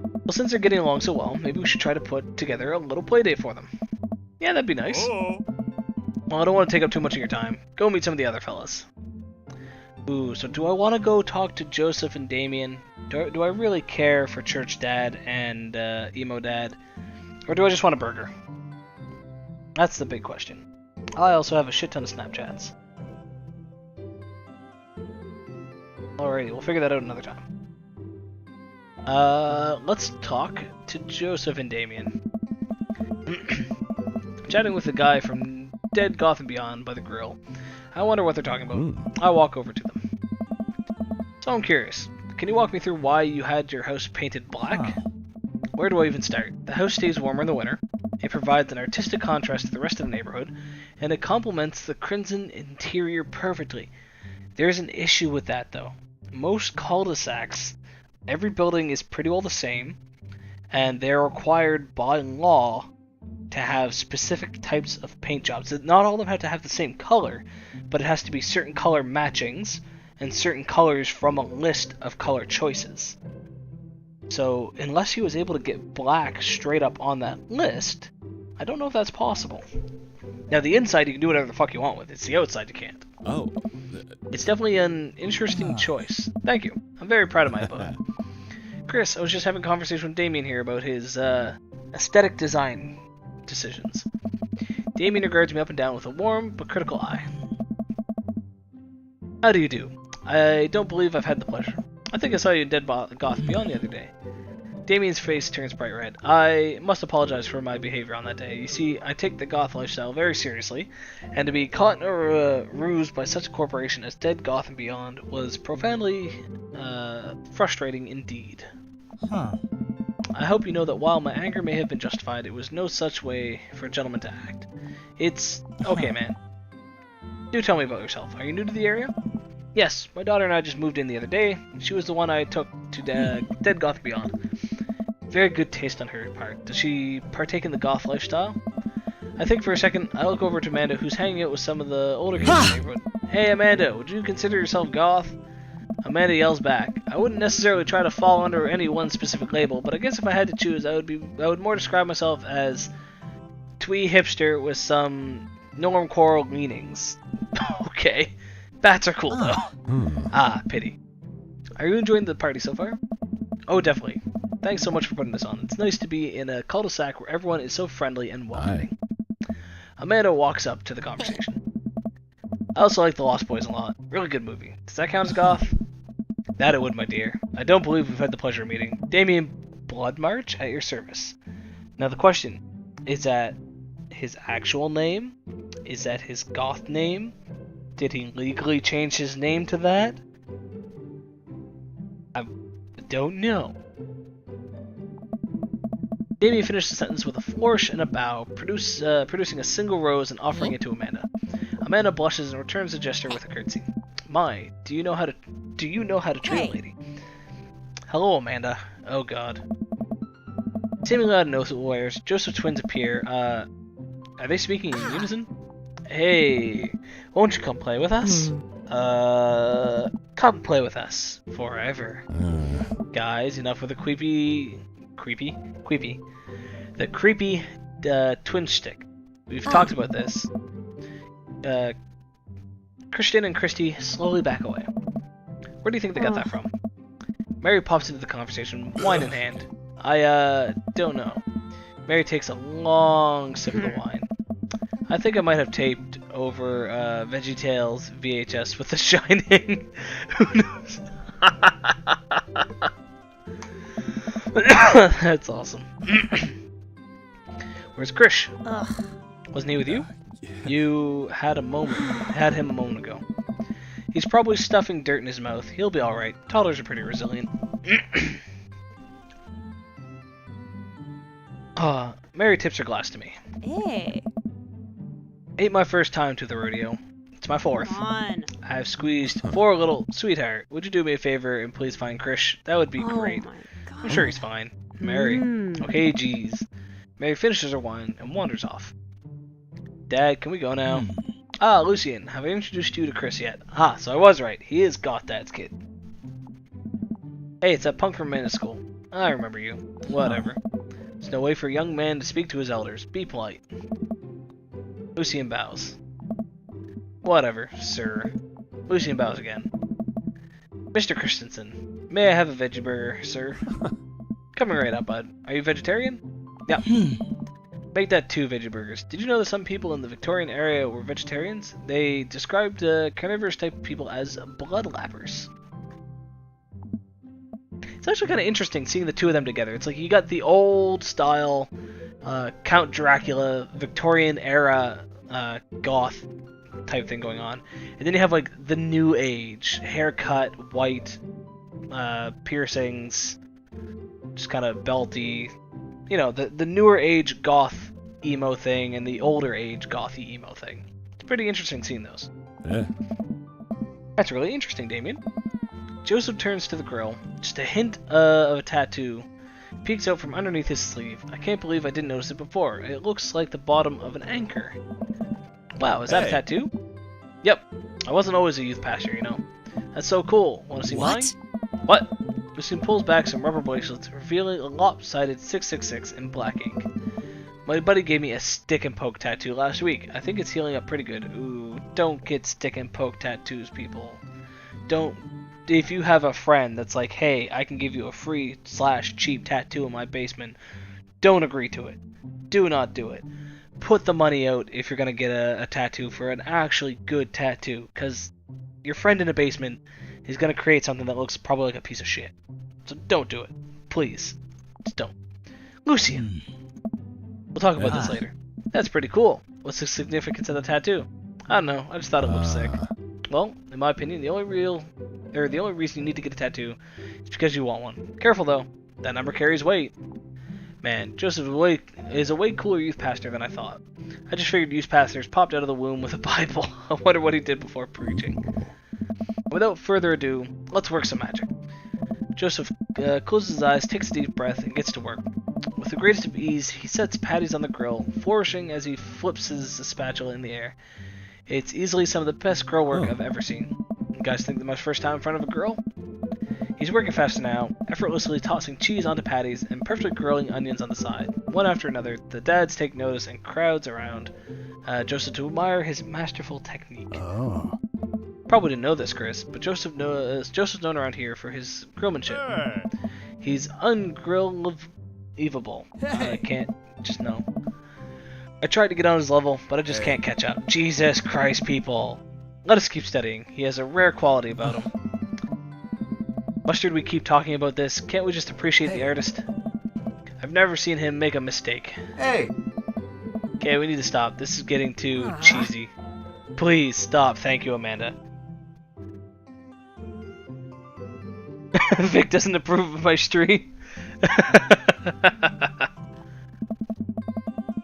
Well, since they're getting along so well, maybe we should try to put together a little play date for them. Yeah, that'd be nice. Well, I don't want to take up too much of your time. Go meet some of the other fellas. Ooh, so do I want to go talk to Joseph and Damien? Do I really care for Church Dad and Emo Dad? Or do I just want a burger? That's the big question. I also have a shit ton of Snapchats. Alrighty, we'll figure that out another time. Let's talk to Joseph and Damien. Chatting with the guy from Dead Gotham Beyond by the grill. I wonder what they're talking about. I walk over to them. So I'm curious. can you walk me through why you had your house painted black? Where do I even start? The house stays warmer in the winter. It provides an artistic contrast to the rest of the neighborhood, and it complements the crimson interior perfectly. There's an issue with that, though. Most cul-de-sacs, every building is pretty well the same, and they're required by law to have specific types of paint jobs. Not all of them have to have the same color, but it has to be certain color matchings and certain colors from a list of color choices. So unless he was able to get black straight up on that list, I don't know if that's possible. Now the inside you can do whatever the fuck you want with. It's the outside you can't. Oh. It's definitely an interesting choice. Thank you. I'm very proud of my vote. Chris, I was just having a conversation with Damien here about his aesthetic design decisions. Damien regards me up and down with a warm but critical eye. How do you do? I don't believe I've had the pleasure. I think I saw you in Dead Goth Beyond the other day. Damien's face turns bright red. I must apologize for my behavior on that day. You see, I take the goth lifestyle very seriously, and to be caught in a ruse by such a corporation as Dead Goth and Beyond was profoundly frustrating indeed. I hope you know that while my anger may have been justified, it was no such way for a gentleman to act. It's okay, man. Do tell me about yourself. Are you new to the area? Yes, my daughter and I just moved in the other day. She was the one I took to Dead Goth Beyond. Very good taste on her part. Does she partake in the goth lifestyle? I think for a second I look over to Amanda, who's hanging out with some of the older kids in the neighborhood. Hey Amanda, would you consider yourself goth? Amanda yells back. I wouldn't necessarily try to fall under any one specific label, but I guess if I had to choose, I would more describe myself as twee hipster with some norm coral leanings. Okay. Bats are cool though. Ah, pity. Are you enjoying the party so far? Oh, definitely. Thanks so much for putting this on. It's nice to be in a cul-de-sac where everyone is so friendly and welcoming. Amanda walks up to the conversation. I also like The Lost Boys a lot. Really good movie. Does that count as goth? That it would, my dear. I don't believe we've had the pleasure of meeting. Damien Bloodmarch at your service. Now the question, is that his actual name? Is that his goth name? Did he legally change his name to that? I don't know. Damien finished the sentence with a flourish and a bow, producing a single rose and offering it to Amanda. Amanda blushes and returns the gesture with a curtsy. My, do you know how to treat a lady? Hello, Amanda. Oh God. Seemingly out of nowhere, Joseph twins appear. Are they speaking in unison? Hey, won't you come play with us? Come play with us forever. Guys, enough with the creepy, the creepy twin stick. We've talked about this. Christian and Christy slowly back away. Where do you think they got that from? Mary pops into the conversation, wine in hand. I don't know. Mary takes a long sip of the wine. I think I might have taped over VeggieTales VHS with The Shining. Who knows? That's awesome. Where's Krish? Wasn't he with you? Yeah. You had him a moment ago. He's probably stuffing dirt in his mouth. He'll be alright. Toddlers are pretty resilient. Mary tips her glass to me. Hey. Ain't my first time to the rodeo. It's my fourth. Come on. I've squeezed 4 little... Sweetheart, would you do me a favor and please find Krish? That would be great. Oh my God. I'm sure he's fine. Mary. Okay, geez. Mary finishes her wine and wanders off. Dad, can we go now? Ah, Lucian, have I introduced you to Chris yet? Ah, so I was right. He is Goth Dad's kid. Hey, it's that punk from Manus School. I remember you. Whatever. There's no way for a young man to speak to his elders. Be polite. Lucian bows. Whatever, sir. Lucian bows again. Mr. Christensen, may I have a veggie burger, sir? Coming right up, bud. Are you vegetarian? Yeah. Make that 2 veggie burgers. Did you know that some people in the Victorian area were vegetarians? They described carnivorous type of people as bloodlappers. It's actually kind of interesting seeing the two of them together. It's like you got the old style Count Dracula, Victorian era goth type thing going on, and then you have like the new age haircut, white, piercings, just kind of belty, you know, the newer age goth emo thing and the older age gothy emo thing. It's pretty interesting seeing those. Yeah. That's really interesting, Damien. Joseph turns to the grill. Just a hint of a tattoo peeks out from underneath his sleeve. I can't believe I didn't notice it before. It looks like the bottom of an anchor. Wow, is that a tattoo? Yep. I wasn't always a youth pastor, you know. That's so cool. Want to see mine? What? Lucian pulls back some rubber bracelets, revealing a lopsided 666 in black ink. My buddy gave me a stick and poke tattoo last week. I think it's healing up pretty good. Ooh, don't get stick and poke tattoos, people. Don't. If you have a friend that's like, hey, I can give you a free / cheap tattoo in my basement, don't agree to it. Do not do it. Put the money out if you're going to get a tattoo for an actually good tattoo, because your friend in a basement is going to create something that looks probably like a piece of shit. So don't do it. Please. Just don't. Lucian. We'll talk about this later. That's pretty cool. What's the significance of the tattoo? I don't know. I just thought it looked sick. Well, in my opinion, the only reason you need to get a tattoo is because you want one. Careful though. That number carries weight. Man, Joseph is a way cooler youth pastor than I thought. I just figured youth pastors popped out of the womb with a Bible. I wonder what he did before preaching. Without further ado, let's work some magic. Joseph closes his eyes, takes a deep breath, and gets to work. With the greatest of ease, he sets patties on the grill, flourishing as he flips his spatula in the air. It's easily some of the best grill work I've ever seen. You guys think that my first time in front of a grill? He's working faster now, effortlessly tossing cheese onto patties and perfectly grilling onions on the side. One after another, the dads take notice and crowds around Joseph to admire his masterful technique. Probably didn't know this, Chris, but Joseph's known around here for his grillmanship. He's ungrillable. I can't just know. I tried to get on his level, but I just can't catch up. Jesus Christ, people. Let us keep studying. He has a rare quality about him. Why should we keep talking about this? Can't we just appreciate the artist? I've never seen him make a mistake. Hey! Okay, we need to stop. This is getting too cheesy. Please stop. Thank you, Amanda. Vic doesn't approve of my stream.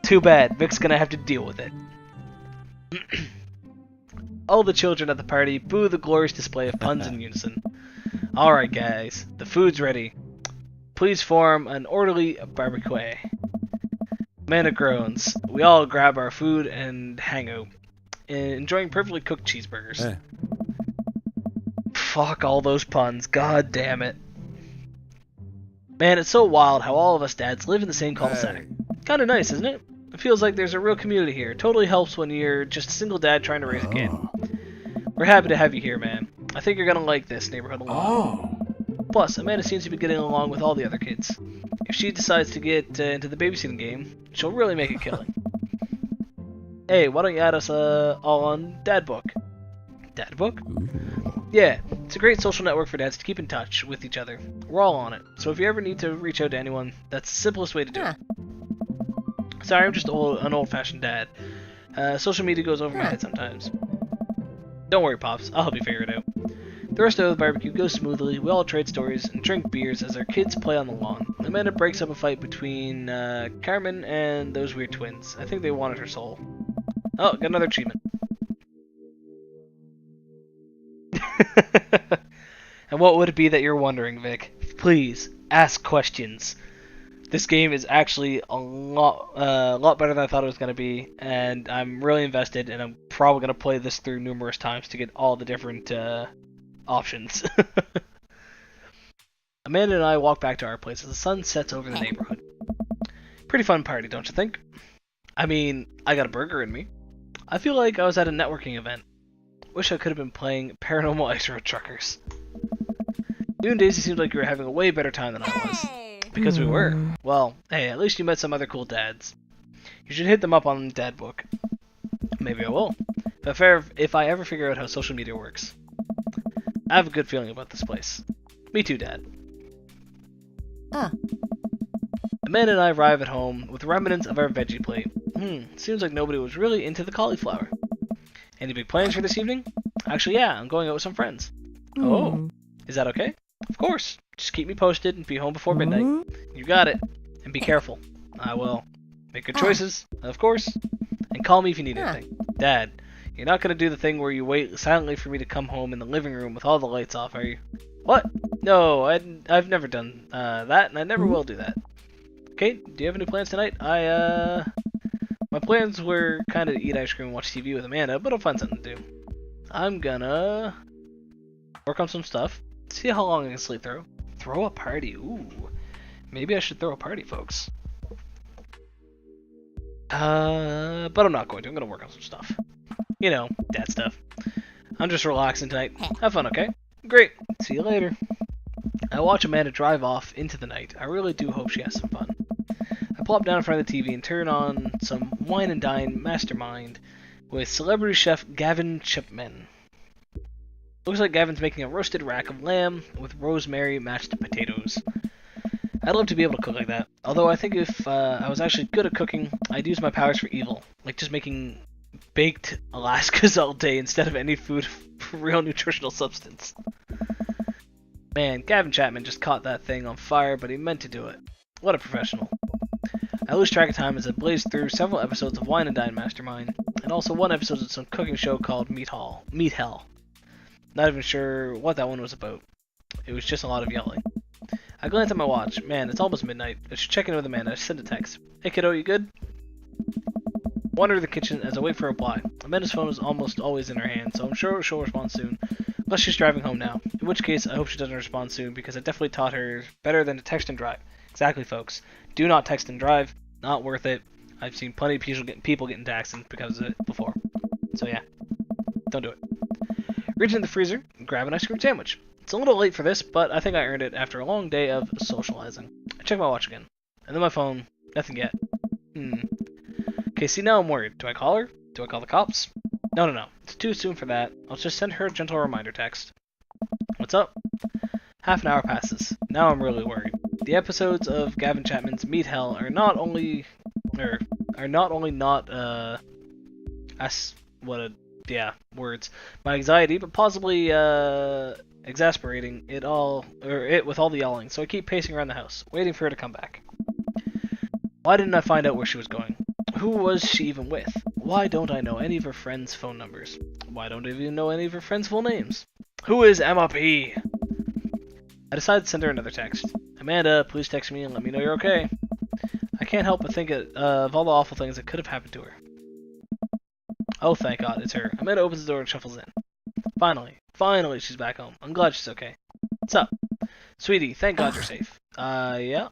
Too bad. Vic's gonna have to deal with it. All the children at the party boo the glorious display of puns in unison. Alright guys, the food's ready. Please form an orderly barbecue. Amanda groans. We all grab our food and hang out, enjoying perfectly cooked cheeseburgers. Fuck all those puns, god damn it. Man, it's so wild how all of us dads live in the same cul-de-sac. Kinda nice, isn't it? It feels like there's a real community here. Totally helps when you're just a single dad trying to raise a kid. We're happy to have you here, man. I think you're gonna like this neighborhood a lot. Plus, Amanda seems to be getting along with all the other kids. If she decides to get into the babysitting game, she'll really make a killing. Hey, why don't you add us all on Dad Book? Dad Book? Yeah, it's a great social network for dads to keep in touch with each other. We're all on it, so if you ever need to reach out to anyone, that's the simplest way to do it. Sorry, I'm just an old-fashioned dad. Social media goes over my head sometimes. Don't worry, Pops. I'll help you figure it out. The rest of the barbecue goes smoothly. We all trade stories and drink beers as our kids play on the lawn. Amanda breaks up a fight between Carmen and those weird twins. I think they wanted her soul. Oh, got another achievement. And what would it be that you're wondering, Vic? Please, ask questions. This game is actually a lot better than I thought it was going to be, and I'm really invested, and I'm probably going to play this through numerous times to get all the different options. Amanda and I walk back to our place as the sun sets over the neighborhood. Pretty fun party, don't you think? I mean, I got a burger in me. I feel like I was at a networking event. Wish I could have been playing Paranormal Ice Road Truckers. You and Daisy seemed like you were having a way better time than I was. Because we were. Well, hey, at least you met some other cool dads. You should hit them up on Dad Book. Maybe I will. If I ever figure out how social media works. I have a good feeling about this place. Me too, Dad. Amanda and I arrive at home with remnants of our veggie plate. Seems like nobody was really into the cauliflower. Any big plans for this evening? Actually, yeah, I'm going out with some friends. Oh, is that okay? Of course. Just keep me posted and be home before midnight. You got it. And be careful. I will. Make good choices, of course. And call me if you need anything. Dad, you're not gonna do the thing where you wait silently for me to come home in the living room with all the lights off, are you? What? No, I've never done that, and I never will do that. Kate, do you have any plans tonight? My plans were kind of to eat ice cream and watch TV with Amanda, but I'll find something to do. I'm gonna work on some stuff, see how long I can sleep through. Throw a party, ooh. Maybe I should throw a party, folks. But I'm not going to. I'm gonna work on some stuff. You know, dad stuff. I'm just relaxing tonight. Have fun, okay? Great. See you later. I watch Amanda drive off into the night. I really do hope she has some fun. I plop down in front of the TV and turn on some Wine and Dine Mastermind with celebrity chef Gavin Chipman. Looks like Gavin's making a roasted rack of lamb with rosemary mashed potatoes. I'd love to be able to cook like that. Although I think if I was actually good at cooking, I'd use my powers for evil. Like just making baked Alaskas all day instead of any food for real nutritional substance. Man, Gavin Chapman just caught that thing on fire, but he meant to do it. What a professional. I lose track of time as I blaze through several episodes of Wine and Dine Mastermind, and also one episode of some cooking show called Meat Hell. Not even sure what that one was about. It was just a lot of yelling. I glance at my watch. Man, it's almost midnight. I should check in with Amanda. I send a text. Hey kiddo, you good? Wander to the kitchen as I wait for a reply. Amanda's phone is almost always in her hand, so I'm sure she'll respond soon. Unless she's driving home now. In which case, I hope she doesn't respond soon, because I definitely taught her better than to text and drive. Exactly, folks. Do not text and drive. Not worth it. I've seen plenty of people getting taxed because of it before. So yeah, don't do it. Reach into the freezer and grab an ice cream sandwich. It's a little late for this, but I think I earned it after a long day of socializing. I check my watch again. And then my phone. Nothing yet. Okay, see, now I'm worried. Do I call her? Do I call the cops? No. It's too soon for that. I'll just send her a gentle reminder text. What's up? Half an hour passes. Now I'm really worried. The episodes of Gavin Chapman's Meat Hell are not only words, my anxiety, but possibly exasperating it with all the yelling, so I keep pacing around the house, waiting for her to come back. Why didn't I find out where she was going? Who was she even with? Why don't I know any of her friends' phone numbers? Why don't I even know any of her friends' full names? Who is Emma P? I decided to send her another text. Amanda, please text me and let me know you're okay. I can't help but think of all the awful things that could have happened to her. Oh, thank God, it's her. Amanda opens the door and shuffles in. Finally, she's back home. I'm glad she's okay. What's up? Sweetie, thank God you're safe. Yeah.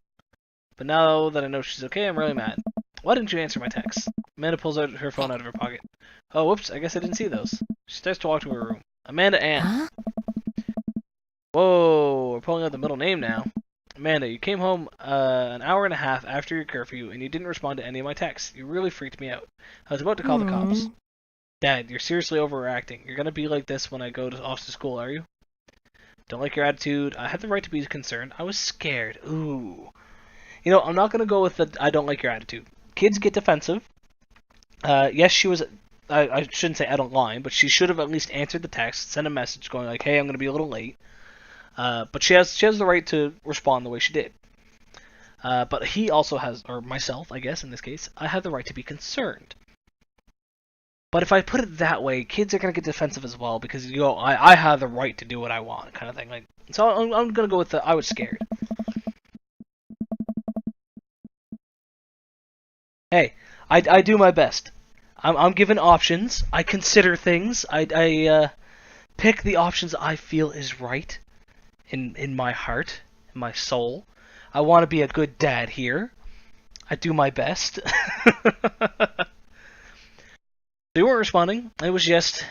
But now that I know she's okay, I'm really mad. Why didn't you answer my text? Amanda pulls out her phone out of her pocket. Oh, whoops, I guess I didn't see those. She starts to walk to her room. Amanda Ann. Huh? Whoa, we're pulling out the middle name now. Amanda, you came home an hour and a half after your curfew, and you didn't respond to any of my texts. You really freaked me out. I was about to call the cops. Dad, you're seriously overreacting. You're gonna be like this when I go off to school, are you? Don't like your attitude. I had the right to be concerned. I was scared. Ooh. You know, I'm not gonna go with the I don't like your attitude. Kids get defensive. Yes, she was... I shouldn't say I don't lie, but she should have at least answered the text, sent a message going like, hey, I'm gonna be a little late. But she has the right to respond the way she did. But he also has, or myself, I guess, in this case, I have the right to be concerned. But if I put it that way, kids are going to get defensive as well, because you go, I have the right to do what I want, kind of thing. Like, so I'm going to go with the I was scared. Hey, I do my best. I'm given options. I consider things. I pick the options I feel is right. In my heart, in my soul. I want to be a good dad here. I do my best. They weren't responding. It was just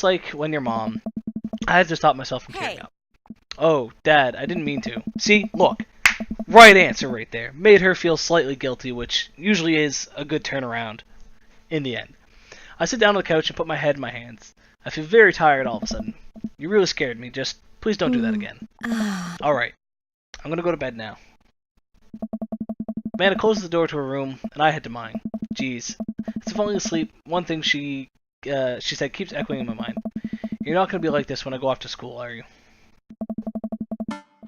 like when your mom. I had to stop myself from tearing up. Oh, Dad, I didn't mean to. See, look. Right answer right there. Made her feel slightly guilty, which usually is a good turnaround in the end. I sit down on the couch and put my head in my hands. I feel very tired all of a sudden. You really scared me. Just please don't do that again. Alright. I'm gonna go to bed now. Amanda closes the door to her room, and I head to mine. Jeez. As I'm falling asleep, one thing she said keeps echoing in my mind. You're not gonna be like this when I go off to school, are you?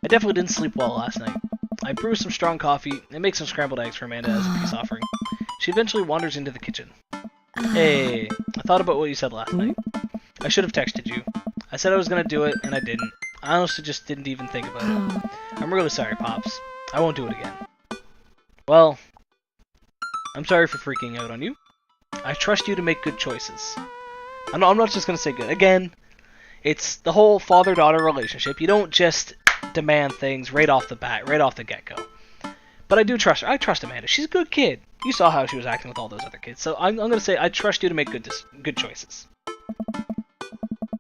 I definitely didn't sleep well last night. I brew some strong coffee and make some scrambled eggs for Amanda as a peace offering. She eventually wanders into the kitchen. Hey, I thought about what you said last night. I should have texted you. I said I was gonna do it, and I didn't. I honestly just didn't even think about it. I'm really sorry, Pops. I won't do it again. Well, I'm sorry for freaking out on you. I trust you to make good choices. I'm not just gonna say good. Again, it's the whole father-daughter relationship. You don't just demand things right off the bat, right off the get-go. But I do trust her. I trust Amanda. She's a good kid. You saw how she was acting with all those other kids. So I'm gonna say I trust you to make good choices.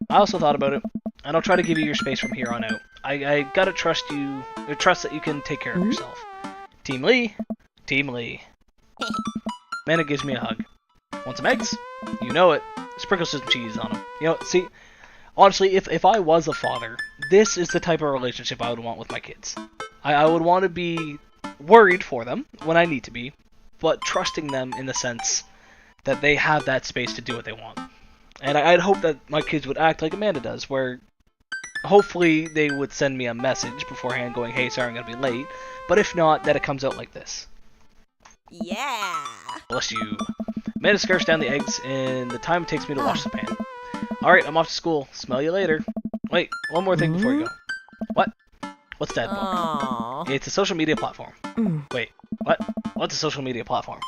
I also thought about it, and I'll try to give you your space from here on out. I gotta trust you, or trust that you can take care of yourself. Team Lee, Team Lee. Amanda gives me a hug. Want some eggs? You know it. Sprinkle some cheese on them. You know, see, honestly, if I was a father, this is the type of relationship I would want with my kids. I would want to be worried for them when I need to be, but trusting them in the sense that they have that space to do what they want. And I'd hope that my kids would act like Amanda does, where hopefully they would send me a message beforehand going, hey, sorry, I'm going to be late. But if not, that it comes out like this. Yeah. Bless you. Amanda scarfs down the eggs, and the time it takes me to wash the pan. Alright, I'm off to school. Smell you later. Wait, one more thing before you go. What? What's Dad Book? Aww. It's a social media platform. Wait, what? What's a social media platform?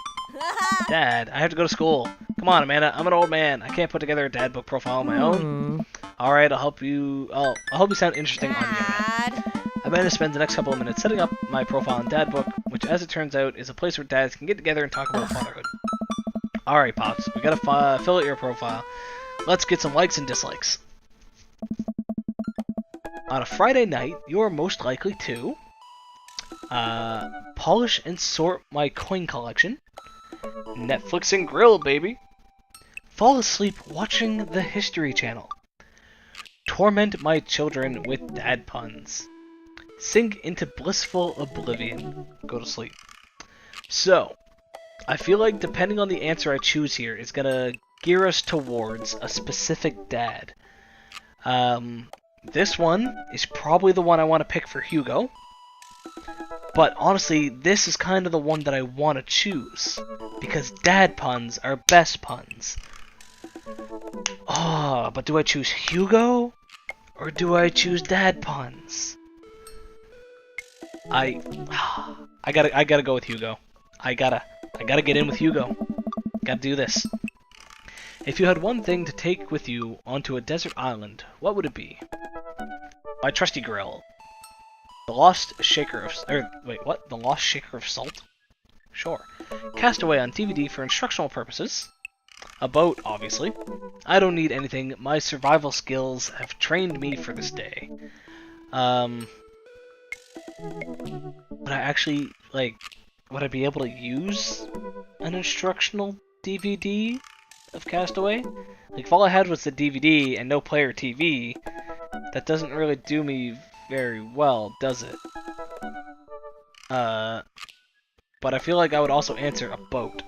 Dad, I have to go to school. Come on, Amanda. I'm an old man. I can't put together a Dad Book profile on my own. Alright, I'll help you. I'll help you sound interesting on the internet. Dad. Amanda spends the next couple of minutes setting up my profile on Dad Book, which, as it turns out, is a place where dads can get together and talk about fatherhood. Alright, Pops. We gotta fill out your profile. Let's get some likes and dislikes. On a Friday night, you are most likely to polish and sort my coin collection, Netflix and grill, baby, fall asleep watching the History Channel, torment my children with dad puns, sink into blissful oblivion, go to sleep. So, I feel like depending on the answer I choose here is gonna gear us towards a specific dad. This one is probably the one I want to pick for Hugo. But honestly, this is kind of the one that I want to choose. Because dad puns are best puns. Oh, but do I choose Hugo? Or do I choose dad puns? I gotta go with Hugo. I gotta get in with Hugo. Gotta do this. If you had one thing to take with you onto a desert island, what would it be? My trusty grill. The Lost Shaker of... The Lost Shaker of Salt? Sure. Castaway on DVD for instructional purposes. A boat, obviously. I don't need anything. My survival skills have trained me for this day. Would I actually, would I be able to use an instructional DVD of Castaway? Like, if all I had was the DVD and no player TV, that doesn't really do me very well, does it? But I feel like I would also answer a boat.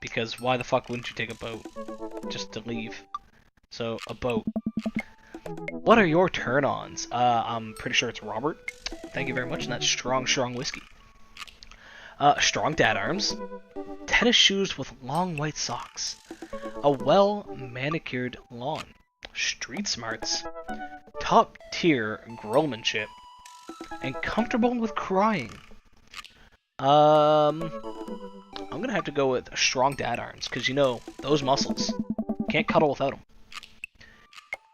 Because why the fuck wouldn't you take a boat? Just to leave. So, a boat. What are your turn-ons? I'm pretty sure it's Robert. Thank you very much, and that's strong, strong whiskey. Strong dad arms. Tennis shoes with long white socks. A well-manicured lawn. Street smarts. Top-tier grillmanship. And comfortable with crying. I'm gonna have to go with strong dad arms, because you know, those muscles. Can't cuddle without them.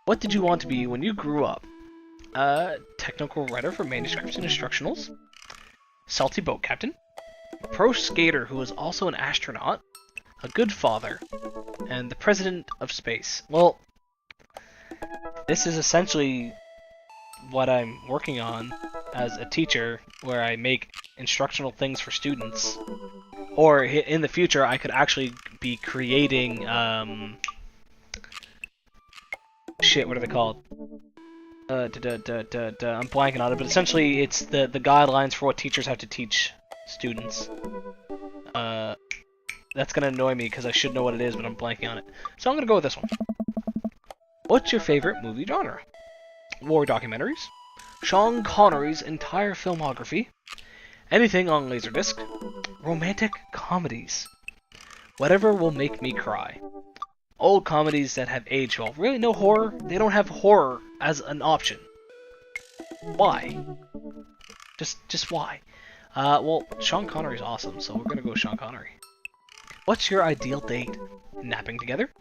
What did you want to be when you grew up? Technical writer for manuscripts and instructionals. Salty boat captain. Pro skater who is also an astronaut. A good father. And the president of space. Well, this is essentially what I'm working on as a teacher, where I make instructional things for students. Or in the future, I could actually be creating, shit, what are they called? I'm blanking on it, but essentially it's the guidelines for what teachers have to teach students. That's gonna annoy me because I should know what it is, but I'm blanking on it. So I'm gonna go with this one. What's your favorite movie genre? War documentaries, Sean Connery's entire filmography, anything on Laserdisc, romantic comedies, whatever will make me cry. Old comedies that have aged well. Really, no horror? They don't have horror as an option. Why? Just why? Well, Sean Connery's awesome, so we're gonna go with Sean Connery. What's your ideal date? Napping together?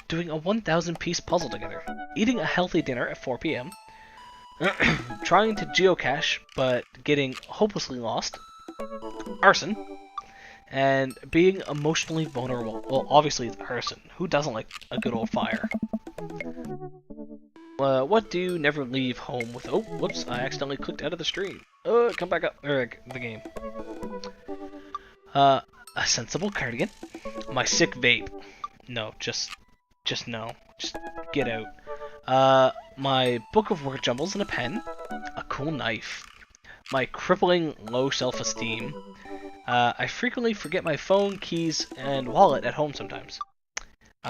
Doing a 1,000-piece puzzle together? Eating a healthy dinner at 4 p.m.? Trying to geocache, but getting hopelessly lost? Arson? And being emotionally vulnerable. Well, obviously it's arson. Who doesn't like a good old fire? What do you never leave home with? Oh, whoops, I accidentally clicked out of the stream. Come back up. The game. A sensible cardigan. My sick vape. No, just no. Just get out. My book of word jumbles and a pen. A cool knife. My crippling low self-esteem. I frequently forget my phone, keys, and wallet at home sometimes. Do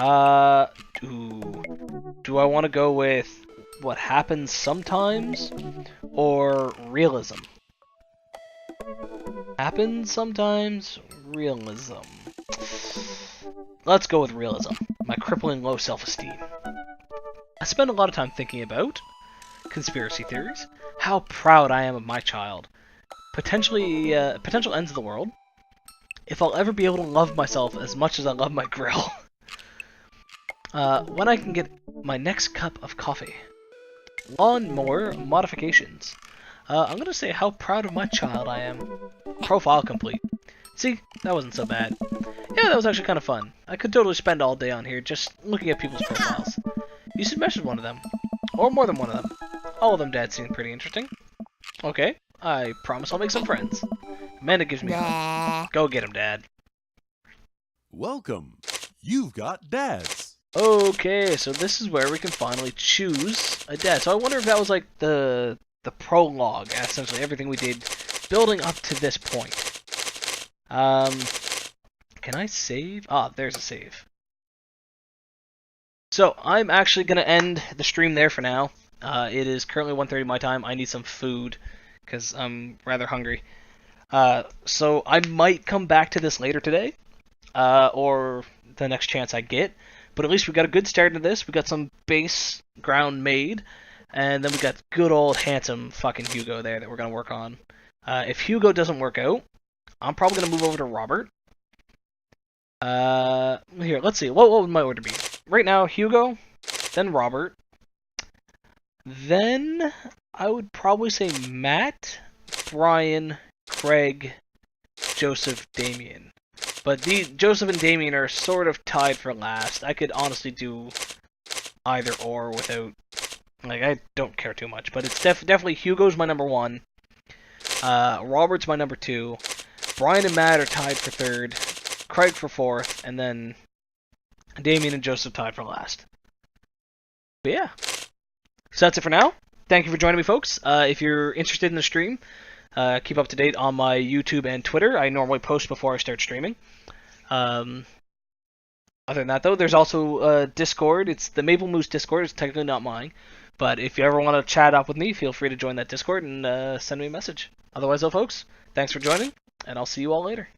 I want to go with what happens sometimes or realism? Happens sometimes, realism. Let's go with realism. My crippling low self-esteem. I spend a lot of time thinking about conspiracy theories, how proud I am of my child, potential ends of the world, if I'll ever be able to love myself as much as I love my grill, when I can get my next cup of coffee, lawnmower modifications. I'm gonna say how proud of my child I am. Profile complete. See, that wasn't so bad. Yeah, that was actually kind of fun. I could totally spend all day on here just looking at people's profiles. You should message one of them. Or more than one of them. All of them, Dad, seem pretty interesting. Okay, I promise I'll make some friends. Amanda gives me hope. Go get him, Dad. Welcome. You've got dads. Okay, so this is where we can finally choose a dad. So I wonder if that was like the prologue, essentially everything we did building up to this point. Can I save? Ah, there's a save. So I'm actually gonna end the stream there for now. It is currently 1:30 my time. I need some food because I'm rather hungry. So I might come back to this later today, or the next chance I get. But at least we got a good start to this. We got some base ground made, and then we got good old handsome fucking Hugo there that we're gonna work on. If Hugo doesn't work out, I'm probably gonna move over to Robert. Here, let's see. What would my order be? Right now, Hugo, then Robert, then I would probably say Matt, Brian, Craig, Joseph, Damien. But Joseph and Damien are sort of tied for last. I could honestly do either or without, like, I don't care too much. But it's definitely Hugo's my number 1. Robert's my number 2. Brian and Matt are tied for 3rd. Craig for 4th, and then Damien and Joseph tied for last. But yeah. So that's it for now. Thank you for joining me, folks. If you're interested in the stream, keep up to date on my YouTube and Twitter. I normally post before I start streaming. Other than that, though, there's also Discord. It's the Maple Moose Discord. It's technically not mine. But if you ever want to chat up with me, feel free to join that Discord and send me a message. Otherwise, though, folks, thanks for joining, and I'll see you all later.